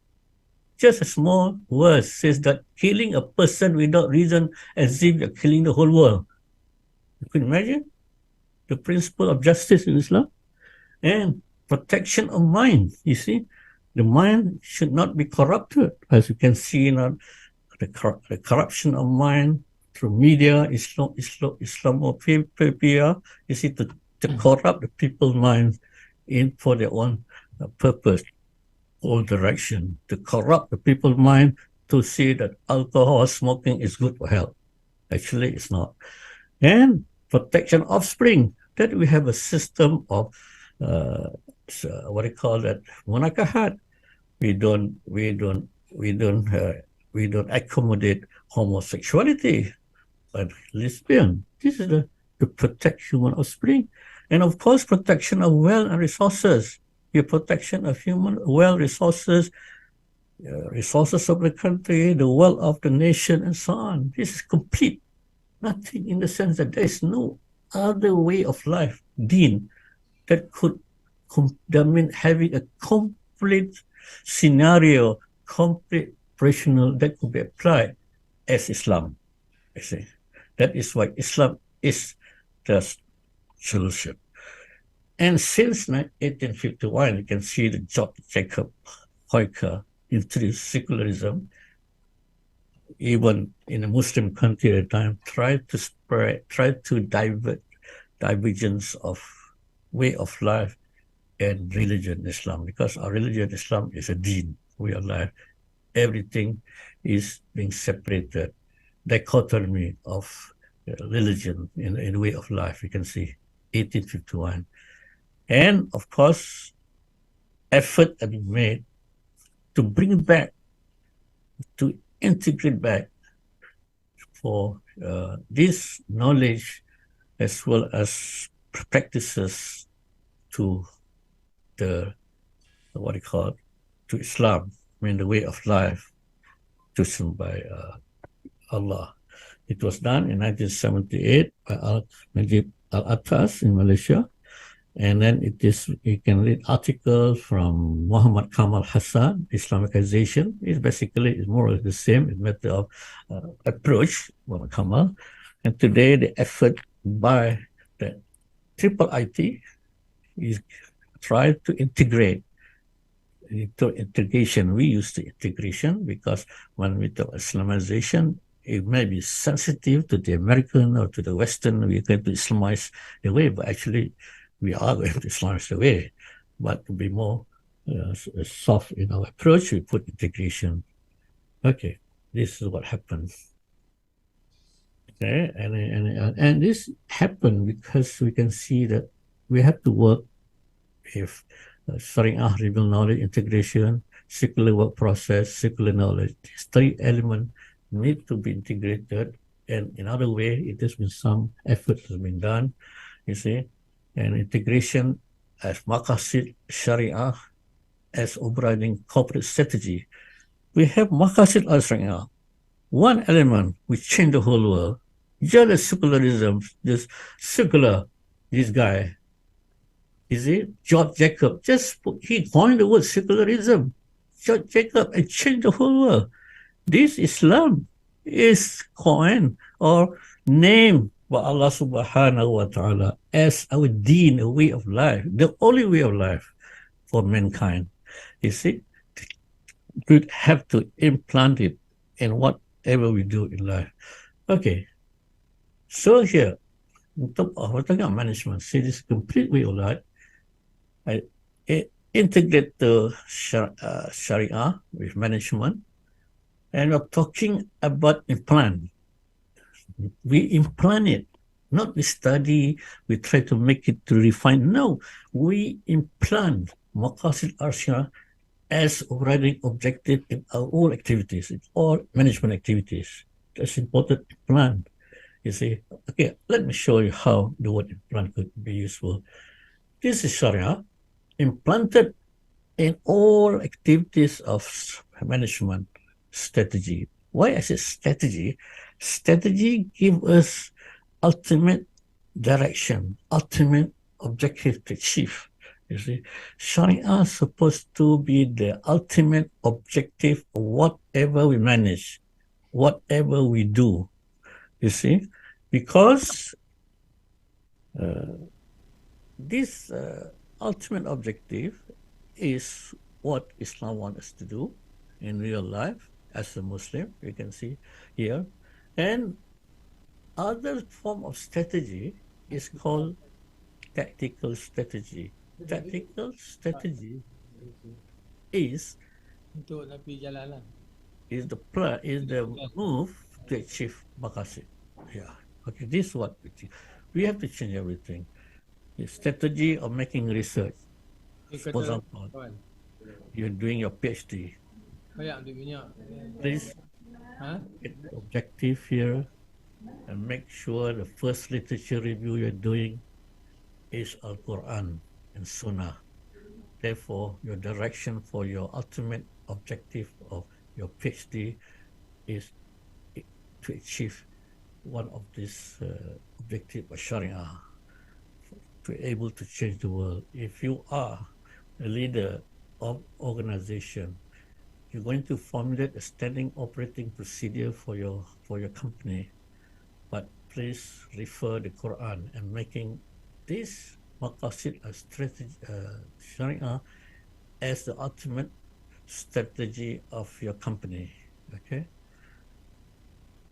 Just a small word says that killing a person without reason, as if you're killing the whole world. You can imagine the principle of justice in Islam, and protection of mind. You see, the mind should not be corrupted, as you can see in the corruption of mind through media, Islamophobia. You see, to corrupt the people's minds for their own purpose, or direction, to corrupt the people's mind to see that alcohol smoking is good for health. Actually, it's not. And protection of offspring, that we have a system of munakahat. We don't accommodate homosexuality and lesbian. This is to protect human offspring, and of course, protection of wealth and resources. The protection of human wealth, resources of the country, the wealth of the nation, and so on. This is complete. Nothing in the sense that there is no other way of life, deen, that could mean having a complete scenario, complete operational that could be applied as Islam. I say that is why Islam is the solution. And since 1851, you can see the George Jacob Hoyker introduced secularism, even in a Muslim country at the time, tried to divert divergence of way of life and religion, Islam, because our religion, Islam, is a deen, way of life. Everything is being separated, dichotomy of religion in way of life. You can see 1851. And of course, effort have been made to bring back, to integrate back for this knowledge as well as practices to the to Islam, the way of life chosen by Allah. It was done in 1978 by Al-Najib Al-Attas in Malaysia. And then you can read articles from Muhammad Kamal Hasan, Islamicization. It's basically more or less the same method of approach, Muhammad Kamal. And today the effort by the IIIT is try to integrate. Integration, we use the integration because when we talk Islamization, it may be sensitive to the American or to the Western. We're going to Islamize the way, but actually we are going to Islamize the way. But to be more soft in our approach, we put integration. Okay, this is what happened. Okay, and this happened because we can see that we have to work with Sharia, real knowledge, integration, secular work process, secular knowledge. These three elements need to be integrated, and in other way, it has been some effort has been done, you see, and integration as Maqasid Sharia as overriding corporate strategy. We have Maqasid al-Sharia, one element which changed the whole world. Just secularism, this secular, this guy, is it George Jacob? He coined the word secularism, George Jacob, and changed the whole world. This Islam is coined or named by Allah subhanahu wa ta'ala as our deen, a way of life, the only way of life for mankind. You see, we have to implant it in whatever we do in life. Okay, so here, we're talking about management. See, this complete way of life. I integrate the Sharia with management, and we're talking about implant. We implant it, not we study, we try to make it to refine. No, we implant Maqasid al-Sharia as overriding objective in our all activities, in all management activities. That's important implant. You see, okay, let me show you how the word implant could be useful. This is Sharia implanted in all activities of management strategy. Why I say strategy? Strategy gives us ultimate direction, ultimate objective to achieve. You see, Sharia is supposed to be the ultimate objective of whatever we manage, whatever we do. You see, because this ultimate objective is what Islam wants us to do in real life as a Muslim, you can see here. And other form of strategy is called tactical strategy. Tactical strategy is the move to achieve maqasid. Yeah. Okay, this is what we have to change everything. The strategy of making research. For example, you're doing your PhD. Please get the objective here and make sure the first literature review you're doing is Al-Qur'an and Sunnah. Therefore, your direction for your ultimate objective of your PhD is to achieve one of these objectives of Sharia, to be able to change the world. If you are a leader of organization, you're going to formulate a standing operating procedure for your company, but please refer the Quran and making this maqasid Sharia as the ultimate strategy of your company. Okay.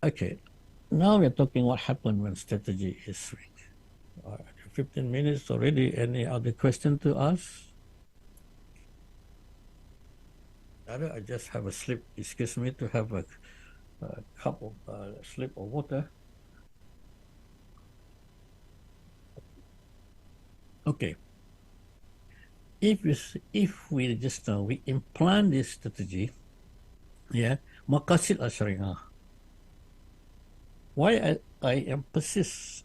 Okay. Now we're talking what happened when strategy is weak. All right. 15 minutes already. Any other question to ask? I just have a slip. Excuse me to have a cup of slip of water. Okay. If we just we implant this strategy, yeah, maqasid al-Sharia. Why I emphasize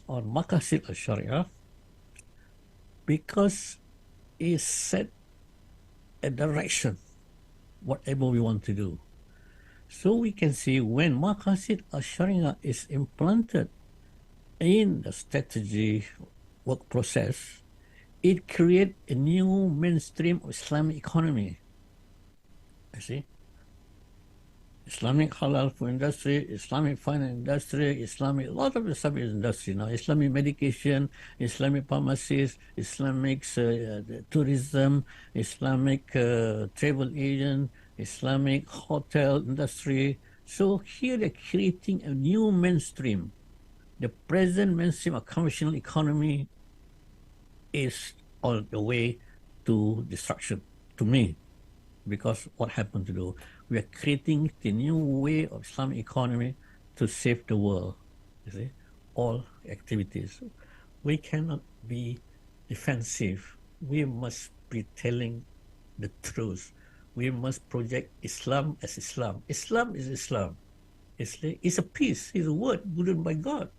on maqasid al-Sharia? Because it set a direction, whatever we want to do. So we can see when maqasid al-Sharia is implanted in the strategy work process, it creates a new mainstream of Islamic economy. You see? Islamic halal food industry, Islamic finance industry, a lot of Islamic industry now, Islamic medication, Islamic pharmacies, Islamic tourism, Islamic travel agent, Islamic hotel industry. So here they're creating a new mainstream. The present mainstream of conventional economy is on the way to destruction, to me, because what happened to do? We are creating the new way of Islamic economy to save the world. You see, all activities. We cannot be defensive. We must be telling the truth. We must project Islam as Islam. Islam is Islam. It's a peace. It's a word given by God.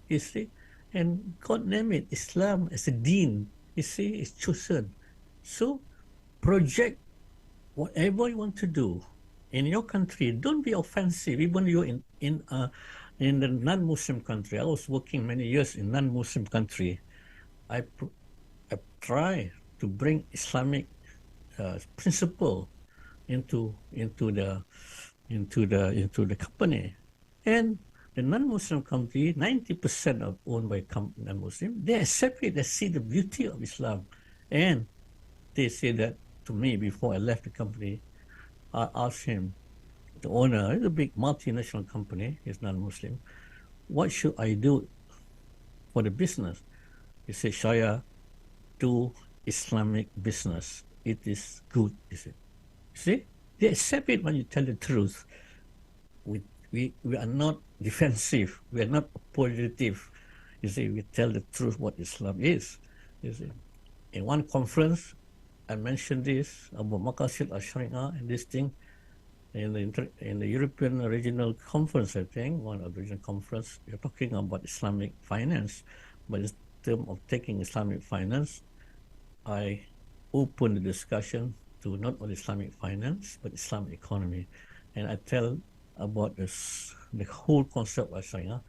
You see, And God named it Islam as a deen. You see, it's chosen. So project whatever you want to do in your country. Don't be offensive, even you're in the non-Muslim country. I was working many years in non-Muslim country. I try to bring Islamic principle into the company, and the non-Muslim country, 90% of owned by non-Muslim, they accept it. They see the beauty of Islam, and they say that to me before I left the company. I asked him, the owner, is a big multinational company, is non-Muslim. What should I do for the business? He said, Shaaya, do Islamic business. It is good, he said. See, they accept it when you tell the truth. We are not defensive. We are not apologetic. You see, we tell the truth what Islam is. You see, in one conference, I mentioned this about Maqasid al-Sharia and this thing in the European Regional Conference, I think, one of the regional conference. You're talking about Islamic finance, but in terms of taking Islamic finance, I open the discussion to not only Islamic finance but Islamic economy, and I tell about the whole concept of Sharia,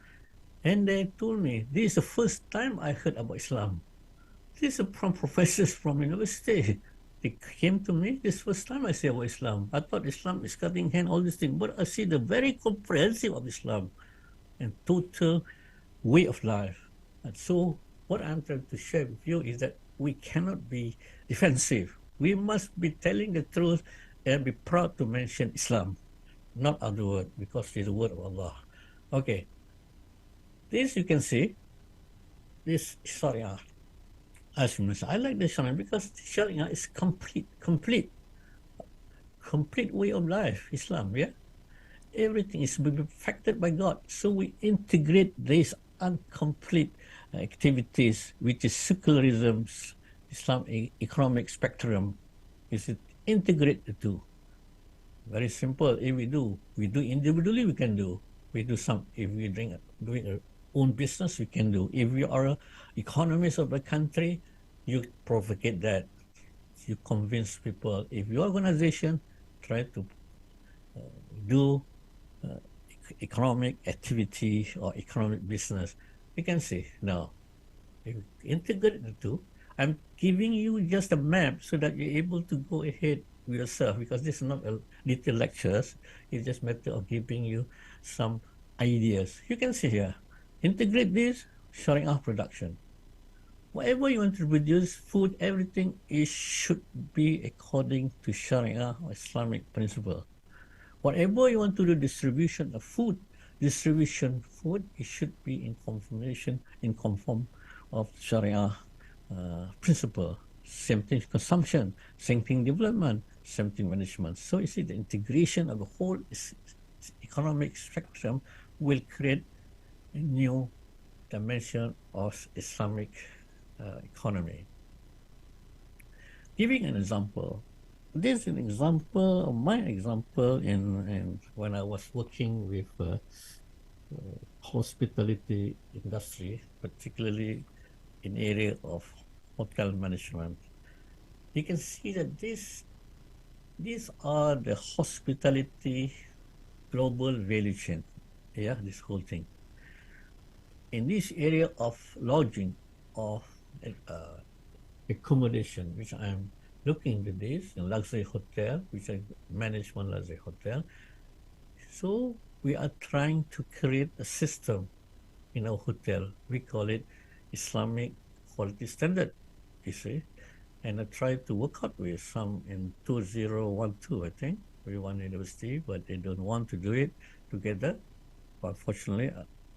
and they told me this is the first time I heard about Islam. These are from professors from university. They came to me this first time I say about Islam. I thought Islam is cutting hand, all these things, but I see the very comprehensive of Islam and total way of life. And so what I'm trying to share with you is that we cannot be defensive. We must be telling the truth and be proud to mention Islam, not other word, because it's the word of Allah. Okay, this you can see, this Sharia. As you mentioned, I like the Sharia because the Sharia is complete way of life, Islam, yeah? Everything is perfected by God. So we integrate these incomplete activities, which is secularism, Islam economic spectrum, is it integrate the two. Very simple. If we do individually, we can do. We do some, if we doing our own business, we can do. If you are an economist of the country, you propagate that. You convince people. If your organization try to do economic activity or economic business, you can say, no, if you integrate the two, I'm giving you just a map so that you're able to go ahead with yourself, because this is not a little lectures, it's just a matter of giving you some ideas. You can see here, integrate this, Sharia production. Whatever you want to produce, food, everything, it should be according to Sharia or Islamic principle. Whatever you want to do, distribution of food, it should be in conform of Sharia principle. Same thing consumption, same thing development, same thing management. So you see, the integration of the whole economic spectrum will create a new dimension of Islamic economy. Giving an example, this is an example of my example in when I was working with hospitality industry, particularly in area of hotel management. You can see that these are the hospitality global value chain. Yeah, this whole thing. In this area of lodging, of accommodation, which I'm looking at this in luxury hotel, which I manage one luxury hotel. So we are trying to create a system in our hotel. We call it Islamic quality standard, you see. And I tried to work out with some in 2012, I think, with one university, but they don't want to do it together. But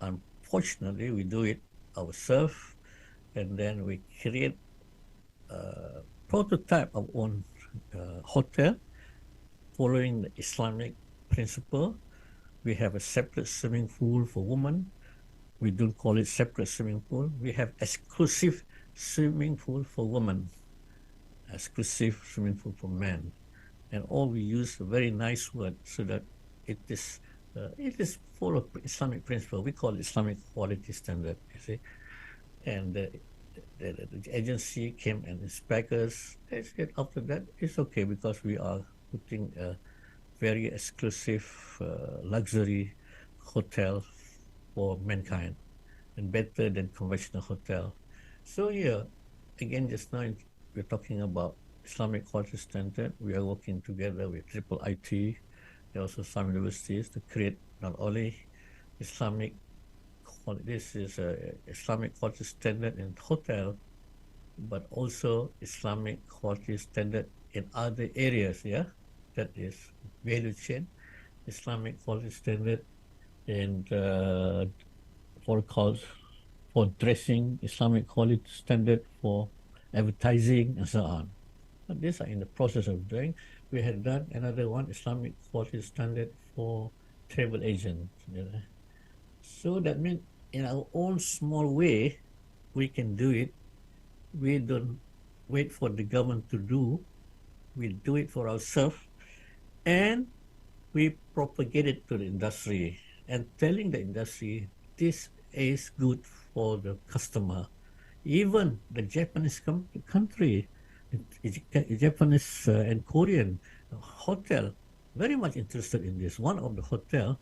unfortunately, we do it ourselves, and then we create a prototype of own hotel following the Islamic principle. We have a separate swimming pool for women. We don't call it separate swimming pool. We have exclusive swimming pool for women, exclusive swimming pool for men, and all we use a very nice word so that it is full of Islamic principle. We call it Islamic quality standard. You see, and the agency came and inspect us. They said after that it's okay because we are putting a very exclusive luxury hotel for mankind and better than conventional hotel. So yeah, again just now we're talking about Islamic quality standard. We are working together with IIIT, and also some universities to create not only Islamic Islamic quality standard in hotel, but also Islamic quality standard in other areas. Yeah, that is value chain, Islamic quality standard, and for dressing, Islamic quality standard for advertising, and so on. But these are in the process of doing. We had done another one, Islamic quality standard for travel agents. You know. So that means in our own small way, we can do it. We don't wait for the government to do. We do it for ourselves, and we propagate it to the industry and telling the industry this is good for the customer. Even the Japanese country, Japanese and Korean hotel, very much interested in this. One of the hotel,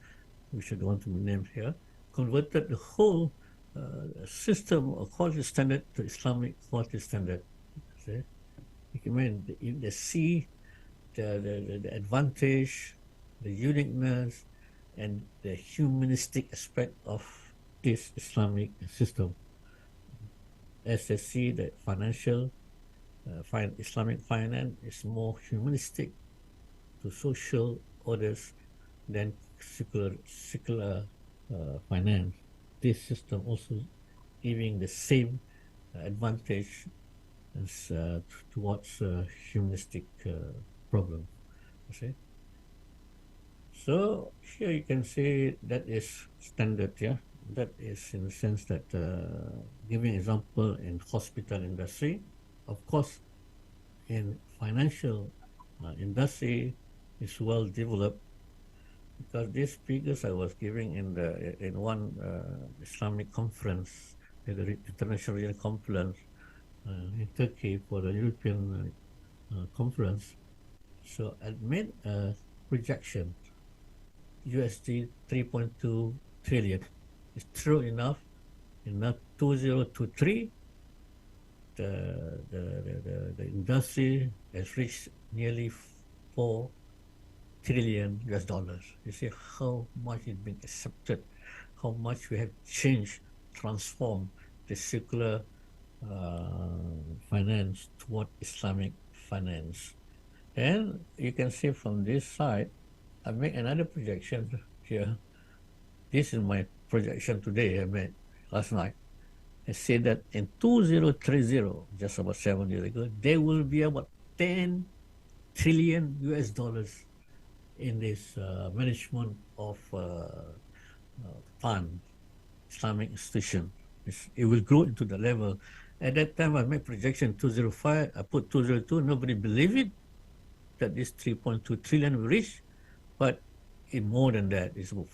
we should want to name here, converted the whole system of quality standard to Islamic quality standard. See? I mean, they see the advantage, the uniqueness, and the humanistic aspect of this Islamic system. As they see that Islamic finance is more humanistic to social orders than secular finance. This system also giving the same advantage as towards humanistic problem. You see? So here you can see that is standard, yeah. That is in the sense that giving example in hospital industry, of course, in financial industry is well developed because these figures I was giving in one Islamic conference, the international conference in Turkey for the European conference. So I made a projection, USD 3.2 trillion. It's true enough. In 2023, the industry has reached nearly 4 trillion US dollars. You see how much it's been accepted, how much we have changed, transformed the secular finance toward Islamic finance. And you can see from this side, I make another projection here. This is my projection today I made last night. I said that in 2030, just about 7 years ago, there will be about 10 trillion US dollars in this management of fund, Islamic institution. It will grow into the level. At that time, I made projection 205, I put 202, nobody believed it, that this 3.2 trillion will reach, but it's more than that. It's about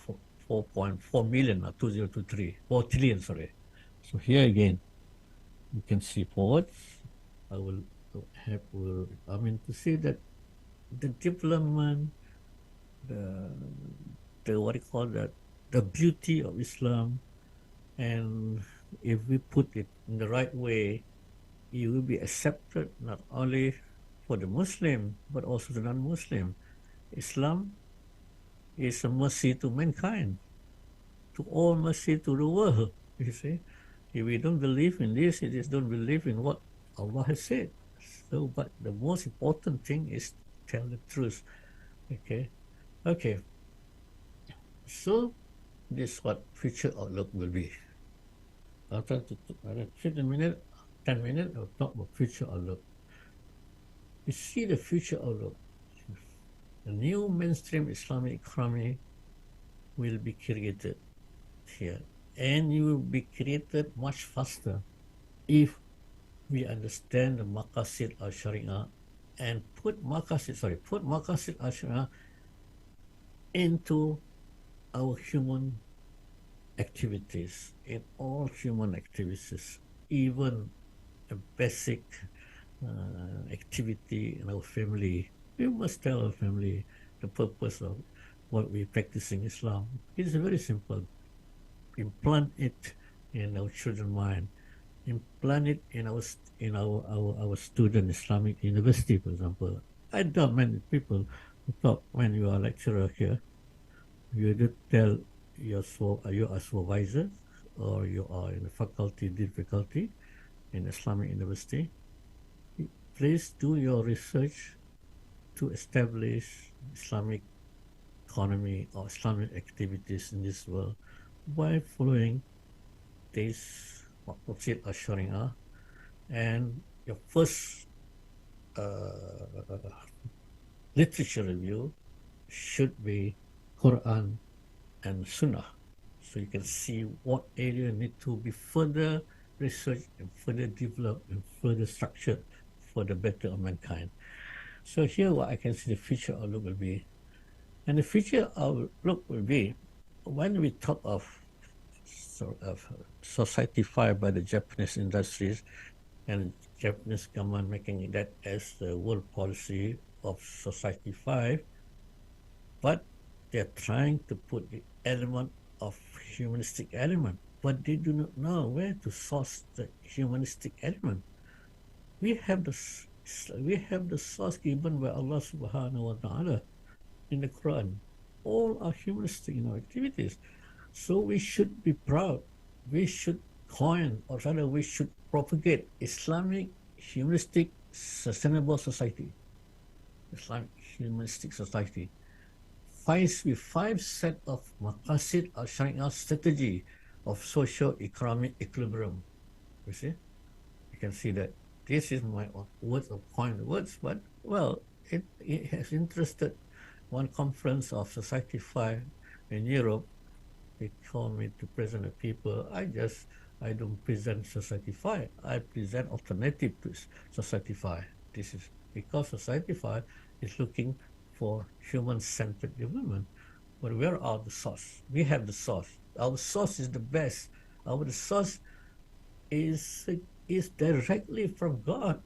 4.4 million, not 2023, 4 trillion, sorry. So here again, you can see forwards. I mean to say that the development, the what you call that, the beauty of Islam, and if we put it in the right way, it will be accepted not only for the Muslim, but also the non-Muslim. Islam is a mercy to mankind, to all mercy to the world, you see. If we don't believe in this, we just don't believe in what Allah has said. So, but the most important thing is to tell the truth, okay? Okay, so this is what future outlook will be. After 15 minutes, 10 minutes, I'll talk about future outlook. You see the future outlook. The new mainstream Islamic economy will be created here, and it will be created much faster if we understand the maqasid al-Sharia and put maqasid al-Sharia into our human activities, in all human activities, even a basic activity in our family, we must tell our family the purpose of what we practice in Islam. It's very simple. Implant it in our children's mind. Implant it in our student Islamic university, for example. I doubt many people who thought when you are a lecturer here, you did tell your supervisor or you are in the faculty, difficulty in Islamic university, please do your research to establish Islamic economy or Islamic activities in this world by following this Maqasid al-Sharia, and your first literature review should be Quran and Sunnah, so you can see what area need to be further researched and further developed and further structured for the better of mankind. So here what I can see the future outlook will be. And the future outlook will be, when we talk of Society 5 by the Japanese industries and Japanese government making that as the world policy of Society 5, but they're trying to put the element of humanistic element, but they do not know where to source the humanistic element. We have the source given by Allah subhanahu wa ta'ala in the Quran. All are humanistic in our activities. So we should be proud. We should coin, or rather we should propagate Islamic humanistic sustainable society. Islamic humanistic society. With 5 set of Maqasid al-Sharia strategy of socio-economic equilibrium. You see? You can see that this is my words of coined words, but well, it has interested one conference of Society 5 in Europe. They called me to present a paper. I don't present Society 5. I present alternative to Society 5. This is because Society 5 is looking for human-centered development. But where are the source? We have the source. Our source is the best. Our source is directly from God.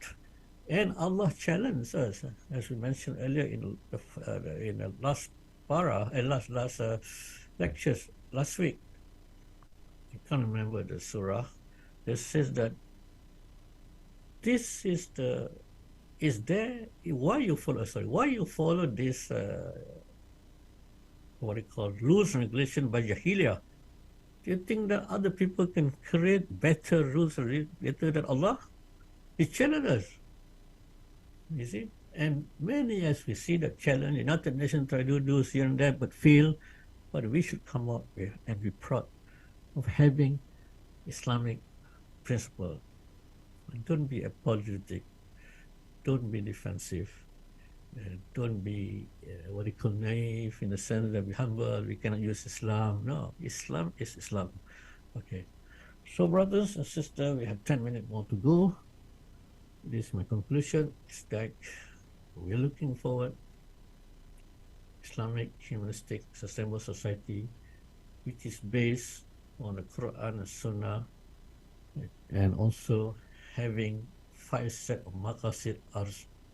And Allah challenged us, as we mentioned earlier in the last last lectures last week. I can't remember the surah. It says that this is why you follow this what you call rules and regulation by Jahiliyyah. Do you think that other people can create better rules better than Allah? He challenged us. You see? And many as we see the challenge, United Nations try to do here and there but fail. But we should come out with and be proud of having Islamic principle. Don't be apologetic. Don't be defensive. Don't be naive in the sense that we're humble, we cannot use Islam. No, Islam is Islam. Okay. So brothers and sisters, we have 10 minutes more to go. This is my conclusion. It's that we're looking forward Islamic humanistic sustainable society which is based on the Quran and Sunnah, and also having 5 set of Maqasid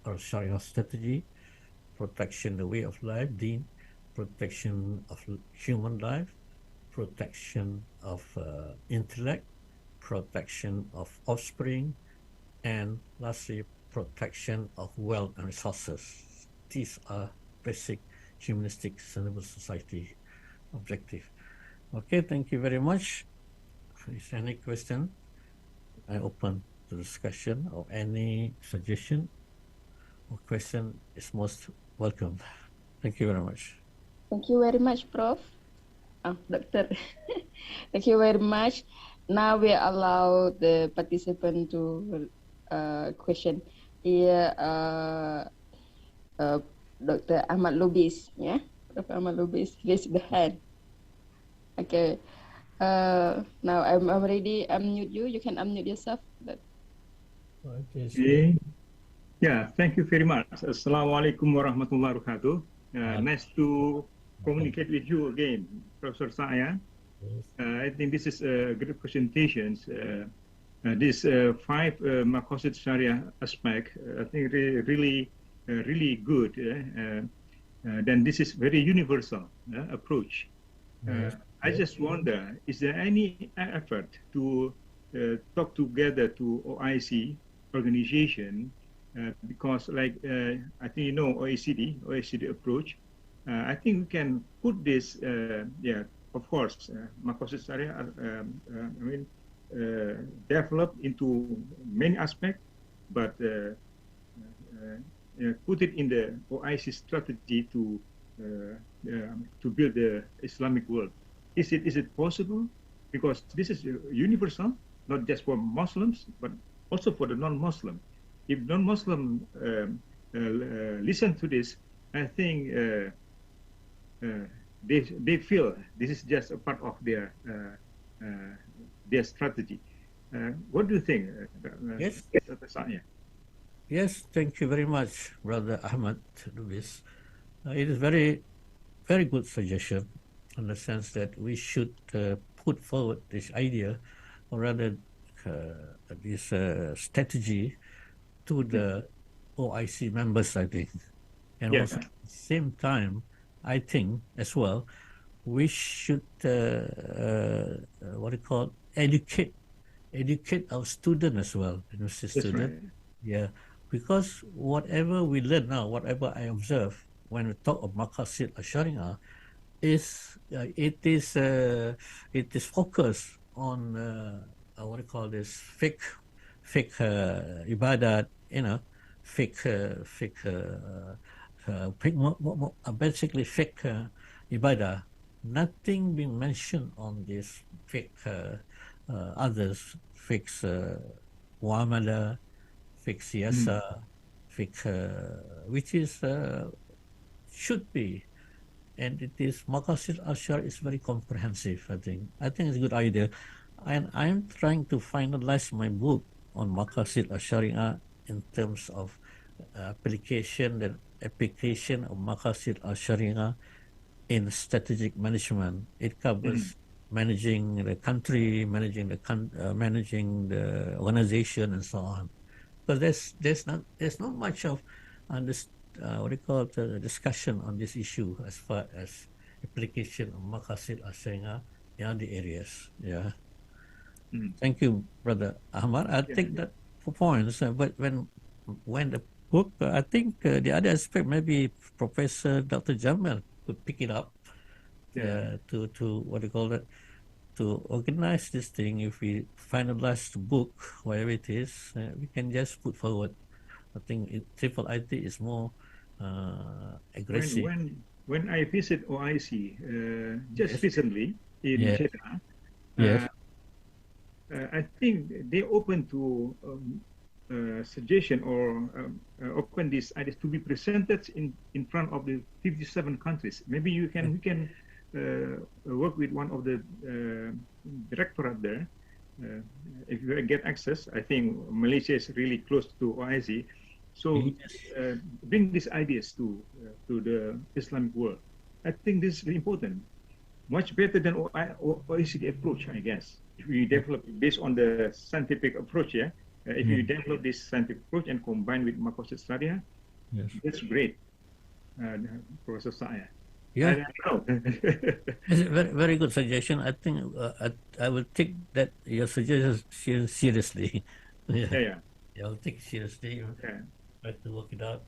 or Sharia strategy, protection the way of life, deen, protection of human life, protection of intellect, protection of offspring, and lastly, protection of wealth and resources. These are basic humanistic sustainable society objective. Okay, thank you very much. Is there any question? I open to discussion or any suggestion or question is most welcome. Thank you very much.
Thank you very much, Prof. Doctor. Thank you very much. Now we allow the participant to question. Here, Dr. Ahmad Lubis, yeah? Prof. Ahmad Lubis, raise the hand. Okay. Now I'm ready. Unmute you. You can unmute yourself.
Okay. Yeah, thank you very much. Assalamualaikum warahmatullahi wabarakatuh. Nice to communicate with you again, Professor Shaaya. I think this is a great presentation. This five Maqasid Sharia aspect, I think really good. Then this is very universal approach. I just wonder, is there any effort to talk together to OIC organization? Because like I think you know OECD approach. I think we can put this, of course, Maqasid Sharia, developed into many aspects, but put it in the OIC strategy to build the Islamic world. Is it possible? Because this is universal, not just for Muslims, but also for the non-Muslim. If non-Muslim listen to this, I think they feel this is just a part of their strategy. What do you think?
Yes.
Saya?
Yes, thank you very much, Brother Ahmad, to do this. It is very good suggestion in the sense that we should put forward this idea, or rather this strategy to the OIC members, I think. And also at the same time, I think as well, we should educate our student as well, university student.
Right.
Yeah, because whatever we learn now, whatever I observe when we talk of Maqasid al-Sharia, is it is focused on fake ibadat, basically fake ibadah. Nothing being mentioned on this fake others, fake muamalah, fake siyasa, fake which is should be, and it is Maqasid al-Sharia is very comprehensive. I think it's a good idea, and I'm trying to finalize my book on Maqasid al-Sharia in terms of application of Maqasid al-Sharia in strategic management. It covers managing the country, managing the organization, and so on. Because there's not much of discussion on this issue as far as application of Maqasid al-Sharia in other areas. Yeah. Thank you, Brother Ahmad. I take that for points. But when the book, I think the other aspect, maybe Professor Dr. Jamal could pick it up to organize this thing. If we finalize the book, whatever it is, we can just put forward. I think IIIT is more aggressive.
When I visit OIC just recently in Jeddah, I think they open to suggestion or open these ideas to be presented in front of the 57 countries. Maybe we can work with one of the directorate there. If you get access, I think Malaysia is really close to OIC. So bring these ideas to the Islamic world. I think this is very important. Much better than OECD approach, I guess. If we develop based on the scientific approach, if you develop this scientific approach and combine with Maqasid Sharia, that's great, Professor Saya.
Yeah, it's a very good suggestion. I think I will take that your suggestion seriously. I'll take it seriously. Try to work it out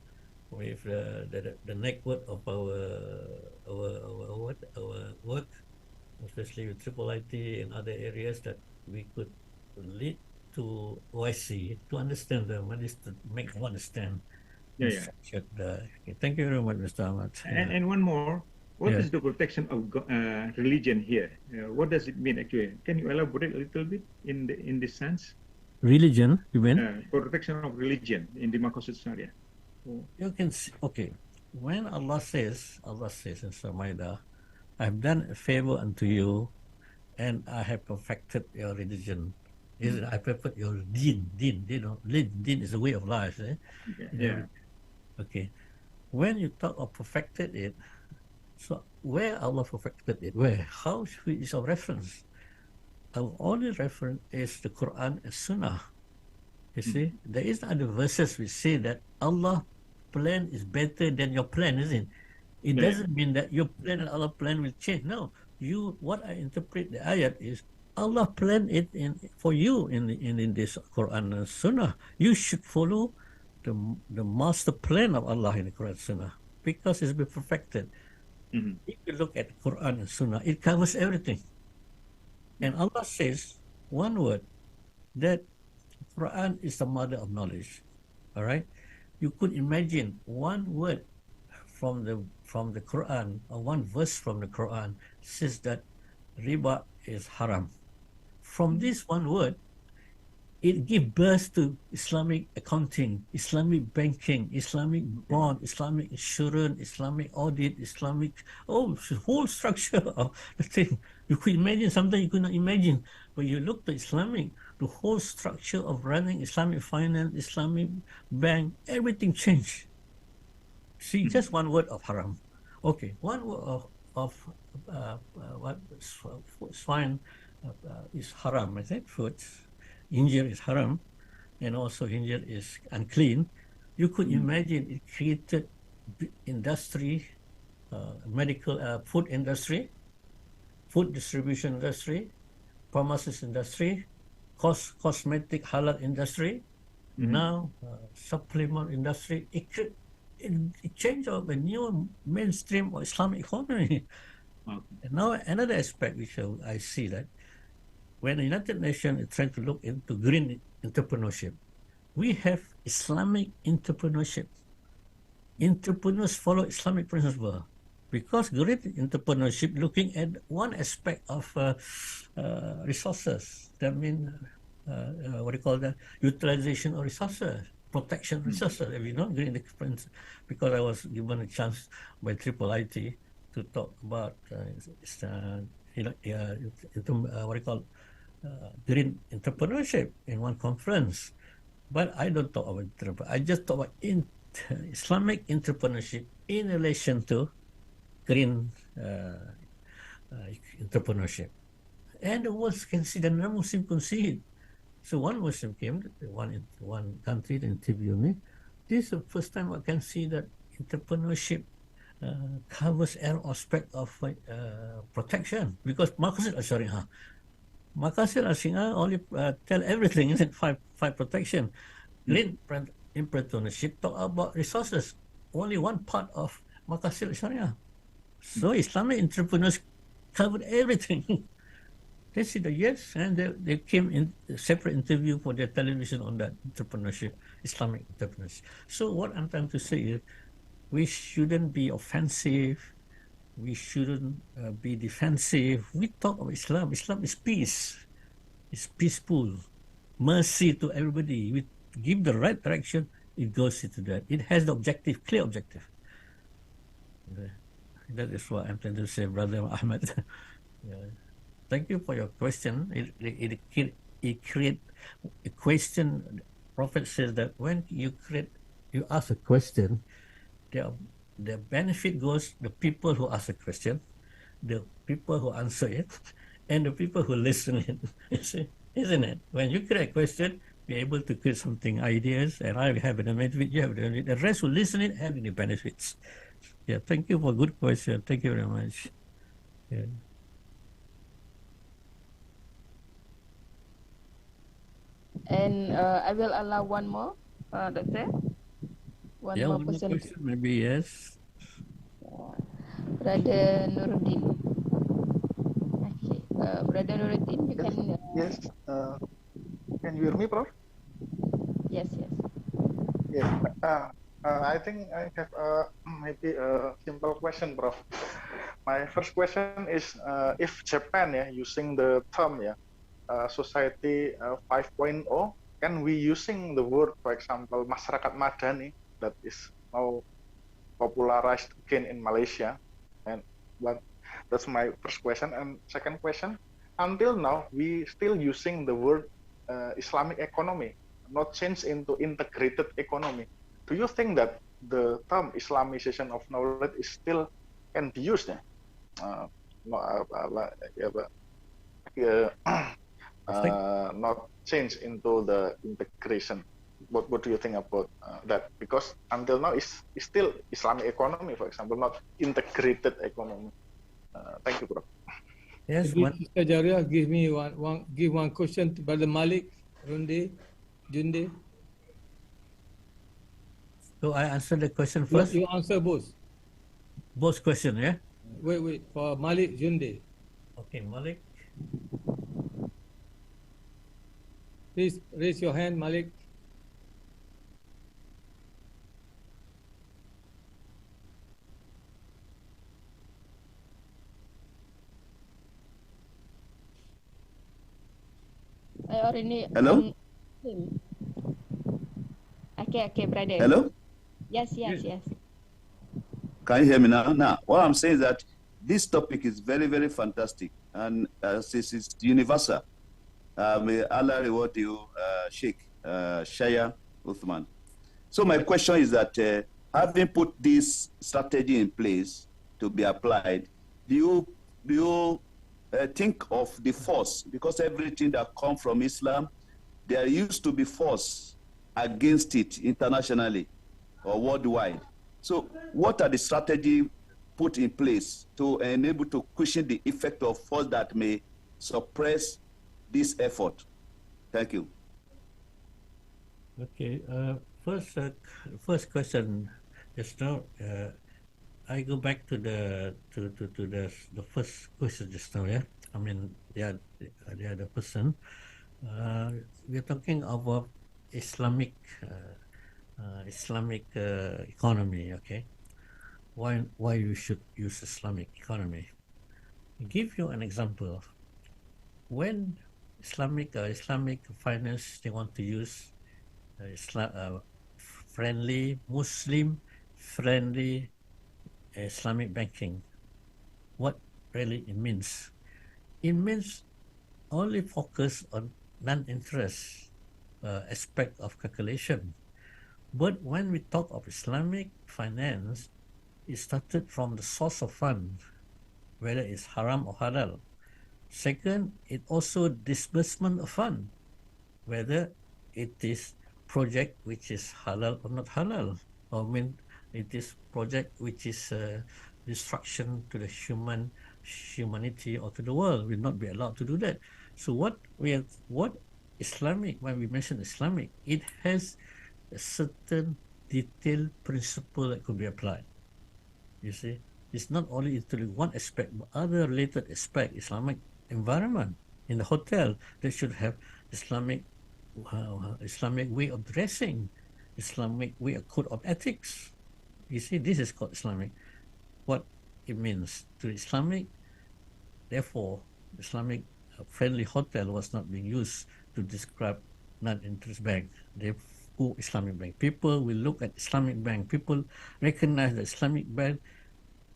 with the network of our work, especially with IIIT and other areas, that we could lead to OIC to understand them, at least to make them understand. Thank you very much, Mr. Ahmad.
And one more. What is the protection of religion here? What does it mean actually? Can you elaborate a little bit in this sense?
Religion, you mean?
Protection of religion in the Maqasid Sharia.
You can see, when Allah says in Surah Ma'idah, I've done a favor unto you, and I have perfected your religion. I perfect your deen. Deen is a way of life. Okay. When you talk of perfected it, so where Allah perfected it? Where? How is our reference? our only reference is the Quran and Sunnah. You see, there is other verses which say that Allah plan is better than your plan, isn't it? It doesn't mean that your plan and Allah plan will change. No, what I interpret the ayat is Allah planned it for you in this Quran and Sunnah. You should follow the master plan of Allah in the Quran and Sunnah because it's been perfected. If you look at the Quran and Sunnah, it covers everything. And Allah says one word, that Quran is the mother of knowledge. All right, you could imagine one word from the Quran, or one verse from the Quran says that riba is haram. From this one word, it gives birth to Islamic accounting, Islamic banking, Islamic bond, Islamic insurance, Islamic audit, Islamic, the whole structure of the thing. You could imagine something you could not imagine. When you look to Islamic, the whole structure of running Islamic finance, Islamic bank, everything changed. See, just one word of haram. Okay, one word of what swine is haram, I think, foods. Injure is haram, and also injure is unclean. You could imagine it created industry, medical, food industry, food distribution industry, pharmaceutical industry, cosmetic halal industry, now supplement industry. It changed of a new mainstream of Islamic economy. And now another aspect which I see that when the United Nations is trying to look into green entrepreneurship, we have Islamic entrepreneurship. Entrepreneurs follow Islamic principle because green entrepreneurship looking at one aspect of resources. That means what do you call that? Utilization of resources, protection of resources. If you know green entrepreneurs, because I was given a chance by IIIT to talk about what do you call green entrepreneurship in one conference, but I don't talk about entrepreneurship. I just talk about Islamic entrepreneurship in relation to green entrepreneurship. And the world can see, the non-Muslim can see it. So one Muslim came, one country to interview me. This is the first time I can see that entrepreneurship covers every aspect of protection, because Maqasid al-Sharia. Maqasid al-Sharia only tell everything, isn't five protection. Green entrepreneurship talk about resources, only one part of Maqasid al-Sharia. So Islamic entrepreneurs covered everything. They said yes, and they came in a separate interview for their television on that entrepreneurship, Islamic entrepreneurship. So what I'm trying to say is, we shouldn't be offensive. We shouldn't be defensive. We talk about Islam. Islam is peace. It's peaceful. Mercy to everybody. We give the right direction, it goes into that. It has the objective, clear objective. That is what I'm trying to say, Brother Ahmed. Thank you for your question. It create a question. Prophet says that when you ask a question, the benefit goes the people who ask a question, the people who answer it, and the people who listen it. Isn't it? When you create a question, be able to create something, ideas, and I have a benefit, you have a benefit. The rest who listen it have any benefits. Yeah, thank you for a good question. Thank you very much. Yeah.
And I will allow one more, Doctor. One more person.
Maybe yes.
Brother Nuruddin. Okay, Brother Nuruddin, you can.
Yes. Can you hear me, Prof?
Yes.
Yes. I think I have maybe a simple question, Prof. My first question is, if Japan using the term society 5.0, can we using the word, for example, masyarakat madani, that is now popularized again in Malaysia? And that's my first question. And second question, until now we still using the word Islamic economy, not change into integrated economy. Do you think that the term Islamization of knowledge is still can be used? not change into the integration. What do you think about that? Because until now is still Islamic economy, for example, not integrated economy. Thank you, Prof.
Yes,
Mr. Jaria, give me one question to Brother Malik, Junde.
So I answer the question first.
You answer both.
Both question, yeah.
Wait for Malik Junde.
Okay, Malik.
Please raise your hand, Malik.
I already
Hello?
him. Okay, brother.
Hello?
Yes.
Can you hear me now? Now, what I'm saying is that this topic is very, very fantastic, and this is universal. May Allah reward you, Sheikh Shaaya Othman. So my question is that having put this strategy in place to be applied, do you think of the force? Because everything that comes from Islam, there used to be force against it internationally or worldwide. So what are the strategies put in place to enable to cushion the effect of force that may suppress this effort? Thank you.
Okay. First question. Just now, I go back to the first question just now. Yeah, I mean the other person. We're talking about Islamic economy. Okay, why you should use Islamic economy? I'll give you an example. When Islamic finance, they want to use friendly, Muslim friendly Islamic banking. What really it means? It means only focus on non-interest aspect of calculation. But when we talk of Islamic finance, it started from the source of fund, whether it's haram or halal. Second, it also disbursement of fund, whether it is project which is halal or not halal, or it is project which is destruction to the humanity or to the world. Will not be allowed to do that. So what Islamic, when we mention Islamic, it has a certain detailed principle that could be applied. You see, it's not only into one aspect, but other related aspect. Islamic environment in the hotel, they should have Islamic way of dressing, Islamic way of code of ethics. You see, this is called Islamic. What it means to Islamic, therefore, Islamic friendly hotel was not being used to describe non-interest bank. They go Islamic bank. People will look at Islamic bank. People recognize that Islamic bank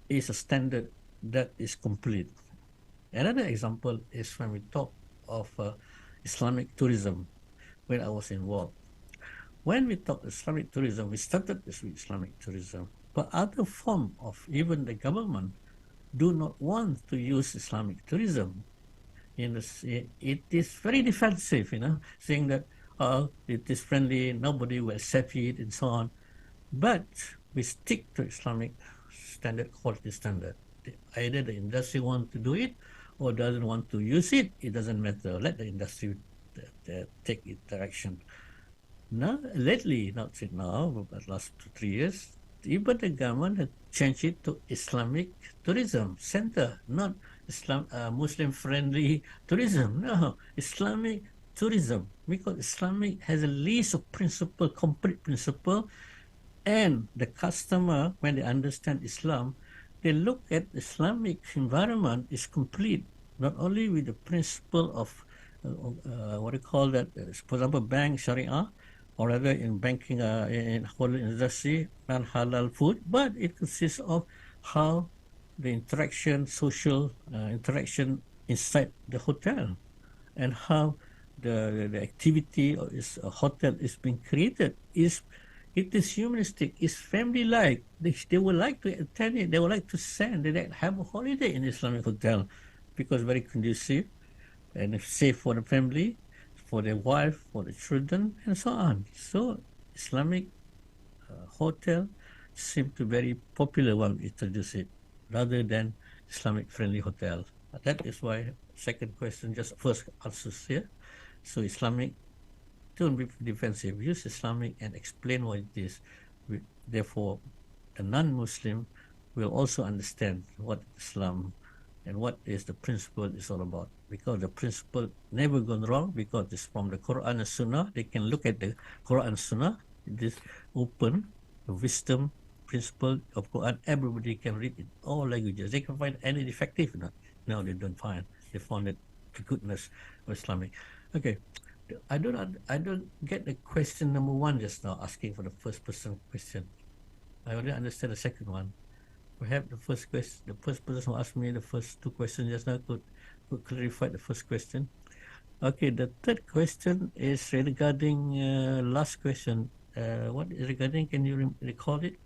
is a standard that is complete. Another example is when we talk of Islamic tourism, when I was involved. When we talk Islamic tourism, we started with Islamic tourism, but other form of even the government do not want to use Islamic tourism. It is very defensive, saying that it is friendly, nobody will accept it, and so on. But we stick to Islamic standard, quality standard. Either the industry want to do it or doesn't want to use it, it doesn't matter. Let the industry take its direction. Now, lately, not now, but last 2-3 years, even the government had changed it to Islamic tourism center, not Muslim-friendly tourism. No, Islamic tourism, because Islamic has a list of principle, complete principle, and the customer, when they understand Islam, they look at Islamic environment is complete, not only with the principle of what do you call that, for example, bank Sharia, or rather in banking, in hotel industry, non-halal food, but it consists of how the interaction, social interaction inside the hotel, and how the activity of a hotel is being created. It is humanistic, it's family-like. They would like to attend it, they would like to have a holiday in Islamic hotel, because very conducive. and it's safe for the family, for their wife, for the children, and so on. So Islamic hotel seem to very popular when we introduce it, rather than Islamic friendly hotel. That is why second question just first answers here. So Islamic, don't be defensive. Use Islamic and explain what it is. Therefore, a non-Muslim will also understand what Islam and what is the principle is all about. Because the principle never gone wrong, because it's from the Quran and Sunnah. They can look at the Quran and Sunnah. It is open, the wisdom principle of Quran. Everybody can read it, all languages. They can find any defective. No, they don't find. They found it the goodness of Islamic. Okay. I don't get the question number one just now, asking for the first person question. I only understand the second one. Perhaps the first person who asked me the first two questions just now could clarify the first question. Okay, the third question is regarding last question. What is regarding? Can you recall it?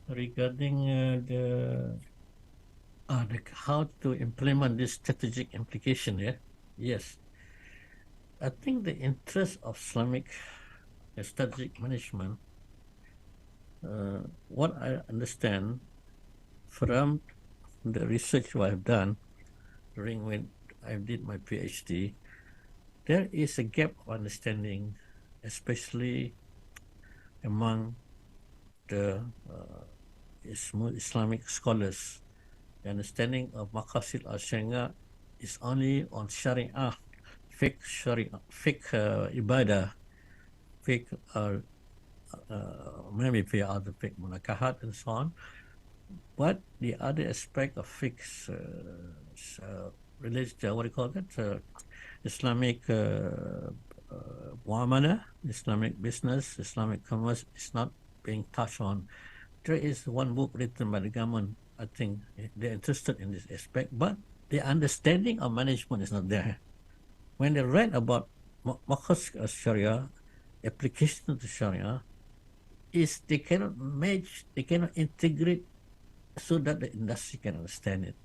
Regarding the how to implement this strategic implication. Yeah. Yes. I think the interest of Islamic strategic management, what I understand from the research I've done during when I did my PhD, there is a gap of understanding, especially among the Islamic scholars. The understanding of Maqasid al-Sharia is only on Sharia, fiqh ibadah, fiqh maybe other fiqh munakahat and so on. But the other aspect of fiqh relates to what do you call that? Islamic muamalah, Islamic business, Islamic commerce is not being touched on. There is one book written by the government. I think they're interested in this aspect, but the understanding of management is not there. When they read about Maqasid al-Sharia, application of the Sharia, is they cannot match, they cannot integrate so that the industry can understand it.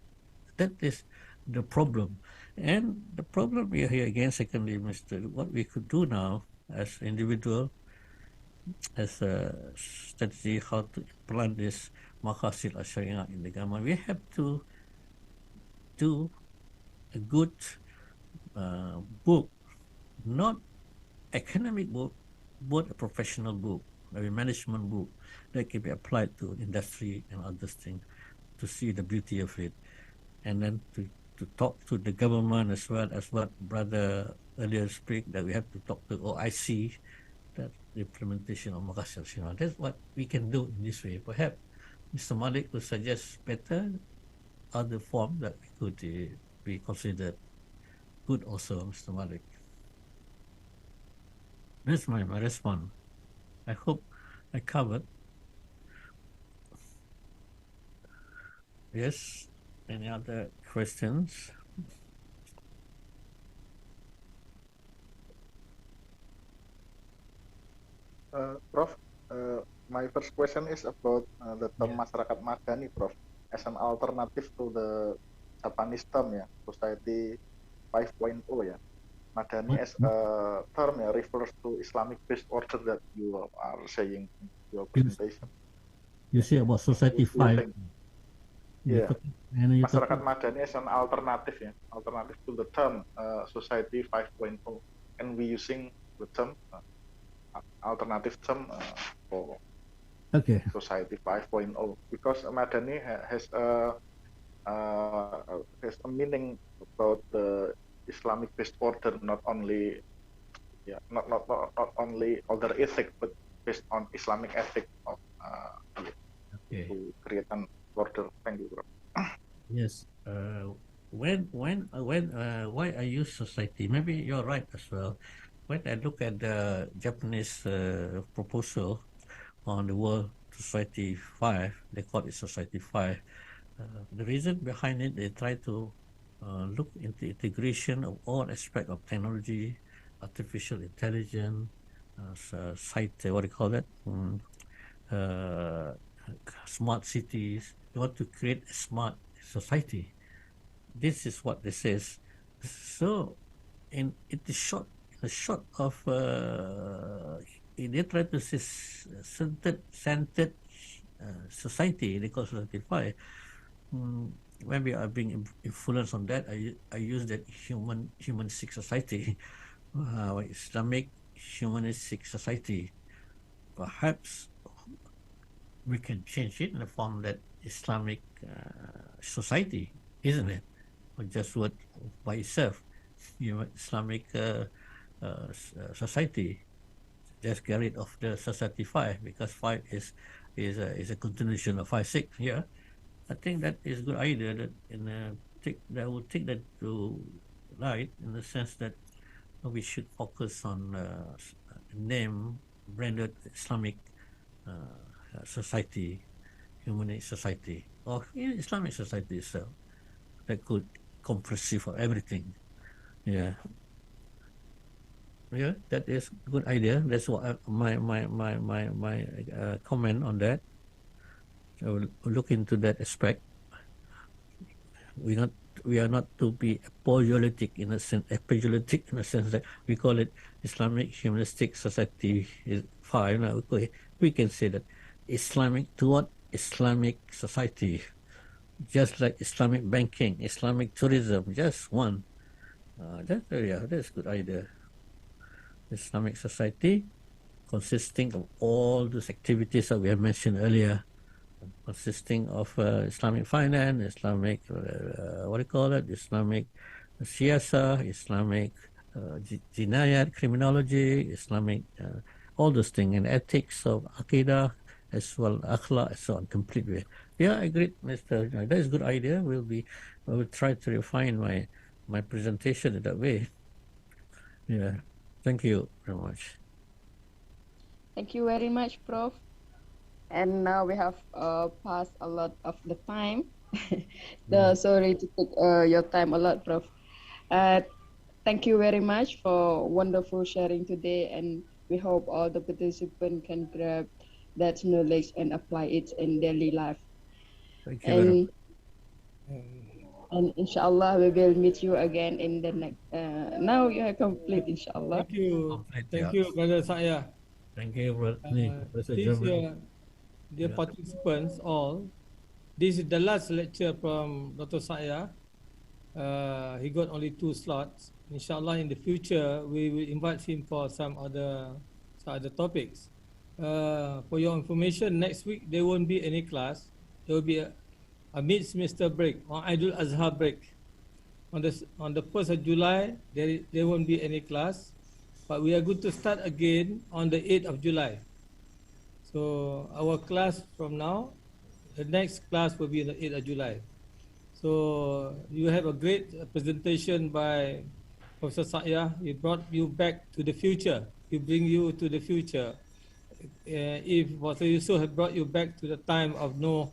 That is the problem. And the problem we are here again, secondly, Mr. What we could do now as individual, as a strategy, how to implement this Maqasid al-Sharia in the government, we have to do a good book, not academic book, but a professional book, maybe management book that can be applied to industry and other things to see the beauty of it, and then to talk to the government as well as what brother earlier speak, that we have to talk to OIC, that the implementation of Maqasid al-Sharia. That's what we can do in this way. Perhaps Mr. Malik could suggest better other form that we could be considered good also, Mr. Malik. That's my response. I hope I covered. Yes, any other questions?
Prof, my first question is about the term masyarakat madani, Prof, as an alternative to the Japanese term, society 5.0, Madani as a term refers to Islamic-based order that you are saying in your presentation.
You say about society 5.
Masyarakat Madani as an alternative, alternative to the term society 5.0, and we using the term alternative term for society 5.0 because Madani has a meaning about the Islamic-based order, not only order ethic, but based on Islamic ethic of to create an order. Thank you, bro.
Yes. Why I use society? Maybe you're right as well. When I look at the Japanese proposal on the World Society 5, they call it Society 5. The reason behind it, they try to look into integration of all aspects of technology, artificial intelligence, what do you call that? Smart cities. They want to create a smart society. This is what this is. So it is short, a short of they try to say centered society. They call society. Maybe I've been influenced on that. I use that humanistic society, Islamic humanistic society. Perhaps we can change it in the form that Islamic society, isn't it? Or just word by itself, Islamic society. Just get rid of the society 5, because 5 is a continuation of 5, 6 here. I think that is a good idea, that that will take that to light, in the sense that we should focus on name branded Islamic society, humanist society, or Islamic society itself. That could comprehensive of everything. Yeah, that is a good idea. That's what my comment on that. I will look into that aspect. We are not to be apologetic in a sense that we call it Islamic humanistic society is 5. Now we can say that Islamic toward Islamic society, just like Islamic banking, Islamic tourism, just one. That's a good idea. Islamic society consisting of all those activities that we have mentioned earlier, consisting of Islamic finance, Islamic Islamic siyasa, Islamic jinayat, criminology, Islamic all those things, and ethics of aqidah as well, akhlaq, and so on, completely. Yeah, I agree, Mr. That is a good idea. I will try to refine my presentation in that way. Yeah, thank you very much.
Thank you very much, Prof. And now we have passed a lot of the time. Sorry to take your time a lot, Prof. Thank you very much for wonderful sharing today, and we hope all the participants can grab that knowledge and apply it in daily life.
Thank you.
And inshallah, we will meet you again in the next. Now you are complete, inshallah.
Thank you. Thank you, Brother Shaaya.
Thank you,
Please, dear participants, all, this is the last lecture from Dr. Shaaya. He got only 2 slots. Inshallah, in the future, we will invite him for some other topics. For your information, next week there won't be any class. There will be a mid-semester break, or Idul Azha break. On the 1st of July, there won't be any class, but we are going to start again on the 8th of July. So our class from now, the next class will be on the 8th of July. So you have a great presentation by Professor Shaaya. He brought you back to the future. He bring you to the future. If Professor Yusuf had brought you back to the time of Noah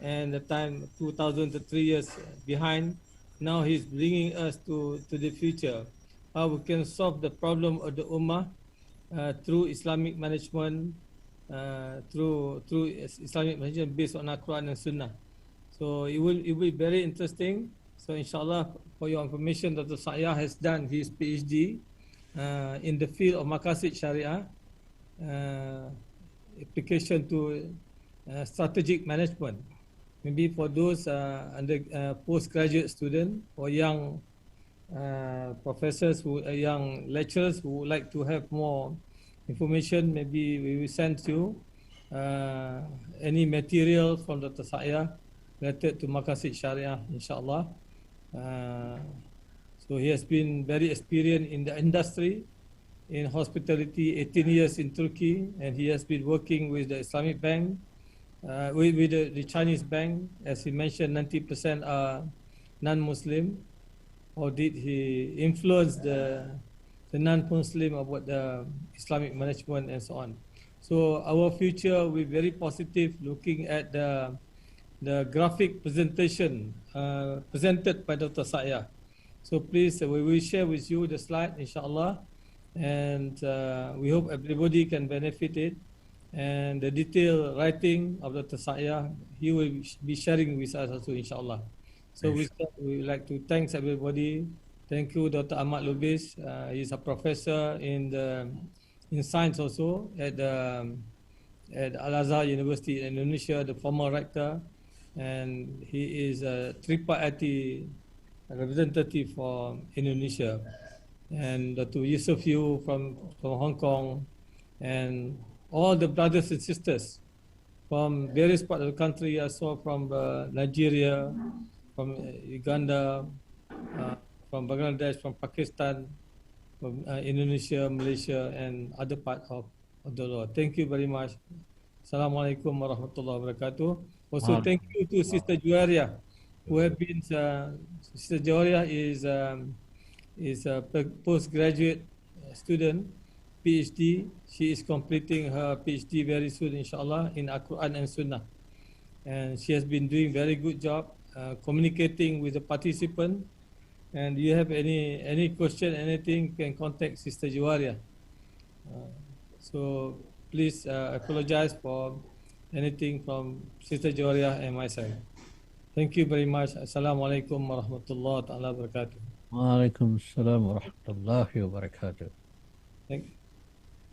and the time 2,000 to 3 years behind, now he's bringing us to the future. How we can solve the problem of the Ummah through Islamic management, through Islamic management based on Al-Qur'an and Sunnah. So it will be very interesting. So inshallah, for your information, Dr. Shaaya has done his PhD in the field of Maqasid Sharia, application to strategic management. Maybe for those postgraduate students or young professors, young lecturers who would like to have more information, maybe we will send you any material from Dr. Shaaya related to Maqasid Sharia, inshallah. So he has been very experienced in the industry, in hospitality, 18 years in Turkey, and he has been working with the Islamic Bank, with the Chinese bank. As he mentioned, 90% are non-Muslim. Or did he influence the non-Muslim about the Islamic management and so on? So our future will be very positive, looking at the graphic presentation presented by Dr. Shaaya. So please, we will share with you the slide, inshallah, and we hope everybody can benefit it. And the detailed writing of Dr. Shaaya, he will be sharing with us also, inshallah. So we would like to thank everybody. Thank you, Dr. Ahmad Lubis. He's a professor in science also at Al-Azhar University in Indonesia, the former rector, and he is a tripartite representative for Indonesia. And Dr. Yusuf from Hong Kong, and all the brothers and sisters from various parts of the country, also from Nigeria, from Uganda, from Bangladesh, from Pakistan, from Indonesia, Malaysia, and other parts of the world. Thank you very much. Assalamualaikum warahmatullahi wabarakatuh. Also, thank you to Sister Juwaria, who have been, Sister Juwaria is a postgraduate student, PhD. She is completing her PhD very soon, inshallah, in Al-Qur'an and Sunnah. And she has been doing very good job communicating with the participant. And you have any question, anything, can contact Sister Juwaria. So please apologize for anything from Sister Juwaria and myself. Thank you very much. Assalamualaikum warahmatullahi wabarakatuh.
Waalaikumsalam warahmatullahi wabarakatuh.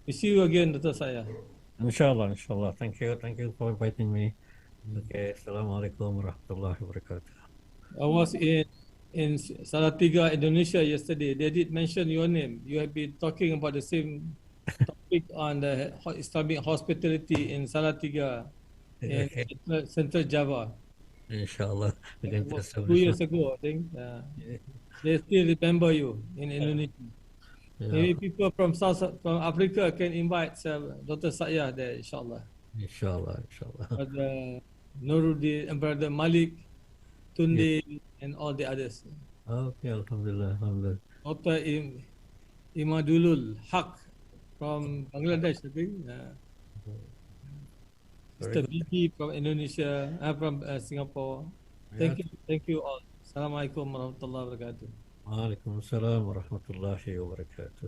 We see you again, Dr. Saya.
Inshallah. Thank you for inviting me. Okay, Assalamualaikum warahmatullahi wabarakatuh.
I was in Salatiga, Indonesia yesterday. They did mention your name. You have been talking about the same topic on the Islamic hospitality in Salatiga, in Central Java.
Inshallah.
2 years ago, I think. They still remember you in Indonesia. Yeah. Maybe people from Africa can invite Dr. Saya there, inshallah.
Inshallah.
Brother Nuruddin and Brother Malik, Tunde, and all the others.
Okay, alhamdulillah.
Dr. Imadulul Haq from Bangladesh, I think. Mr. Badi from Indonesia, from Singapore. Thank you all. Assalamualaikum warahmatullahi wabarakatuh.
Waalaikumsalam warahmatullahi wabarakatuh.